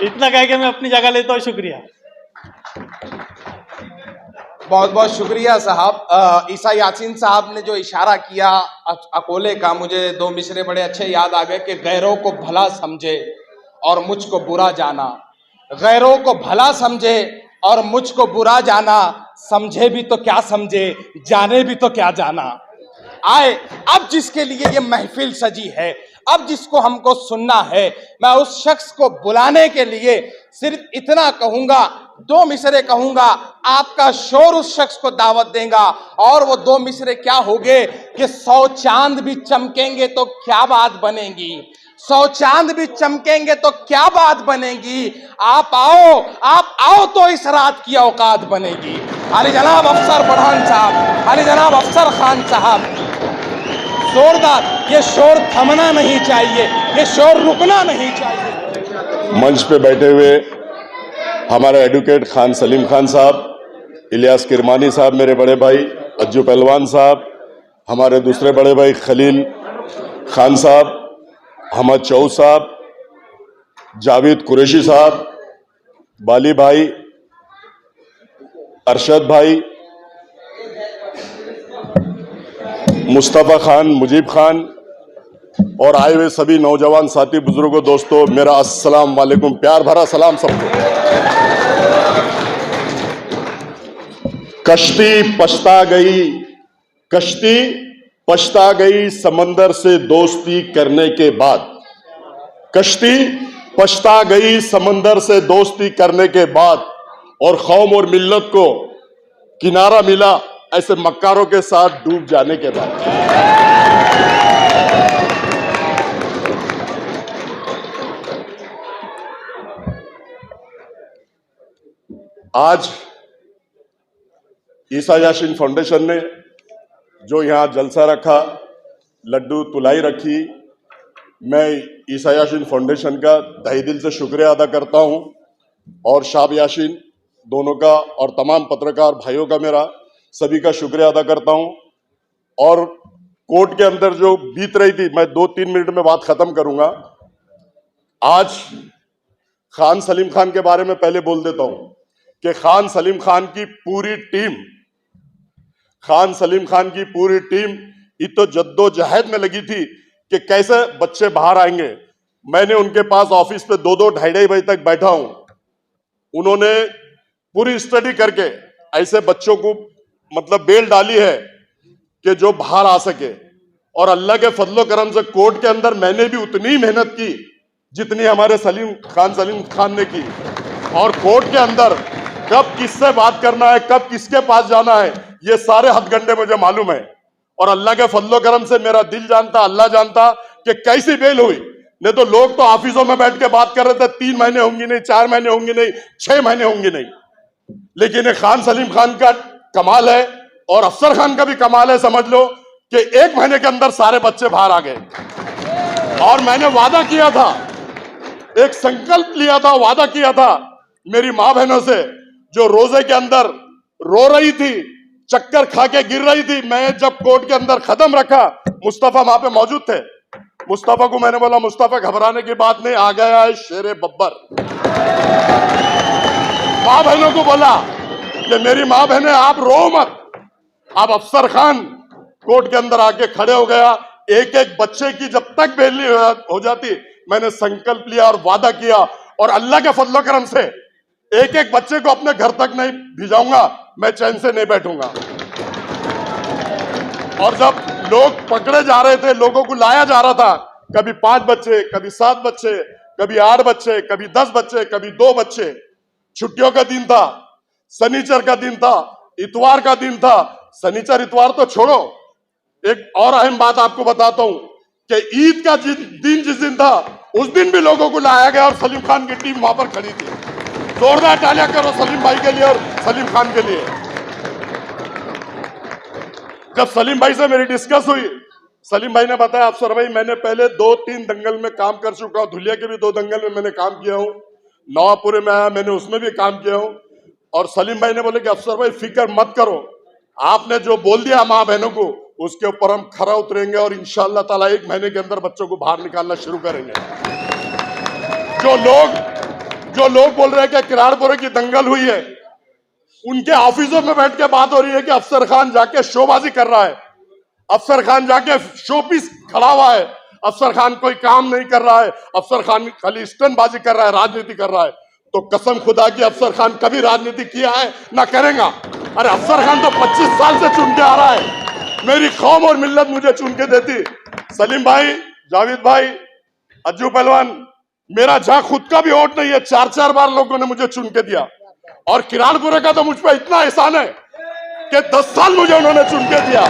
इतना कह के मैं अपनी जगह लेता हूँ, शुक्रिया। बहुत बहुत शुक्रिया साहब। ईसा यासीन साहब ने जो इशारा किया अकोले का, मुझे 2 मिसरे बड़े अच्छे याद आ गए कि गैरों को भला समझे और मुझको बुरा जाना, गैरों को भला समझे और मुझको बुरा जाना, समझे भी तो क्या समझे, जाने भी तो क्या जाना। आए अब जिसके लिए ये महफिल सजी है, अब जिसको हमको सुनना है, मैं उस शख्स को बुलाने के लिए सिर्फ इतना कहूंगा, 2 मिसरे कहूंगा, आपका शोर उस शख्स को दावत देगा। और वो 2 मिसरे क्या होंगे कि 100 चांद भी चमकेंगे तो क्या बात बनेगी, 100 चांद भी चमकेंगे तो क्या बात बनेगी। आप आओ तो इस रात की औकात बनेगी। अली जनाब अफसर पठान साहब, अली जनाब अफसर खान साहब, जोरदार, ये शोर थमना नहीं चाहिए, ये शोर रुकना नहीं चाहिए। मंच पे बैठे हुए हमारे एडवोकेट खान सलीम खान साहब, इलियास किरमानी साहब, मेरे बड़े भाई अज्जू पहलवान साहब, हमारे दूसरे बड़े भाई खलील खान साहब, अहमद चौध साहब, जावेद कुरैशी साहब, बाली भाई, अरशद भाई, मुस्तफ़ा खान, मुजीब खान, और आए हुए सभी नौजवान साथी, बुजुर्गों, दोस्तों, मेरा अस्सलाम वालेकुम, प्यार भरा सलाम सबको। कश्ती पछता गई समंदर से दोस्ती करने के बाद, कश्ती पछता गई समंदर से दोस्ती करने के बाद, और कौम और मिल्लत को किनारा मिला ऐसे मक्कारों के साथ डूब जाने के बाद। आज ईसा यासीन फाउंडेशन ने जो यहां जलसा रखा, लड्डू तुलाई रखी, मैं ईसा यासीन फाउंडेशन का तहे दिल से शुक्रिया अदा करता हूं, और शाब यासीन दोनों का और तमाम पत्रकार भाइयों का मेरा सभी का शुक्रिया अदा करता हूं। और कोर्ट के अंदर जो बीत रही थी, मैं 2-3 मिनट में बात खत्म करूंगा। आज खान सलीम खान के बारे में पहले बोल देता हूं कि खान सलीम खान की पूरी टीम इतो जद्दोजहद में लगी थी कि कैसे बच्चे बाहर आएंगे। मैंने उनके पास ऑफिस पे 2-2, 2:30 बजे तक बैठा हूं। उन्होंने पूरी स्टडी करके ऐसे बच्चों को मतलब बेल डाली है कि जो बाहर आ सके, और अल्लाह के फजलो करम से कोर्ट के अंदर मैंने भी उतनी मेहनत की जितनी हमारे सलीम खान ने की। और कोर्ट के अंदर कब किससे बात करना है, कब किसके पास जाना है, ये सारे हथगंडे मुझे मालूम है। और अल्लाह के फजलो करम से मेरा दिल जानता, अल्लाह जानता कि कैसी बेल हुई। नहीं तो लोग तो ऑफिसों में बैठ के बात कर रहे थे 3 महीने होंगी नहीं, 4 महीने होंगी नहीं, 6 महीने होंगी नहीं। लेकिन ये खान सलीम खान का कमाल है और अफसर खान का भी कमाल है, समझ लो कि 1 महीने के अंदर सारे बच्चे बाहर आ गए। और मैंने वादा किया था, एक संकल्प लिया था, वादा किया था मेरी मां बहनों से जो रोजे के अंदर रो रही थी, चक्कर खा के गिर रही थी। मैं जब कोर्ट के अंदर खत्म रखा, मुस्तफा वहां पे मौजूद थे, मुस्तफा को मैंने बोला मुस्तफा घबराने की बात नहीं, आ गया है शेरे बब्बर। मां बहनों को बोला कि मेरी मां बहनें आप रो मत। अब अफसर खान कोर्ट के अंदर आके खड़े हो गया। एक एक बच्चे की जब तक बेली हो जाती, मैंने संकल्प लिया और वादा किया और अल्लाह के फजलो करम से एक एक बच्चे को अपने घर तक नहीं भिजाऊंगा, मैं चैन से नहीं बैठूंगा। और जब लोग पकड़े जा रहे थे, लोगों को लाया जा रहा था, कभी 5 बच्चे, कभी 7 बच्चे, कभी 8 बच्चे, कभी 10 बच्चे, कभी 2 बच्चे। छुट्टियों का दिन था, शनिचर का दिन था, इतवार का दिन था। शनिचर इतवार तो छोड़ो, एक और अहम बात आपको बताता हूं कि ईद का दिन जिस दिन था, उस दिन भी लोगों को लाया गया और सलीम खान की टीम वहां पर खड़ी थी। जोरदार तालियां करो सलीम भाई के लिए और सलीम खान के लिए। जब सलीम भाई से मेरी डिस्कस हुई, सलीम भाई ने बताया अफसर भाई मैंने पहले 2-3 दंगल में काम कर चुका हूं, धुलिया के भी 2 दंगल में मैंने काम किया हूं, नवापुरे में आया मैंने उसमें भी काम किया हूं। और सलीम भाई ने बोले कि अफसर भाई फिक्र मत करो, आपने जो बोल दिया मां बहनों को उसके ऊपर हम खरा उतरेंगे और इंशाअल्लाह ताला 1 महीने के अंदर बच्चों को बाहर निकालना शुरू करेंगे। जो लोग बोल रहे हैं कि किराड़पुरे की दंगल हुई है, उनके ऑफिसों में बैठ के बात हो रही है कि अफसर खान जाके शोबाजी कर रहा है, अफसर खान जाके शोपीस खड़ा हुआ है, अफसर खान कोई काम नहीं कर रहा है, अफसर खान खाली स्टंटबाजी कर रहा है, राजनीति कर रहा है। तो कसम खुदा की अफसर खान कभी राजनीति किया है ना करेगा। अरे अफसर खान तो 25 साल से चुन के आ रहा है, मेरी कौम और मिल्लत मुझे चुन के देती। सलीम भाई, जावेद भाई, अज्जू पहलवान, मेरा जहां खुद का भी वोट नहीं है, 4-4 बार लोगों ने मुझे चुन के दिया। और किराड़पुरे का तो मुझ पर इतना एहसान है कि 10 साल मुझे उन्होंने चुन के दिया।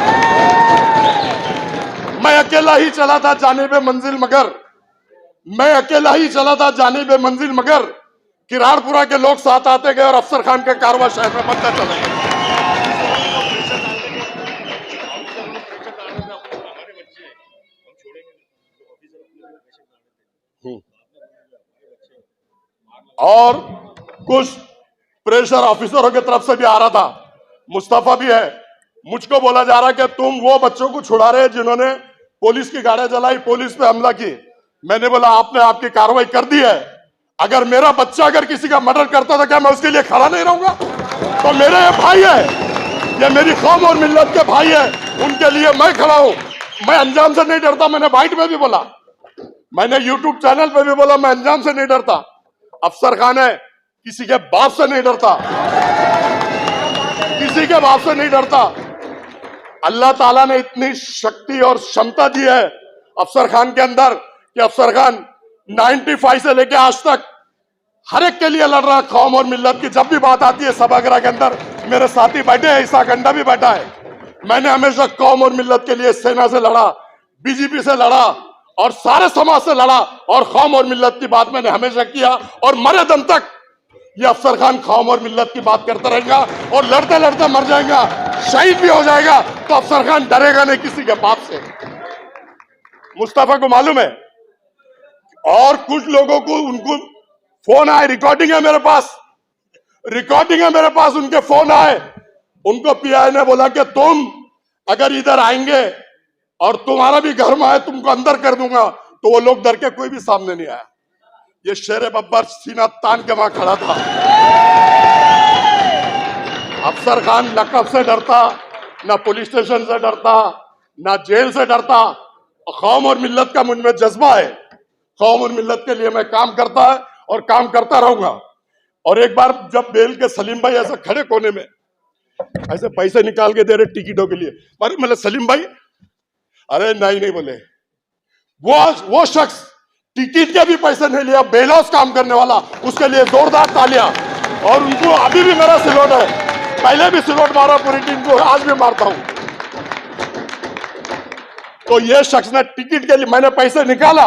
मैं अकेला ही चला था जाने पे मंजिल मगर, मैं अकेला ही चला था जाने पे मंजिल मगर, किराड़पुरा के लोग साथ आते गए और अफसर खान का कारवां शहर में बनता चला गया। और कुछ प्रेशर ऑफिसरों की तरफ से भी आ रहा था, मुस्तफा भी है। मुझको बोला जा रहा है कि तुम वो बच्चों को छुड़ा रहे जिन्होंने पुलिस की गाड़ियां जलाई, पुलिस पे हमला की। मैंने बोला आपने आपकी कार्रवाई कर दी है, अगर मेरा बच्चा अगर किसी का मर्डर करता था क्या मैं उसके लिए खड़ा नहीं रहूंगा? तो मेरे ये भाई है, ये मेरी कौम और मिल्लत के भाई है, उनके लिए मैं खड़ा हूं। मैं अंजाम से नहीं डरता, मैंने बाइट में भी बोला, मैंने यूट्यूब चैनल पे भी बोला, मैं अंजाम से नहीं डरता। अफसर खान है, किसी के बाप से नहीं डरता, किसी के बाप से नहीं डरता। अल्लाह ताला ने इतनी शक्ति और क्षमता दी है अफसर खान के अंदर कि अफसर खान 95 से लेके आज तक हर एक के लिए लड़ रहा है, कौम और मिल्लत की। जब भी बात आती है सभागृह के अंदर मेरे साथी बैठे हैं, ईसा गंडा भी बैठा है, मैंने हमेशा कौम और मिल्लत के लिए सेना से लड़ा, बीजेपी से लड़ा और सारे समाज से लड़ा और कौम और मिल्लत की बात मैंने हमेशा किया और मरे दम तक ये अफसर खान कौम और मिल्लत की बात करता रहेगा और लड़ते लड़ते मर जाएगा, शहीद भी हो जाएगा तो अफसर खान डरेगा नहीं किसी के बाप से। मुस्तफा को मालूम है और कुछ लोगों को उनको फोन आए, रिकॉर्डिंग है मेरे पास, रिकॉर्डिंग है मेरे पास, उनके फोन आए, उनको पीआई ने बोला कि तुम अगर इधर आएंगे और तुम्हारा भी घर में आए तुमको अंदर कर दूंगा, तो वो लोग डर के कोई भी सामने नहीं आया। ये शेरे बब्बर सीना तान के वहां खड़ा था। अफसर खान लकब से डरता, ना पुलिस स्टेशन से डरता, ना जेल से डरता। कौम और मिल्लत का मुझ में जज्बा है, कौम और मिल्लत के लिए मैं काम करता है और काम करता रहूंगा। और एक बार जब बेल के सलीम भाई ऐसे खड़े कोने में ऐसे पैसे निकाल के दे रहे टिकटों के लिए, मतलब सलीम भाई, अरे नहीं बोले, वो शख्स टिकट के भी पैसे नहीं लिया, बेलौस काम करने वाला, उसके लिए जोरदार तालियां। और उनको अभी भी मेरा सिलोट है, पहले भी सिलोट मारा पूरी टीम को, आज भी मारता हूं। तो ये शख्स ने टिकट के लिए मैंने पैसे निकाला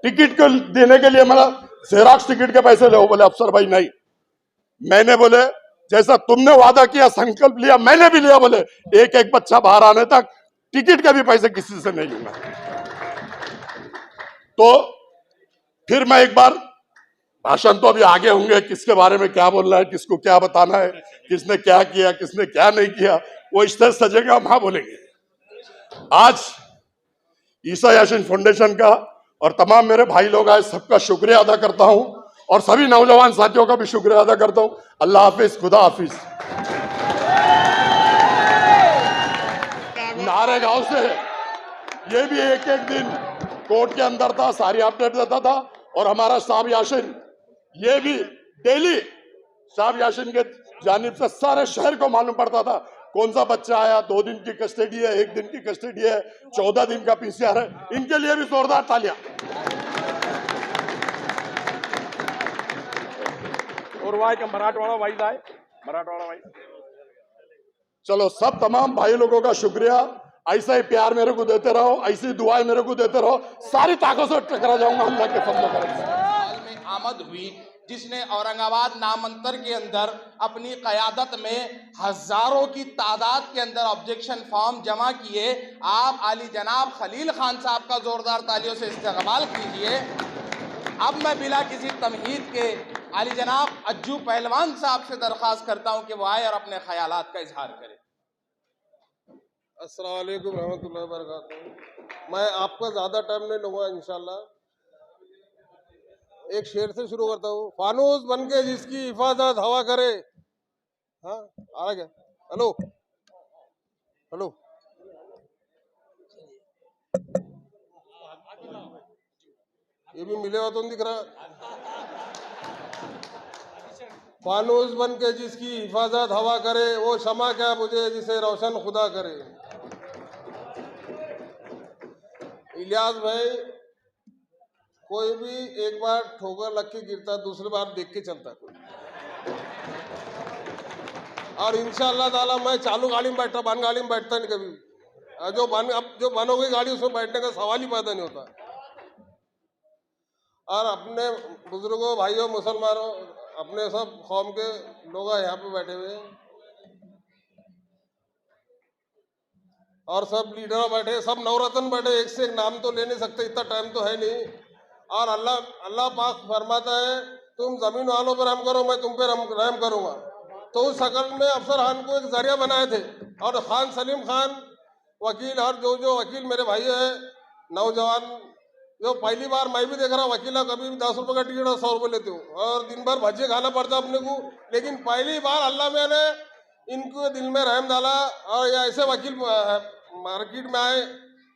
टिकट को देने के लिए मेरा जेरॉक्स टिकट के पैसे ले। बोले अफसर भाई नहीं, मैंने बोले जैसा तुमने वादा किया, संकल्प लिया, मैंने भी लिया। बोले एक एक बच्चा बाहर आने तक टिकट के भी पैसे किसी से नहीं लूंगा। तो फिर मैं एक बार, भाषण तो अभी आगे होंगे, किसके बारे में क्या बोलना है, किसको क्या बताना है, किसने क्या किया, किसने क्या नहीं किया, वो स्टेज सजेगा, हम हाँ बोलेंगे। आज ईसा यासीन फाउंडेशन का और तमाम मेरे भाई लोग आए, सबका शुक्रिया अदा करता हूं और सभी नौजवान साथियों का भी शुक्रिया अदा करता हूं। अल्लाह हाफिज, खुदा हाफिज। नारे गांव से ये भी एक एक दिन कोर्ट के अंदर था, सारी अपडेट देता था। और हमारा साहब यासीन, ये भी डेली साहब यासीन के जानिब से सारे शहर को मालूम पड़ता था कौन सा बच्चा आया, 2 दिन की कस्टडी है, 1 दिन की कस्टडी है, 14 दिन का PCR है। इनके लिए भी जोरदार तालियां। और वाई का मराठवाड़ा वाइज आए, मराठवाड़ा वाइज। चलो सब तमाम भाई लोगों का शुक्रिया। ऐसा ही प्यार मेरे को देते रहो, ऐसी दुआएं मेरे को देते रहो, सारी ताकतों से टकरा जाऊंगा अल्लाह के फजल करम से। हाल में आमद हुई जिसने औरंगाबाद नामांतर के अंदर अपनी कयादत में हजारों की तादाद के अंदर ऑब्जेक्शन फॉर्म जमा किए। आप आली जनाब खलील खान साहब का जोरदार तालियों से इस्तेमाल कीजिए। अब मैं बिला किसी तमहीद के आली जनाब अज्जू पहलवान साहब से दरख्वास्त करता हूं कि वो आए और अपने ख्यालात का इजहार करें। अस्सलाम वालेकुम रहमतुल्लाहि व बरकातहू। मैं आपका ज़्यादा टाइम नहीं लूँगा इंशाल्लाह। एक शेर से शुरू करता हूँ। फानूस बन के जिसकी हिफाजत हवा करे। हाँ आ रहा क्या? हेलो हेलो, ये भी मिले हुआ तो नहीं दिख रहा। फानूस बन के जिसकी हिफाजत हवा करे, वो शमा क्या बुझे जिसे रोशन खुदा करे। इलियास भाई, कोई भी एक बार ठोकर लग के गिरता, दूसरी बार देख के चलता कोई। और इंशाअल्लाह ताला मैं चालू गाड़ी में बैठता, बंद गाड़ी में बैठता नहीं कभी। अब जो बंद हो गई गाड़ी, उसमें बैठने का सवाल ही पैदा नहीं होता। और अपने बुजुर्गों, भाइयों, मुसलमानों, अपने सब कौम के लोग यहाँ पे बैठे हुए हैं और सब लीडर बैठे, सब नवरत्न बैठे। एक से एक नाम तो ले नहीं सकते, इतना टाइम तो है नहीं। और अल्लाह पाक फरमाता है, तुम जमीन वालों पर रहम करो, मैं तुम पे रहम करूंगा। तो उस शकल में अफसर खान को एक जरिया बनाए थे। और खान सलीम खान वकील और जो वकील मेरे भाई है नौजवान, जो पहली बार मैं भी देख रहा हूँ वकील, कभी भी 10 रुपये का टिकट और 100 रुपये लेते हो और दिन भर भज्जे खाना पड़ता अपने को। लेकिन पहली बार अल्लाह मैंने इनको दिल में रहम डाला और ये ऐसे वकील मार्केट में आए।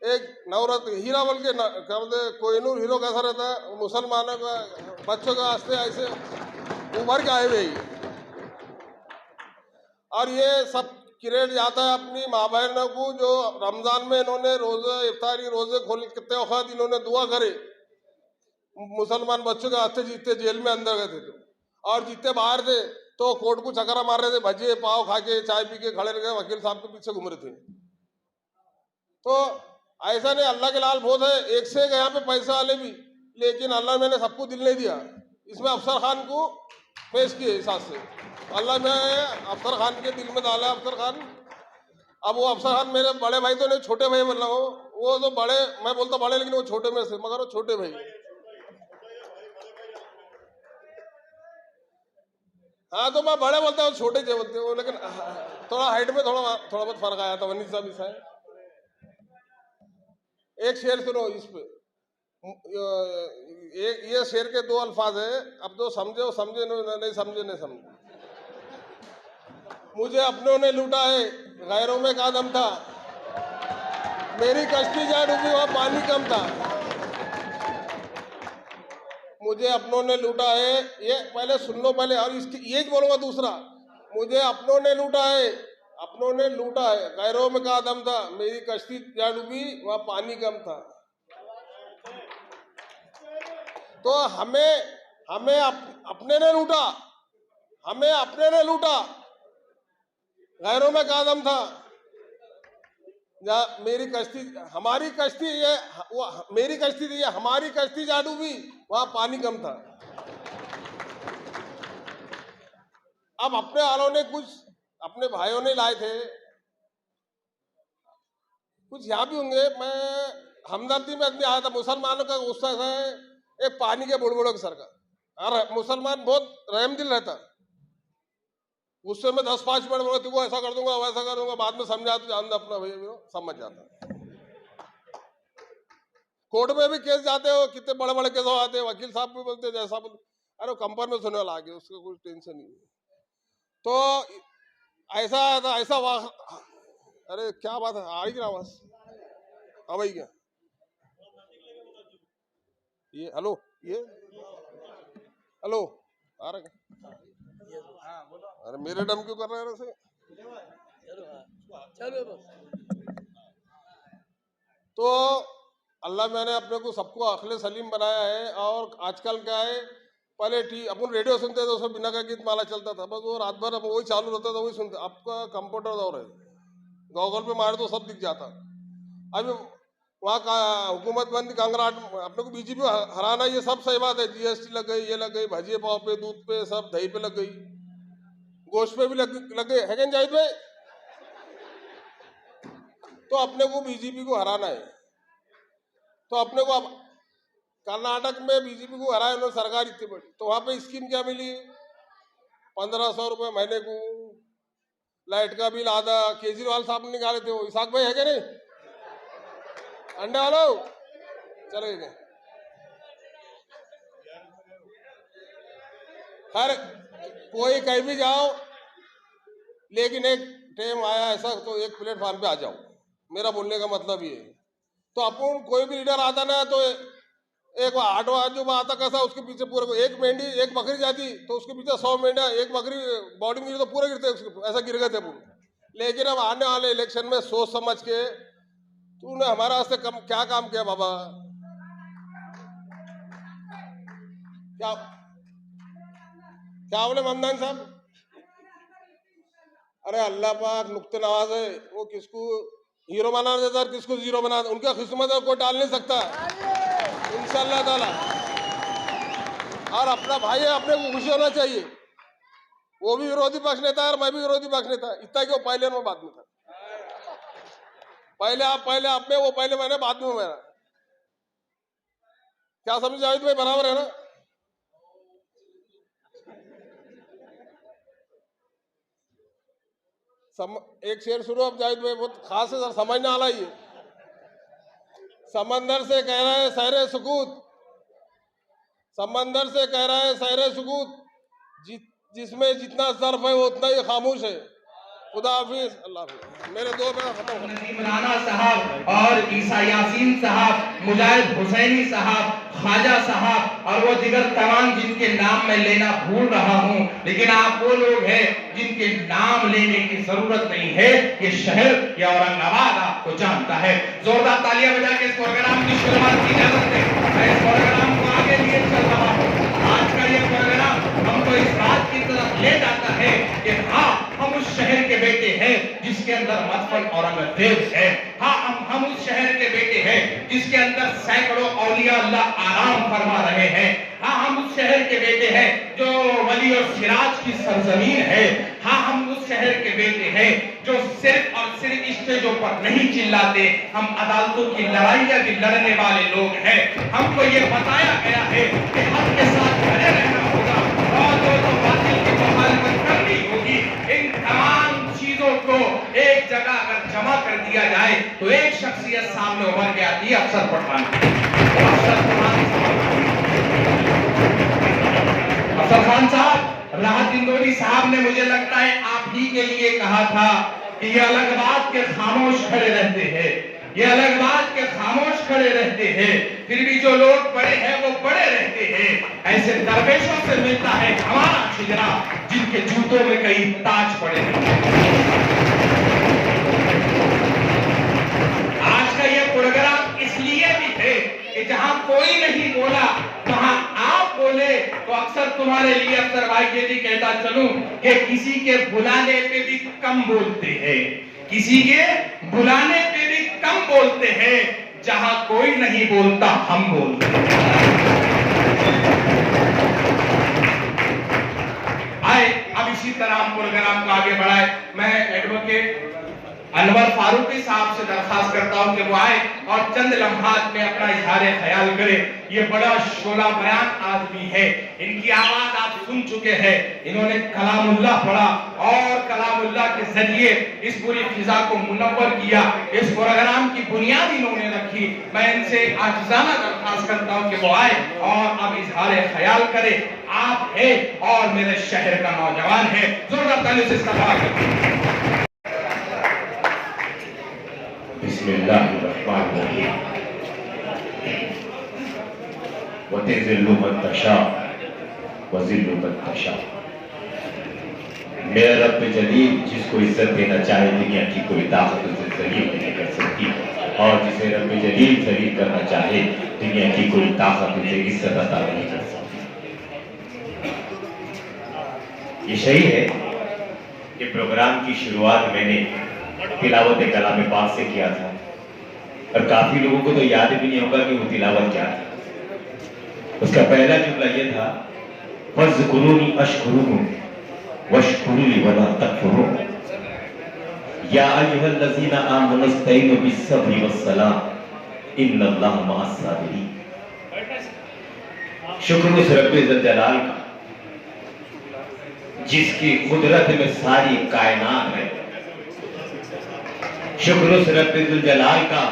एक नवरत्न हीरा बोल के कोहिनूर हीरो कैसा रहता है, मुसलमानों का बच्चों का वास्ते ऐसे उभर के आए हुए। और ये सब क्रेडिट जाता है अपनी माँ बहनों को, जो रमजान में इन्होंने रोजे इफ्तारी रोजे खोलते वक्त इन्होंने दुआ करे। मुसलमान बच्चों के हाथ जीतते जेल में अंदर गए थे और जीते बाहर थे तो कोर्ट को चक्रा मार रहे थे, भजे पाव खा के चाय पी के खड़े रहे, वकील साहब के पीछे घूम रहे थे। तो ऐसा नहीं, अल्लाह के लाल बहुत है, एक से एक यहाँ पे पैसे वाले भी, लेकिन अल्लाह मैंने सबको दिल नहीं दिया। इसमें अफसर खान को पेश किए हिसाब से अल्लाह ने अफसर खान के दिल में डाला। अफसर खान, अब वो अफसर खान मेरे बड़े भाई तो नहीं, छोटे भाई बोल रहा हूँ। वो तो बड़े, मैं बोलता बड़े, लेकिन वो छोटे में से, मगर वो छोटे भाई। हाँ तो मैं बड़े बोलता हूँ, छोटे जो बोलते हो, लेकिन थोड़ा हाइट में थोड़ा बहुत फर्क आया था। 19 है। एक शेर सुनो इस पे, ये शेर के 2 अल्फाज है। अब जो समझे वो समझे, नहीं समझे नहीं समझे। मुझे अपनों ने लूटा है, गैरों में का दम था, मेरी कश्ती जा डूबी वहां पानी कम था। मुझे अपनों ने लूटा है, ये पहले सुन लो पहले, और इसकी ये बोलूंगा दूसरा। मुझे अपनों ने लूटा है, अपनों ने लूटा है, गैरों में का दम था, मेरी कश्ती जा डूबी वहां पानी कम था। तो हमें अपने ने लूटा, हमें अपने ने लूटा, गैरों में का दम था। या मेरी कश्ती, हमारी कश्ती, ये वो मेरी कश्ती थी, ये हमारी कश्ती जा डूबी, वहां पानी कम था। अब अपने वालों ने कुछ, अपने भाइयों ने लाए थे, कुछ यहाँ भी होंगे। मैं हमदर्दी में आदमी आया था, मुसलमानों का गुस्सा है एक पानी के बुड़बुड़ों के सर का, और मुसलमान बहुत रहम दिल रहता, गुस्से में 10-5 मिनट बोला तुमको ऐसा कर दूंगा वैसा कर दूंगा, बाद में समझा तो जान दे अपना भैया समझ जाता। कोर्ट में भी केस जाते हो, कितने बड़े बड़े केस आते हैं, वकील साहब भी बोलते जैसा बोलते, अरे कंपन में सुनने वाला आगे, उसका कोई टेंशन नहीं। तो ऐसा अरे क्या बात है, आ रही ना आवाज, हाँ भाई क्या ये, हेलो ये हेलो आ रहा क्या? अरे मेरे डम क्यों कर रहे हैं ऐसे? तो अल्लाह मैंने अपने को सबको अखले सलीम बनाया है। और आजकल क्या है, पहले अपन रेडियो सुनते थे, उसमें बिना का गीत माला चलता था, बस वो रात भर अब वही चालू रहता था, वही सुनते। आपका कंप्यूटर दौर है, गूगल पे मारे तो सब दिख जाता। अभी वहाँ का हुकूमत बंदी कांगराट, अपने को बीजेपी हराना, ये सब सही बात है। जीएसटी लग गई, ये लग गई, भजिए पाव पे, दूध पे, सब दही पे लग गई, गोश्त पे भी लग गए, है क्या जाहिद भाई? तो अपने को बीजेपी को हराना है। तो अपने को अब कर्नाटक में बीजेपी को हराया उन्होंने, सरकार इतनी बड़ी, तो वहां पे स्कीम क्या मिली? 1500 रुपए महीने को, लाइट का बिल आधा। केजरीवाल साहब ने निकाले थे, वो इसाक भाई है क्या नहीं? अंडे वालो चले गए। हर कोई कहीं भी जाओ, लेकिन एक टाइम आया ऐसा तो एक प्लेटफॉर्म पे आ जाओ, मेरा बोलने का मतलब ये है। तो अपन कोई भी लीडर आता ना, तो एक आठवां जो आता कैसा, उसके पीछे पूरे एक मेंढी एक बकरी जाती तो उसके पीछे 100 मेंढा, एक बकरी बॉडी में गिरी तो पूरे गिरते, ऐसा गिर गए थे पूरे। लेकिन अब आने वाले इलेक्शन में सोच समझ के, तूने हमारा वास्ते क्या काम किया बाबा? क्या बोले ममदान साहब? अरे अल्लाह पाक नुक्ते नवाज है, वो किसको हीरो बना देता है, किसको जीरो बना देता, उनका किस्मत है, कोई टाल नहीं सकता इंशाअल्लाह ताला। और अपना भाई है, अपने को खुशी होना चाहिए। वो भी विरोधी पक्ष नेता है और मैं भी विरोधी पक्ष नेता, इतना क्यों पहले में बाद में था। पहले आप में, वो पहले मैंने, बाद में मेरा। क्या समझ जावेद भाई, बराबर है ना? एक शेर शुरू, अब जावेद भाई बहुत खास है सर, समझने वाला ही है। समंदर से कह रहा है सहरे सुकूत, समंदर से कह रहा है सहरे सुकूत, जिसमें जितना सर्फ है वो उतना ही खामोश है। खुदा हाफिज, अल्लाह हाफिज। मेरे दो में खत्म। नसीम राणा साहब और ईसा यासीन साहब, मुजाहिद हुसैनी साहब, ख्वाजा साहब और वो दिगर तमाम जिनके नाम मैं लेना भूल रहा हूँ, लेकिन आप वो लोग हैं जिनके नाम लेने की जरूरत नहीं है। ये शहर या औरंगाबाद आपको जानता है। जोरदार तालियां बजा के इस प्रोग्राम की शुरुआत की इजाजत है। मैं इस प्रोग्राम को आगे लिए चल रहा हूँ। आज का ये प्रोग्राम हमको इस बात की तरफ ले जाता है कि हाँ, हम उस शहर के बेटे हैं जिसके अंदर मदफन औरंगजेब है। हाँ, हम उस शहर के बेटे हैं जिसके अंदर सैकड़ों औलिया अल्लाह आराम फरमा रहे हैं। हाँ, हम उस शहर के बेटे हैं जो वली और सिराज की सरजमीन है। हाँ, हम उस शहर के बेटे हैं जो सिर्फ और सिर्फ स्टेजों पर नहीं चिल्लाते, हम अदालतों की लड़ाइयां भी लड़ने वाले लोग हैं। हमको ये बताया गया है कि हक के साथ खड़े रहना होगा और जो बातिल की मुखालिफत करनी होगी। इन तमाम चीजों को एक जगह अगर जमा कर दिया जाए तो एक शख्सियत सामने उभर के आती है, अफसर पठान। अफसर खान साहब, राहत इंदौरी साहब ने मुझे लगता है आप ही के लिए कहा था कि ये अलग बात के खामोश खड़े रहते हैं, ये अलग बात के खामोश खड़े रहते हैं, फिर भी जो लोग बड़े हैं वो बड़े रहते हैं। ऐसे दरवेशों से मिलता है हमारा छिजरा जिनके जूतों में कई ताज पड़े हैं। आज का ये प्रोग्राम इसलिए भी है कि जहां कोई नहीं बोला वहां आप बोले, तो अक्सर तुम्हारे लिए अफसर भाई ये भी कहता चलूं कि किसी के बुलाने पे भी कम बोलते हैं, किसी के बुलाने पे भी कम बोलते हैं, जहां कोई नहीं बोलता हम बोलते हैं। आए अब इसी तरह हम प्रोग्राम को आगे बढ़ाए। मैं एडवोकेट अनवर फारूकी साहब से दरखास्त करता हूं कि वो आए और चंद लम्हात में अपना इजहार ख्याल करे। ये बड़ा शोला बयान आदमी है, इनकी आवाज आप सुन चुके हैं। इन्होंने कलामुल्लाह पढ़ा और कलामुल्लाह के जरिए इस पूरी फिजा को मुनव्वर किया। इस प्रोग्राम की बुनियाद इन्होंने रखी। मैं इनसे आजिज़ाना दरखास्त करता हूं कि वो आए और अब इजहार ख्याल करे। आप है और मेरे शहर का नौजवान है, जोरदार तालियों से इस्तकबाल करें। बिस्मिल्लाहिर्रहमानिर्रहीम। वतज़िल्लु मन तशा वज़िल्लु मन तशा। मेरा रब जलील जिसको इज्जत देना चाहे दुनिया की कोई ताकत उसे जलील नहीं कर सकती, और जिसे रब जलील जलील करना चाहे दुनिया की कोई ताकत उसे इज्जत अता नहीं कर सकती। ये सही है कि प्रोग्राम की शुरुआत मैंने तिलावत कलाम पाक से किया था, और काफी लोगों को तो याद भी नहीं होगा कि वो तिलावत क्या था। उसका पहला जुमला ये था, फज़्कुरूनी अश्कुरुकुम वश्कुरूली वला तकफुरून, या अय्युहल्लज़ीना आमनु इस्तईनु बिस्सब्रि वस्सलाह इन्नल्लाहा मअस साबिरीन। शुक्र उस रब्बे ज़ल जलाल का जिसकी कुदरत में सारी कायनात है। शुक्र उस रब्बे ज़ुल जलाल का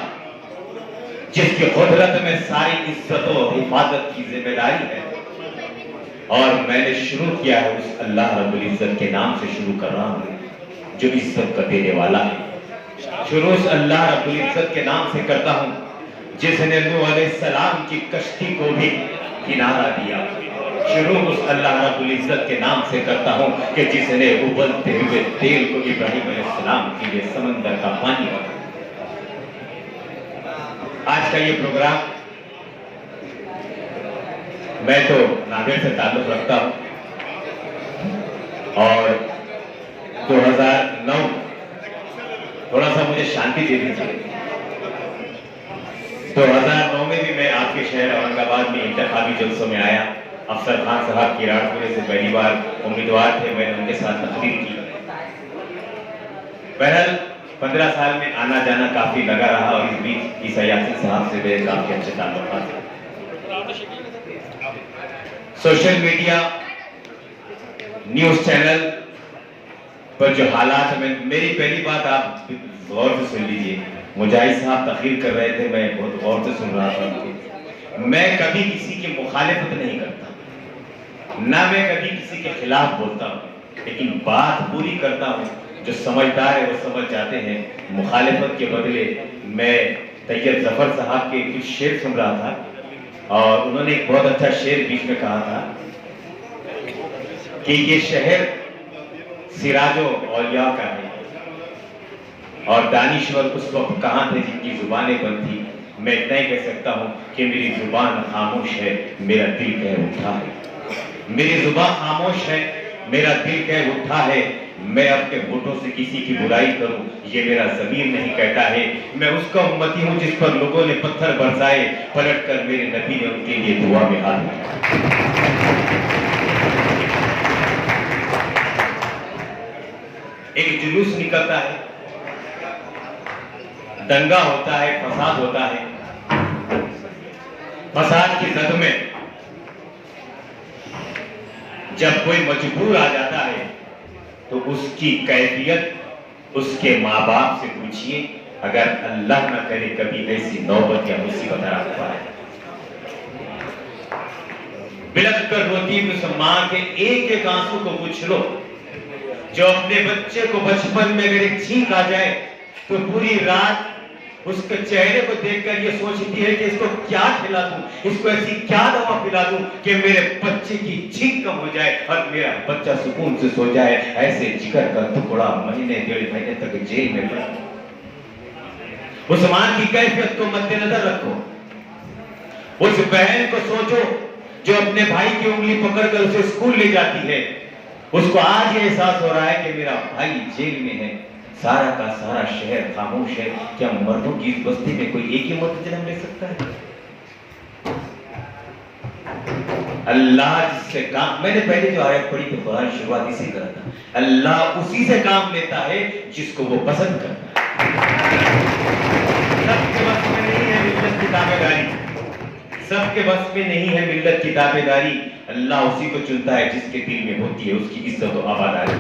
जिसकी कुदरत में सारी इज्जत और हिफाजत की जिम्मेदारी है। और मैंने शुरू किया है उस अल्लाह रब्बुल इज्जत के नाम से शुरू कर रहा हूँ जो इज्जत का देने वाला है। शुरू उस अल्लाह रब्बुल इज्जत के नाम से करता हूँ जिसने नूह अलैहिस्सलाम की कश्ती को भी किनारा दिया। शुरू उस अल्लाह रब्बुल इज्जत के नाम से करता हूँ कि जिसने उबलते हुए तेल को इब्राहिम अलैहिस्सलाम के लिए समंदर का पानी बना। आज का ये प्रोग्राम मैं तो नागेर से ताल्लुक रखता हूँ, और 2009 थोड़ा सा मुझे शांति दे दीजिए। 2009 में भी मैं आपके शहर औरंगाबाद में इंतखाबी जलसों में आया। अफसर खान साहब किराड़पुरे से पहली बार उम्मीदवार थे, मैंने उनके साथ तकरीर की। बहरहाल 15 साल में आना जाना काफी लगा रहा, और इस बीच ईसा यासीन साहब से मेरे काफी अच्छे ताल्लुकात थे। सोशल मीडिया, न्यूज चैनल पर जो हालात में, मेरी पहली बात आप गौर से सुन लीजिए। मुजाहिद साहब तकरीर कर रहे थे, मैं बहुत गौर से सुन रहा था। मैं कभी किसी की मुखालिफत नहीं करता, ना मैं कभी किसी के खिलाफ बोलता हूँ, लेकिन बात पूरी करता हूँ। जो समझदार है वो समझ जाते हैं। मुखालिफत के बदले मैं तैयब जफर साहब के कुछ शेर सुन रहा था, और उन्होंने एक बहुत अच्छा शेर बीच में कहा था कि ये शहर सिराजो औलिया का है, और दानिश्वर उस वक्त कहाँ थे जिनकी जुबानें बंद थी। मैं इतना ही कह सकता हूँ कि मेरी जुबान खामोश है, मेरा दिल कह उठा है। मेरी जुबान खामोश है, मेरा दिल कह उठा है। मैं अपने होठों से किसी की बुराई करूं, ये मेरा ज़मीर नहीं कहता है। मैं उसका उम्मती हूं जिस पर लोगों ने पत्थर बरसाए, पलटकर मेरे नबी ने उनके लिए दुआ में हाथ उठाया। एक जुलूस निकलता है, दंगा होता है, फसाद होता है। फसाद की जद में जब कोई मजबूर आ जाता है तो उसकी कैफियत उसके माँ बाप से पूछिए, अगर अल्लाह न करे कभी ऐसी नौबत या मुसीबत आ पाए। बिलख कर रोती उस माँ के एक एक आंसू को पूछ लो, जो अपने बच्चे को बचपन में अगर एक छींक आ जाए तो पूरी रात उसके चेहरे को देखकर ये सोचती है कि इसको क्या खिला दूं, इसको ऐसी क्या दवा पिला दूं कि मेरे बच्चे की छींक कम हो जाए और मेरा बच्चा सुकून से सो जाए। ऐसे जिगर का टुकड़ा महीने 1.5 महीने तक जेल में पड़ा। उस मां की कैफियत को मद्देनजर रखो। उस बहन को सोचो जो अपने भाई की उंगली पकड़कर उसे स्कूल ले जाती है। उसको आज ये एहसास हो रहा है कि मेरा भाई जेल में है, सारा का सारा शहर खामोश है। क्या मर्दों की इस बस्ती में कोई एक ही मर्द जन्म ले सकता है? अल्लाह जिससे काम, मैंने पहले जो आयत पढ़ी थी कुरान शुरुआत इसी करा था, अल्लाह उसी से काम लेता है जिसको वो पसंद करता है। सबके बस में नहीं है मिल्लत की ताबेदारी, सबके बस में नहीं है मिल्लत की ताबेदारी। अल्लाह उसी को चुनता है जिसके दिल में होती है उसकी इज्जत और आबादारी।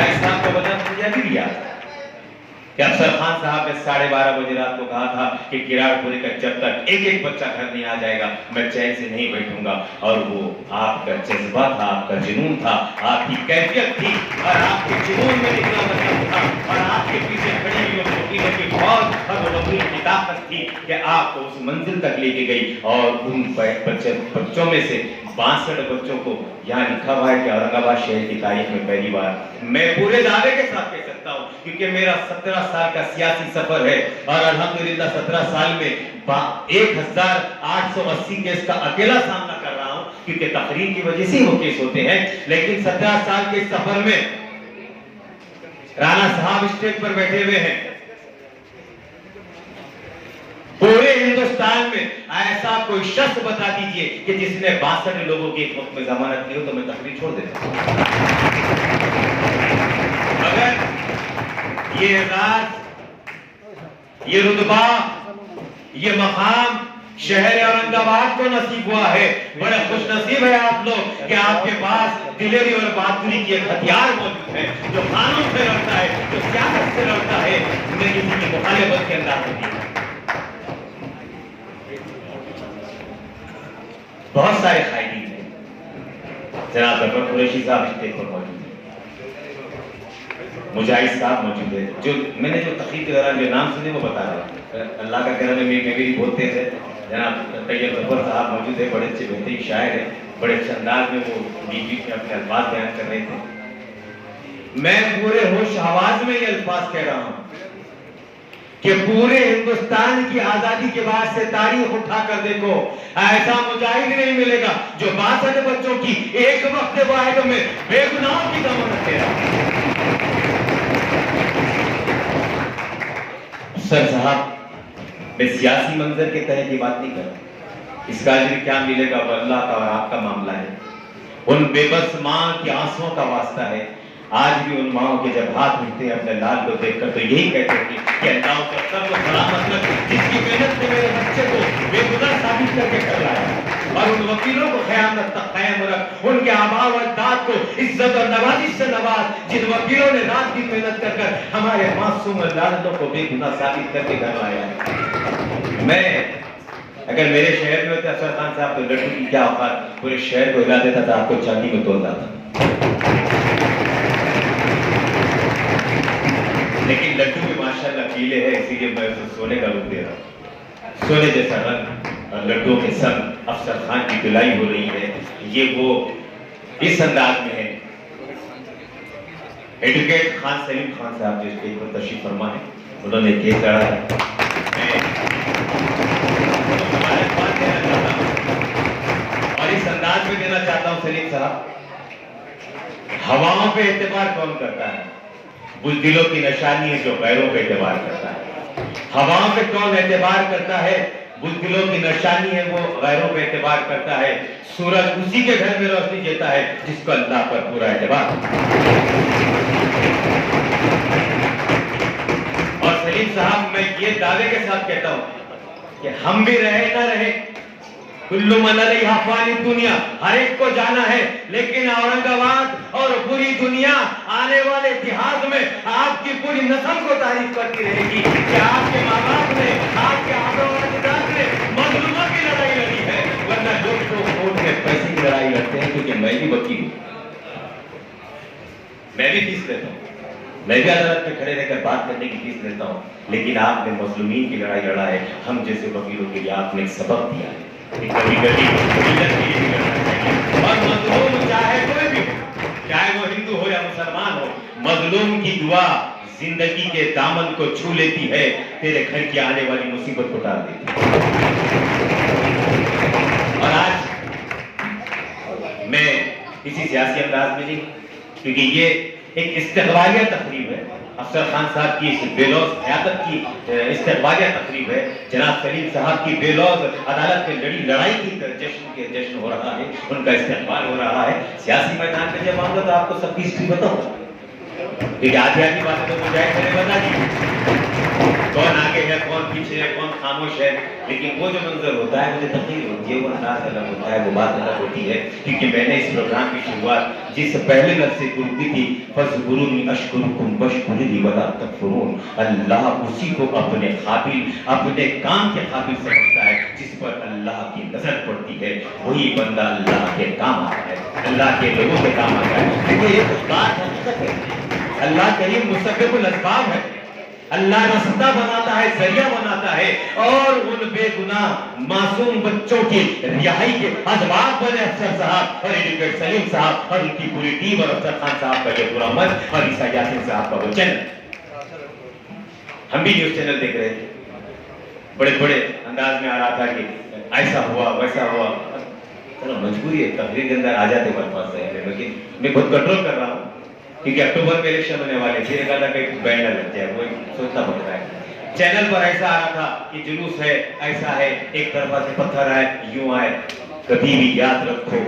इस्लाम को बता मुझे याद कि अफसर खान साहब ने 12:30 बजे रात को कहा था कि किराड़पुरी का जब तक एक एक बच्चा घर नहीं आ जाएगा मैं चैन से नहीं बैठूंगा। और वो आपका जज्बा था, आपका जुनून था, आपकी कैफियत थी और आपके जुनून में निकला मतलब था और आपके पीछे खड़ी हुई वकीलों की फौज और वकील की ताकत थी कि आपको उस मंजिल तक लेके गई। और उन बच्चों में से 62 बच्चों को यहाँ लिखा हुआ है कि औरंगाबाद शहर की तारीख में पहली बार मैं पूरे दावे के साथ कह सकता हूँ क्योंकि मेरा 17 साल का सियासी सफर है और अल्हम्दुलिल्लाह 17 साल में 1880 केस का अकेला सामना कर रहा हूँ क्योंकि तकरीर की वजह से वो केस होते हैं। लेकिन 17 साल के सफर में राणा साहब स्टेज पर बैठे हुए हैं, पूरे हिंदुस्तान में ऐसा कोई शख्स बता दीजिए कि जिसने 62 लोगों की एक वक्त में जमानत ली हो तो मैं तकरीर छोड़ देता हूं। अगर ये एजाज, ये रुतबा, ये मकाम शहर औरंगाबाद को नसीब हुआ है, बड़े खुश नसीब है आप लोग कि आपके पास दिलेरी और बहादुरी की एक हथियार मौजूद है जो कानून से लड़ता है, जो सियासत से लड़ता है, न किसी की मुखालिफत के अंदाज में। बहुत सारे कायदीन हैं, जनाब जफर कुरैशी साहब स्टेज पर मौजूद है, मुजाहिद साहब मौजूद है, जो मैंने जो तकरीर के दौरान जो नाम सुने वो बता रहा हूँ। अल्लाह का करम है मेरी बहुत तेज है। जनाब तैयब जफर साहब मौजूद है, बड़े अच्छे बेहतरीन शायर है, बड़े अच्छे अंदाज में वो बीच में अपने अल्फाज बयान कर रहे थे। मैं पूरे होश आवाज में ये अल्फाज कह रहा हूँ कि पूरे हिंदुस्तान की आजादी के बाद से तारीख उठा कर देखो, ऐसा मुजाहिद नहीं मिलेगा जो 62 बच्चों की एक वक्त वाहिद में बेगुनाहों की जमानत दे रहा। सर साहब, मैं सियासी मंजर के तहत ये बात नहीं कर रहा, इसका अजर क्या मिलेगा वो अल्लाह का और आपका मामला है। उन बेबस मां के आंसुओं का वास्ता है। आज भी उन माओ के जब हाथ उठते हैं अपने लाल को देखकर तो यही कहते हैं कि अल्लाह का सब सलामत रख, जिसकी मेहनत से मेरे बच्चे को बेगुनाह साबित करके कर लाया। और उन वकीलों को क़यामत तक कायम रख, उनके आबा व अजदाद को इज्जत और नवाजिश से नवाज, जिन वकीलों ने रात दिन मेहनत कर हमारे मासूम लालतों को बेगुनाह साबित करके घर लाया। मैं अगर मेरे शहर में होते अफसर खान साहब तो लड्डू की क्या औकात, पूरे शहर को हिला देता था, आपको चांदी में तोड़ देता। लेकिन लड्डू भी माशाल्लाह पीले है, इसीलिए मैं उसे सोने का रूप दे रहा हूँ। सोने जैसा रंग और लड्डुओं के संग अफसर खान की धुलाई हो रही है। ये वो इस अंदाज में है। एडवोकेट खान सलीम खान साहब जो स्टेज पर तशरीफ फरमा है, उन्होंने केस लड़ा है। और इस अंदाज में देना चाहता हूं सलीम साहब, हवाओं पे एतबार कौन करता है? बुज़दिलों की निशानी है जो गैरों पे एतबार करता है। हवाओं पे कौन एतबार करता है? बुज़दिलों की निशानी है वो गैरों पे एतबार करता है। सूरज उसी के घर में रोशनी देता है जिसको अल्लाह पर पूरा एतबार। और सलीम साहब, मैं ये दावे के साथ कहता हूं कि हम भी रहे ना रहे, कुल्लू मन अलैहा फानी, दुनिया हर एक को जाना है, लेकिन औरंगाबाद और पूरी दुनिया आने वाले इतिहास में आपकी पूरी नस्ल को तारीफ करती रहेगी कि आपके माँ बाप ने, आपके आबाद ने मजलूमों की लड़ाई लड़ी है, वरना लोग तो वोट में पैसे की लड़ाई लड़ते हैं। क्योंकि मैं भी वकील हूँ, मैं भी फीस लेता हूँ, मैं भी अदालत में खड़े रहकर बात करने की फीस लेता हूँ, लेकिन आपने मजलूमीन की लड़ाई लड़ा है। हम जैसे वकीलों के लिए आपने एक सबक दिया है। कभी कभी और मजलूम चाहे कोई भी हो, चाहे वो हिंदू हो या मुसलमान हो, मजलूम की दुआ जिंदगी के दामन को छू लेती है, तेरे घर की आने वाली मुसीबत को टाल देती है। और आज मैं किसी सियासी अंदाज में नहीं, क्योंकि ये एक इस्तेगबालिया तकरीब है। अफसर खान साहब की इस बेलौज क़यादत की इस्तेगबालिया तकरीब है। जनाब सलीम साहब की बेलौज अदालत में लड़ी लड़ाई की जश्न हो रहा है, उनका इस्तेकबाल हो रहा है। सियासी मैदान में जब आऊंगा तो आपको सबकी हिस्ट्री बताऊंगा, क्योंकि आधी आधी बातें तो मुझे मैंने बता दी, कौन आगे है, कौन पीछे है, कौन खामोश है। लेकिन वो जो मंजर होता है, मुझे तकलीफ होती है, वो अंदाज अलग होता है, वो बात अलग होती है। क्योंकि मैंने इस प्रोग्राम की शुरुआत जिस पहले लफ्ज़ से शुरू की थी, फज़कुरूनी अशकुरुकुम वशकुरूनी वला तकफुरून। अल्लाह उसी को अपने काबिल, अपने काम के काबिल समझता है जिस पर अल्लाह की नजर पड़ती है, वही बंदा अल्लाह के काम आता है, अल्लाह के लोगों के काम आता है। देखिए ये तो बात हकीकत है। अल्लाह करीम मुसब्बिबुल अस्बाब है। अल्लाह रास्ता बनाता है, जरिया बनाता है, और उन बेगुनाह मासूम बच्चों की रिहाई के असबाब बने अफसर साहब और एडवोकेट सलीम साहब और उनकी पूरी टीम और अफसर खान साहब का ये पूरा मन और ईसा यासीन साहब का वो चैनल। हम भी न्यूज चैनल देख रहे थे, बड़े बड़े अंदाज में आ रहा था कि ऐसा हुआ वैसा हुआ। चलो मजबूरी है, तकरीर के अंदर आ जाते बर्फास्त है, लेकिन मैं बहुत कंट्रोल कर रहा हूँ क्योंकि अक्टूबर में इलेक्शन होने वाले थे। कहा था कहीं बैंड लग जाए, वो सोचना पड़ता है। चैनल पर ऐसा आ रहा था कि जुलूस है, ऐसा है, एक तरफा से पत्थर आए, यूं आए। कभी भी याद रखो,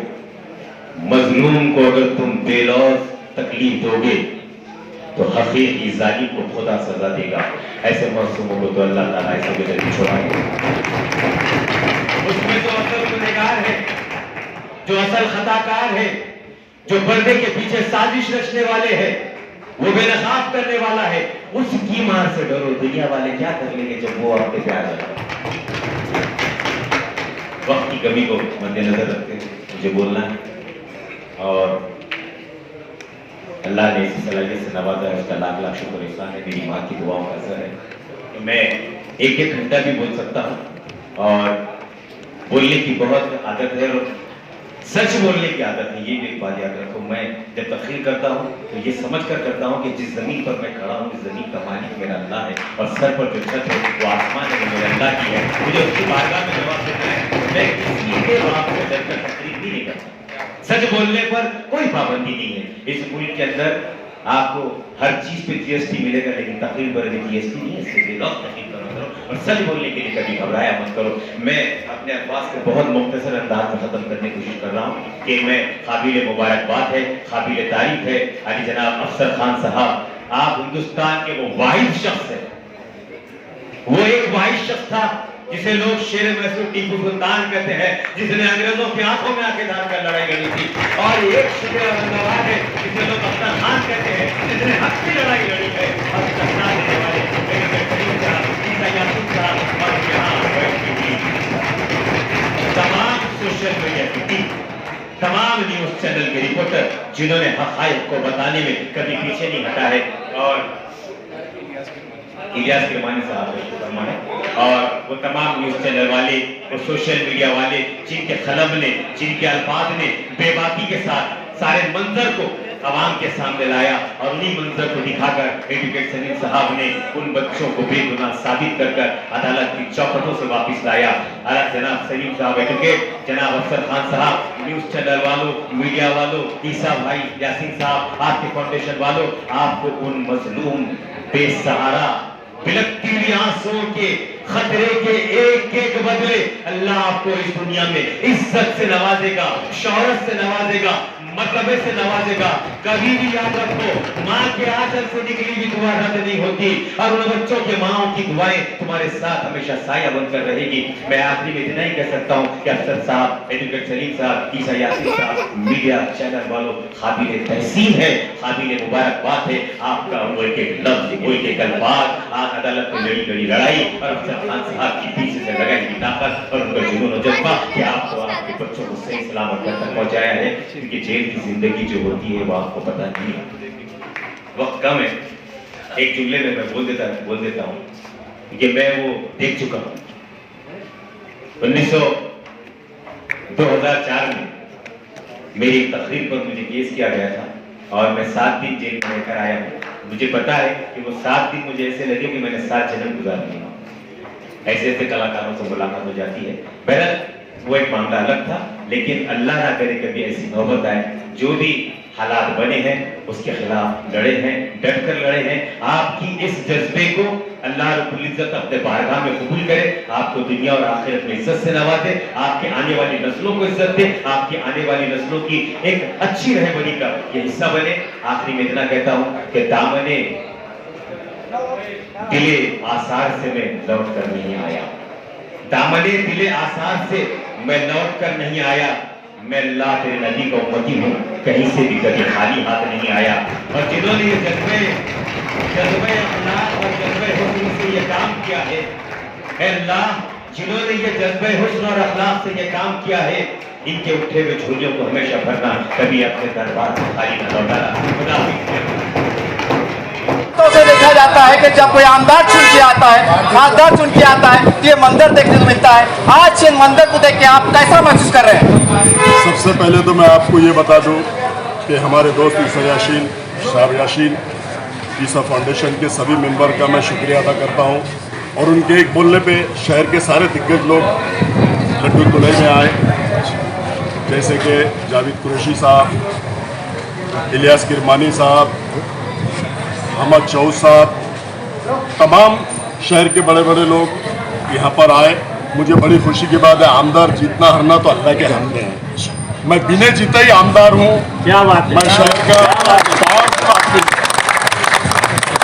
मजलूम को अगर तुम बेलौज तकलीफ दोगे तो हकीकी जालिम को खुदा सजा देगा। ऐसे मासूमों को तो अल्लाह ताला ऐसे गुजर छोड़ाएगा। उसमें जो असल गुनहगार है, जो असल खताकार है, जो पर्दे के पीछे साजिश रचने वाले हैं, वो बेनकाब करने वाला है, उसकी मार से डरो। दुनिया वाले क्या कर लेंगे जब वो आपके प्यार लगा। वक्त की कमी को मद्देनजर रखते मुझे बोलना है, और अल्लाह ने इसी सलाहियत से नवाजा है, उसका लाख लाख शुक्र एहसान है। मेरी माँ की दुआओं का असर है कि मैं एक एक घंटा भी बोल सकता हूँ, और बोलने की बहुत आदत है, और सच बोलने की आदत है। ये भी एक बात याद रखो, मैं जब तकरीर करता हूँ तो ये समझ कर करता हूँ कि जिस जमीन पर मैं खड़ा हूँ, इस जमीन का मालिक मेरा अल्लाह है, और सर पर जो छत है वो आसमान है, वो मेरे अल्लाह की है। मुझे उसकी बारगाह में जवाब देना है। मैं किसी के बाप से डरकर तकरीर भी नहीं करता। सच बोलने पर कोई पाबंदी नहीं है। इस मुल्क के अंदर आपको हर चीज पे जीएसटी मिलेगा, लेकिन तकरीर पर जीएसटी नहीं है। इससे लोग तकरीर करो और सच बोलने के लिए कभी घबराया मत करो। मैं अपने अल्फाज को बहुत मुख्तसर अंदाज में खत्म करने की कोशिश कर रहा हूँ कि मैं काबिल मुबारकबाद है, काबिल तारीफ है अली जनाब अफसर खान साहब। आप हिंदुस्तान के वो वाहिद शख्स है, वो एक वाहिद शख्स था जिसे लोग शेर मैसूर टीपू सुल्तान कहते हैं, जिसने अंग्रेजों की आंखों में आंखें डालकर लड़ाई लड़ी थी। और एक शुक्र औरंगाबाद है जिसे लोग अफसर खान कहते हैं, जिसने हक की लड़ाई लड़ी है। और देने वाले और तमाम सोशल मीडिया की टीम, तमाम न्यूज चैनल के रिपोर्टर जिन्होंने हक़ाइक़ को बताने में कभी पीछे नहीं हटा है, और इलियास किरमानी साहब का शुक्राना है, और वो तमाम न्यूज चैनल वाले और सोशल मीडिया वाले जिनके खलब ने, जिनके अल्फाज ने बेबाकी के साथ सारे मंजर को आवाम के सामने लाया, और उन्हीं मंजर को दिखाकर एडवोकेट सलीम साहब ने उन बच्चों को बेगुनाह साबित कर अदालत की चौखटों से वापस लाया। जनाब सलीम साहब एडवोकेट, जनाब अफसर खान साहब, न्यूज चैनल वालों, मीडिया वालों, ईसा भाई यासीन साहब, आपके फाउंडेशन वालों, आपको उन मजलूम बेसहारा बिलखती हुई आंसुओं के खतरे के एक एक बदले अल्लाह आपको इस दुनिया में इज्जत से नवाजेगा, शौहरत से नवाजेगा, मर्तबे से नवाजेगा। कभी भी याद रखो, माँ के आंचल से निकली भी दुआ रद्द नहीं होती, और उन बच्चों के माओं की दुआएं तुम्हारे साथ हमेशा साया बनकर रहेगी। मैं आखिरी में इतना ही कह सकता हूँ कि अफसर साहब, एडवोकेट सलीम साहब, ईसा यासीन साहब, मीडिया चैनल वालों, काबिल तहसीन है, काबिल मुबारकबाद है। आपका वो एक एक लफ्ज, वो एक एक अल्फाज, आज अदालत में लड़ी गई लड़ाई, और अफसर खान साहब की पीछे से लगाई की ताकत और उनका जुनून और जज्बा कि आपको आपके बच्चों को सही सलामत घर तक पहुंचाया है। क्योंकि जेल की जिंदगी जो होती है वो आपको पता नहीं, वक्त कम है। एक जुमले में मैं बोल देता हूँ कि मैं वो देख चुका हूँ। 2004 में मेरी तकरीर पर मुझे केस किया गया था, और मैं 7 दिन जेल में रहकर आया हूँ। मुझे पता है कि वो 7 दिन मुझे ऐसे लगे कि मैंने 7 जन्म गुजार दिए। ऐसे ऐसे कलाकारों से मुलाकात हो जाती है। बहरहाल वो एक मामला अलग था, लेकिन अल्लाह ना करे कभी ऐसी नौबत आए। जो भी हालात बने हैं उसके खिलाफ लड़े हैं, डट कर लड़े हैं। आपकी इस जज्बे को अल्लाह रब्बुल इज्जत अपने बारगाह में कबूल करे, आपको दुनिया और आखिरत में इज्जत से नवाजे, आपके आने वाली नस्लों को इज्जत दे, आपकी आने वाली नस्लों की एक अच्छी रहबरी का ये हिस्सा बने। आखिरी में इतना कहता हूं कि दामने दिले आसार से मैं लौट कर नहीं आया, दामने दिले आसार से मैं लौट कर नहीं आया, मैं अल्लाह तेरे नबी का उम्मती हूँ, कहीं से भी कभी खाली हाथ नहीं आया। और जिन्होंने ये जज्बे अखलाक और जज्बे हुस्न से ये काम किया है, अल्लाह जिन्होंने ये जज्बे हुस्न और अखलाक से ये काम किया है, इनके उठे हुए झोलियों को हमेशा भरना, कभी अपने दरबार से खाली न लौटाना। खुदा तो से देखा जाता है कि जब कोई आमदार चुन के आता है, खासदार चुन के आता है, तो ये मंजर देखने को मिलता है। आज इन मंजर को देख के आप कैसा महसूस कर रहे हैं? सबसे पहले तो मैं आपको ये बता दूं कि हमारे दोस्त ईसा याशीन, शाह याशीन, ईसा फाउंडेशन के सभी मेंबर का मैं शुक्रिया अदा करता हूं। और उनके एक बोलने पे शहर के सारे दिग्गज लोग लड्डू तुलई में आए, जैसे कि जावेद कुरैशी साहब, इलियास किरमानी साहब, अहमद चौध साहब, तमाम शहर के बड़े बड़े लोग यहाँ पर आए। मुझे बड़ी खुशी की बात है, आमदार जीतना हारना तो अल्लाह के हाथ में है। मैं बिना जीते ही आमदार हूँ। क्या बात है? मैं शहर का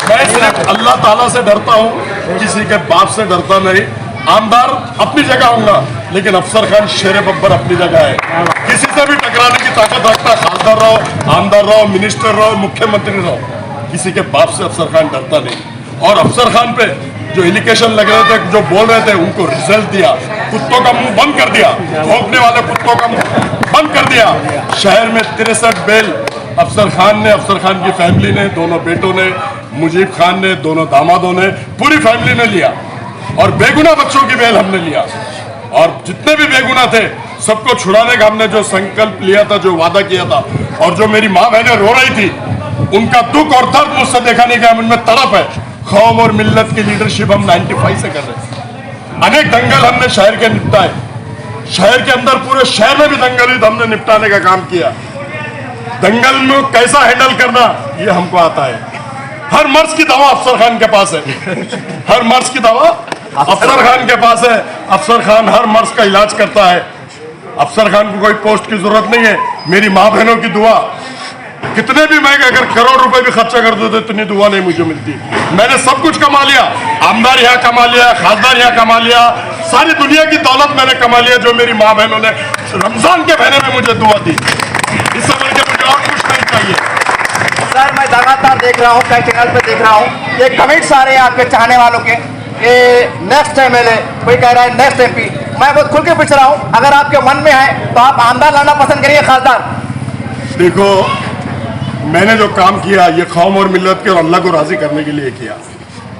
मैं सिर्फ अल्लाह ताला से डरता हूँ, किसी के बाप से डरता नहीं। आमदार अपनी जगह होगा, लेकिन अफसर खान शेर बब्बर अपनी जगह है। किसी से भी टकराने की ताकत रखता, खासदार रहो, आमदार रहो, मिनिस्टर रहो, मुख्यमंत्री रहो, किसी के बाप से अफसर खान डरता नहीं। और अफसर खान पे जो एलिगेशन लग रहे थे, जो बोल रहे थे, उनको रिजल्ट दिया, कुत्तों का मुंह बंद कर दिया, भौंकने वाले कुत्तों का मुंह बंद कर दिया। शहर में 63 बेल अफसर खान ने, अफसर खान की फैमिली ने, दोनों बेटों ने, मुजीब खान ने, दोनों दामादों ने, पूरी फैमिली ने लिया। और बेगुनाह बच्चों की बेल हमने लिया। और जितने भी बेगुनाह थे सबको छुड़ाने का हमने जो संकल्प लिया था, जो वादा किया था, और जो मेरी माँ बहनें रो रही थी, उनका दुख और दर्द मुझसे देखा नहीं गया। उनमें तड़प है। कौम और मिल्लत की लीडरशिप हम 95 से कर रहे हैं। अनेक दंगल हमने शहर के निपटाए, शहर के अंदर पूरे शहर में भी दंगल ही हमने निपटाने का काम किया। दंगल में कैसा हैंडल करना ये हमको आता है। हर मर्ज की दवा अफसर खान के पास है, हर मर्ज की दवा अफसर खान के पास है। अफसर खान हर मर्ज का इलाज करता है। अफसर खान को कोई पोस्ट की जरूरत नहीं है। मेरी माँ बहनों की दुआ, कितने भी मैं अगर करोड़ रुपए भी खर्चा कर दो तो इतनी दुआ नहीं मुझे मिलती। मैंने सब कुछ कमा लिया, आमदार यहाँ कमा लिया, खासदार यहाँ कमा लिया, सारी दुनिया की दौलत मैंने कमा लिया, जो मेरी माँ बहनों ने रमजान के महीने में मुझे दुआ दी। इससे बढ़ के मुझे और कुछ नहीं चाहिए। सर, मैं लगातार देख रहा हूँ, कई चैनल पे देख रहा हूँ, ये कमेंट्स आ रहे हैं आपके चाहने वालों के, नेक्स्ट एमएलए, कोई कह रहा है नेक्स्ट एमपी। मैं बहुत खुल के पूछ रहा हूँ, अगर आपके मन में है तो आप आमदार लाना पसंद करिए, खासदार? देखो, मैंने जो काम किया ये कौम और मिल्लत के और अल्लाह को राजी करने के लिए किया।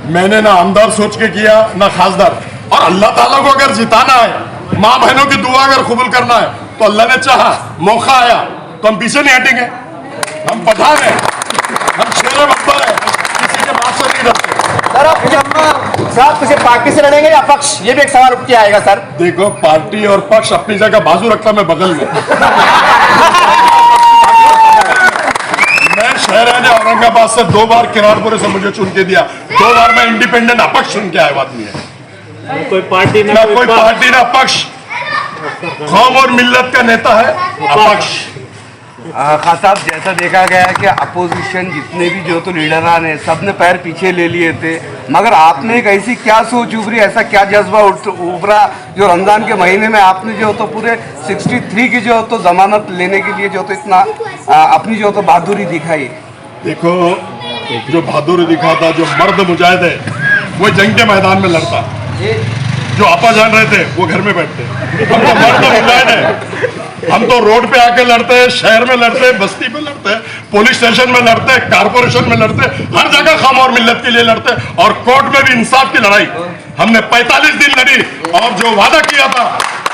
मैंने ना आमदार सोच के किया, ना खासदार। और अल्लाह ताला को अगर जिताना है, माँ बहनों की दुआ अगर कबूल करना है, तो अल्लाह ने चाहा, मौका आया, तो हम पीछे नहीं हटेंगे। हम पठान हैं, हम शेर बब्बर है, किसी के बात से नहीं डरते। सर, आप किसी पार्टी से लड़ेंगे या पक्ष, ये भी एक सवाल उठ के आएगा सर। देखो, पार्टी और पक्ष अपनी जगह, बाजू रखता मैं बगल में। मैं शहर ने औरंगाबाद से 2 बार किरारपुरे से मुझे चुन के दिया, 2 बार मैं इंडिपेंडेंट अपक्ष चुन के आया आदमी है। कोई पार्टी ना कोई पार्टी ना पक्ष, कौम और मिल्लत का नेता है अपक्ष। खास साहब, जैसा देखा गया कि अपोजिशन जितने भी जो तो लीडरान है, सब ने पैर पीछे ले लिए थे, मगर आपने एक ऐसी क्या सोच उभरी, ऐसा क्या जज्बा उभरा जो रमज़ान के महीने में आपने जो तो पूरे 63 की जो तो जमानत लेने के लिए जो तो इतना अपनी जो तो बहादुरी दिखाई? देखो, जो बहादुरी दिखाता, जो मर्द मुजाहिद है, वो जंग के मैदान में लड़ता। जो आपा जान रहे थे वो घर में बैठते। हम तो मर्द मुजाहिद है, हम तो रोड पे आके लड़ते हैं, शहर में लड़ते हैं, बस्ती पे लड़ते हैं, पुलिस स्टेशन में लड़ते हैं, कारपोरेशन में लड़ते हैं, हर जगह कौम और मिल्लत के लिए लड़ते हैं। और कोर्ट में भी इंसाफ की लड़ाई हमने 45 दिन लड़ी। और जो वादा किया था,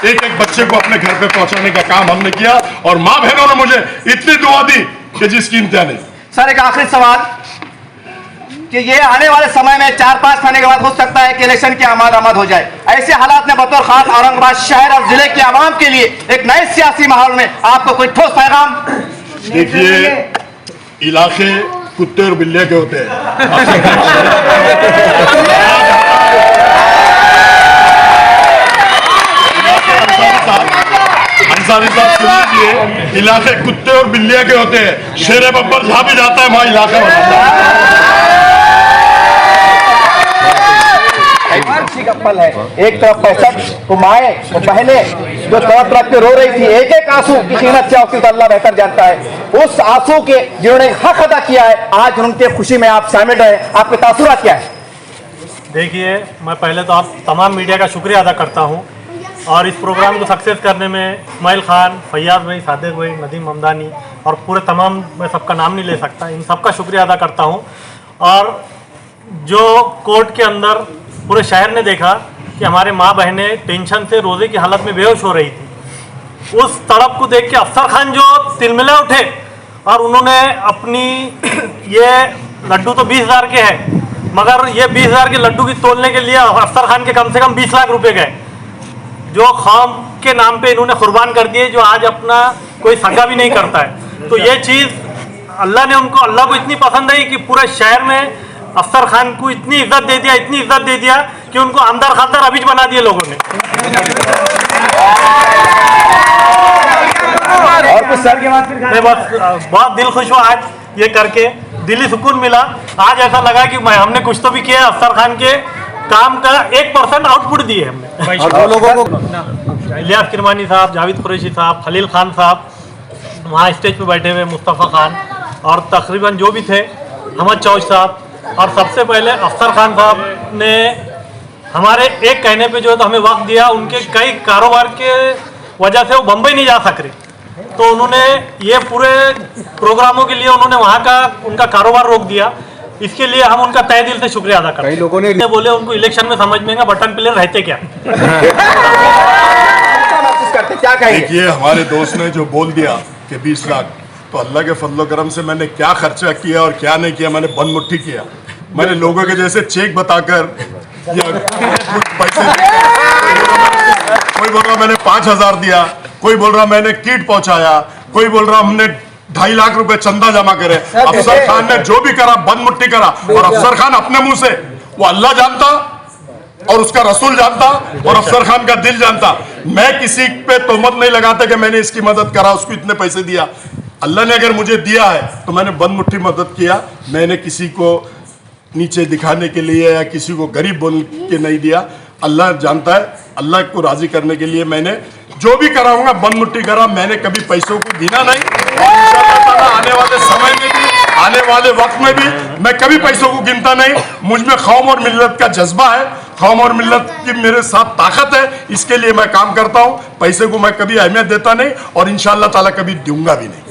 एक एक बच्चे को अपने घर पे पहुंचाने का काम हमने किया। और माँ बहनों ने मुझे इतनी दुआ दी कि जिसकी इंतहा नहीं। सर, एक आखिरी सवाल कि ये आने वाले समय में 4-5 महीने के बाद हो सकता है कि इलेक्शन की आमद हो जाए। ऐसे हालात में बतौर खास औरंगाबाद शहर और जिले के आवाम के लिए एक नए सियासी माहौल में आपको कोई ठोस पैगाम? देखिए, इलाके कुत्ते और बिल्लियां के होते हैं। अंसारी साहब सुन लीजिए, इलाके कुत्ते और बिल्लियां के होते हैं। शेर बब्बर जहां भी जाता है वहां इलाका बनाता है। का पल है, एक तरफ 65 तो माए तो बहने जो तड़प तड़प के रो रही थी, एक एक आंसू की कीमत क्या होती है तो अल्लाह बेहतर जानता है। उस आंसू के जिन्होंने हक अदा किया है, आज उनके खुशी में आप शामिल रहे, आपके तासुरात क्या है? देखिए, मैं पहले तो आप तमाम मीडिया का शुक्रिया अदा करता हूं और इस प्रोग्राम को सक्सेस करने में इस्माइल खान, फैयाज भाई, सादिक भाई, नदीम हमदानी और पूरे तमाम, मैं सबका नाम नहीं ले सकता, इन सबका शुक्रिया अदा करता हूं। और जो कोर्ट के अंदर पूरे शहर ने देखा कि हमारे माँ बहनें टेंशन से रोज़े की हालत में बेहोश हो रही थी, उस तड़प को देख के अफसर खान जो तिलमिला उठे और उन्होंने अपनी ये लड्डू तो 20,000 के हैं, मगर ये 20,000 के लड्डू की तोलने के लिए अफसर खान के कम से कम 20 लाख रुपए गए, जो कौम के नाम पे इन्होंने कुर्बान कर दिए, जो आज अपना कोई सगा भी नहीं करता है। तो ये चीज़ अल्लाह को इतनी पसंद आई कि पूरे शहर में अफसर खान को इतनी इज्जत दे दिया, इतनी इज्जत दे दिया कि उनको आमदार खासदार अभी बना दिए लोगों ने। और कुछ सर के बाद मैं बस बहुत दिल खुश हुआ आज ये करके, दिली सुकून मिला। आज ऐसा लगा कि हमने कुछ तो भी किया, अफसर खान के काम का 1% आउटपुट दिए हमने। और लोगों को इलियास किरमानी साहब, जावेद कुरैशी साहब, खलील खान साहब वहाँ स्टेज पे बैठे हुए, मुस्तफ़ा खान और तकरीबन जो भी थे, अहमद चौज साहब, और सबसे पहले अफसर खान साहब ने हमारे एक कहने पे जो है तो हमें वक्त दिया। उनके कई कारोबार के वजह से वो बम्बई नहीं जा सक रहे, तो उन्होंने ये पूरे प्रोग्रामों के लिए उन्होंने वहाँ का उनका कारोबार रोक दिया। इसके लिए हम उनका तहे दिल से शुक्रिया अदा करते हैं। कई लोगों ने बोले उनको इलेक्शन में समझ में बटन प्लेयर रहते क्या। क्या कहेंगे? देखिए, हमारे दोस्त ने जो बोल दिया कि 20 लाख, तो अल्लाह के फजल करम से मैंने क्या खर्चा किया और क्या नहीं किया, मैंने बंद मुट्ठी किया। मैंने लोगों के जैसे चेक बताकर या कुछ पैसे, कोई बोल रहा मैंने 5,000 दिया, कोई बोल रहा मैंने किट पहुंचाया, कोई बोल रहा हमने 2.5 लाख रुपए चंदा जमा करे। अफसर खान ने जो भी करा बंद मुट्ठी करा, और अफसर खान अपने मुंह से, वो अल्लाह जानता और उसका रसूल जानता और अफसर खान का दिल जानता। मैं किसी पे तोहमत नहीं लगाता कि मैंने इसकी मदद करा, उसको इतने पैसे दिया। अल्लाह ने अगर मुझे दिया है तो मैंने बंद मुट्ठी मदद किया। मैंने किसी को नीचे दिखाने के लिए या किसी को गरीब बोल के नहीं दिया। अल्लाह जानता है, अल्लाह को राजी करने के लिए मैंने जो भी कराऊंगा बंद मुट्ठी करा। मैंने कभी पैसों को गिना नहीं, और इंशाअल्लाह आने वाले समय में भी, आने वाले वक्त में भी मैं कभी पैसों को गिनता नहीं। मुझ में कौम और मिल्लत का जज्बा है, कौम और मिल्लत की मेरे साथ ताकत है, इसके लिए मैं काम करता हूँ। पैसे को मैं कभी अहमियत देता नहीं और इंशाअल्लाह ताला कभी दूंगा भी नहीं।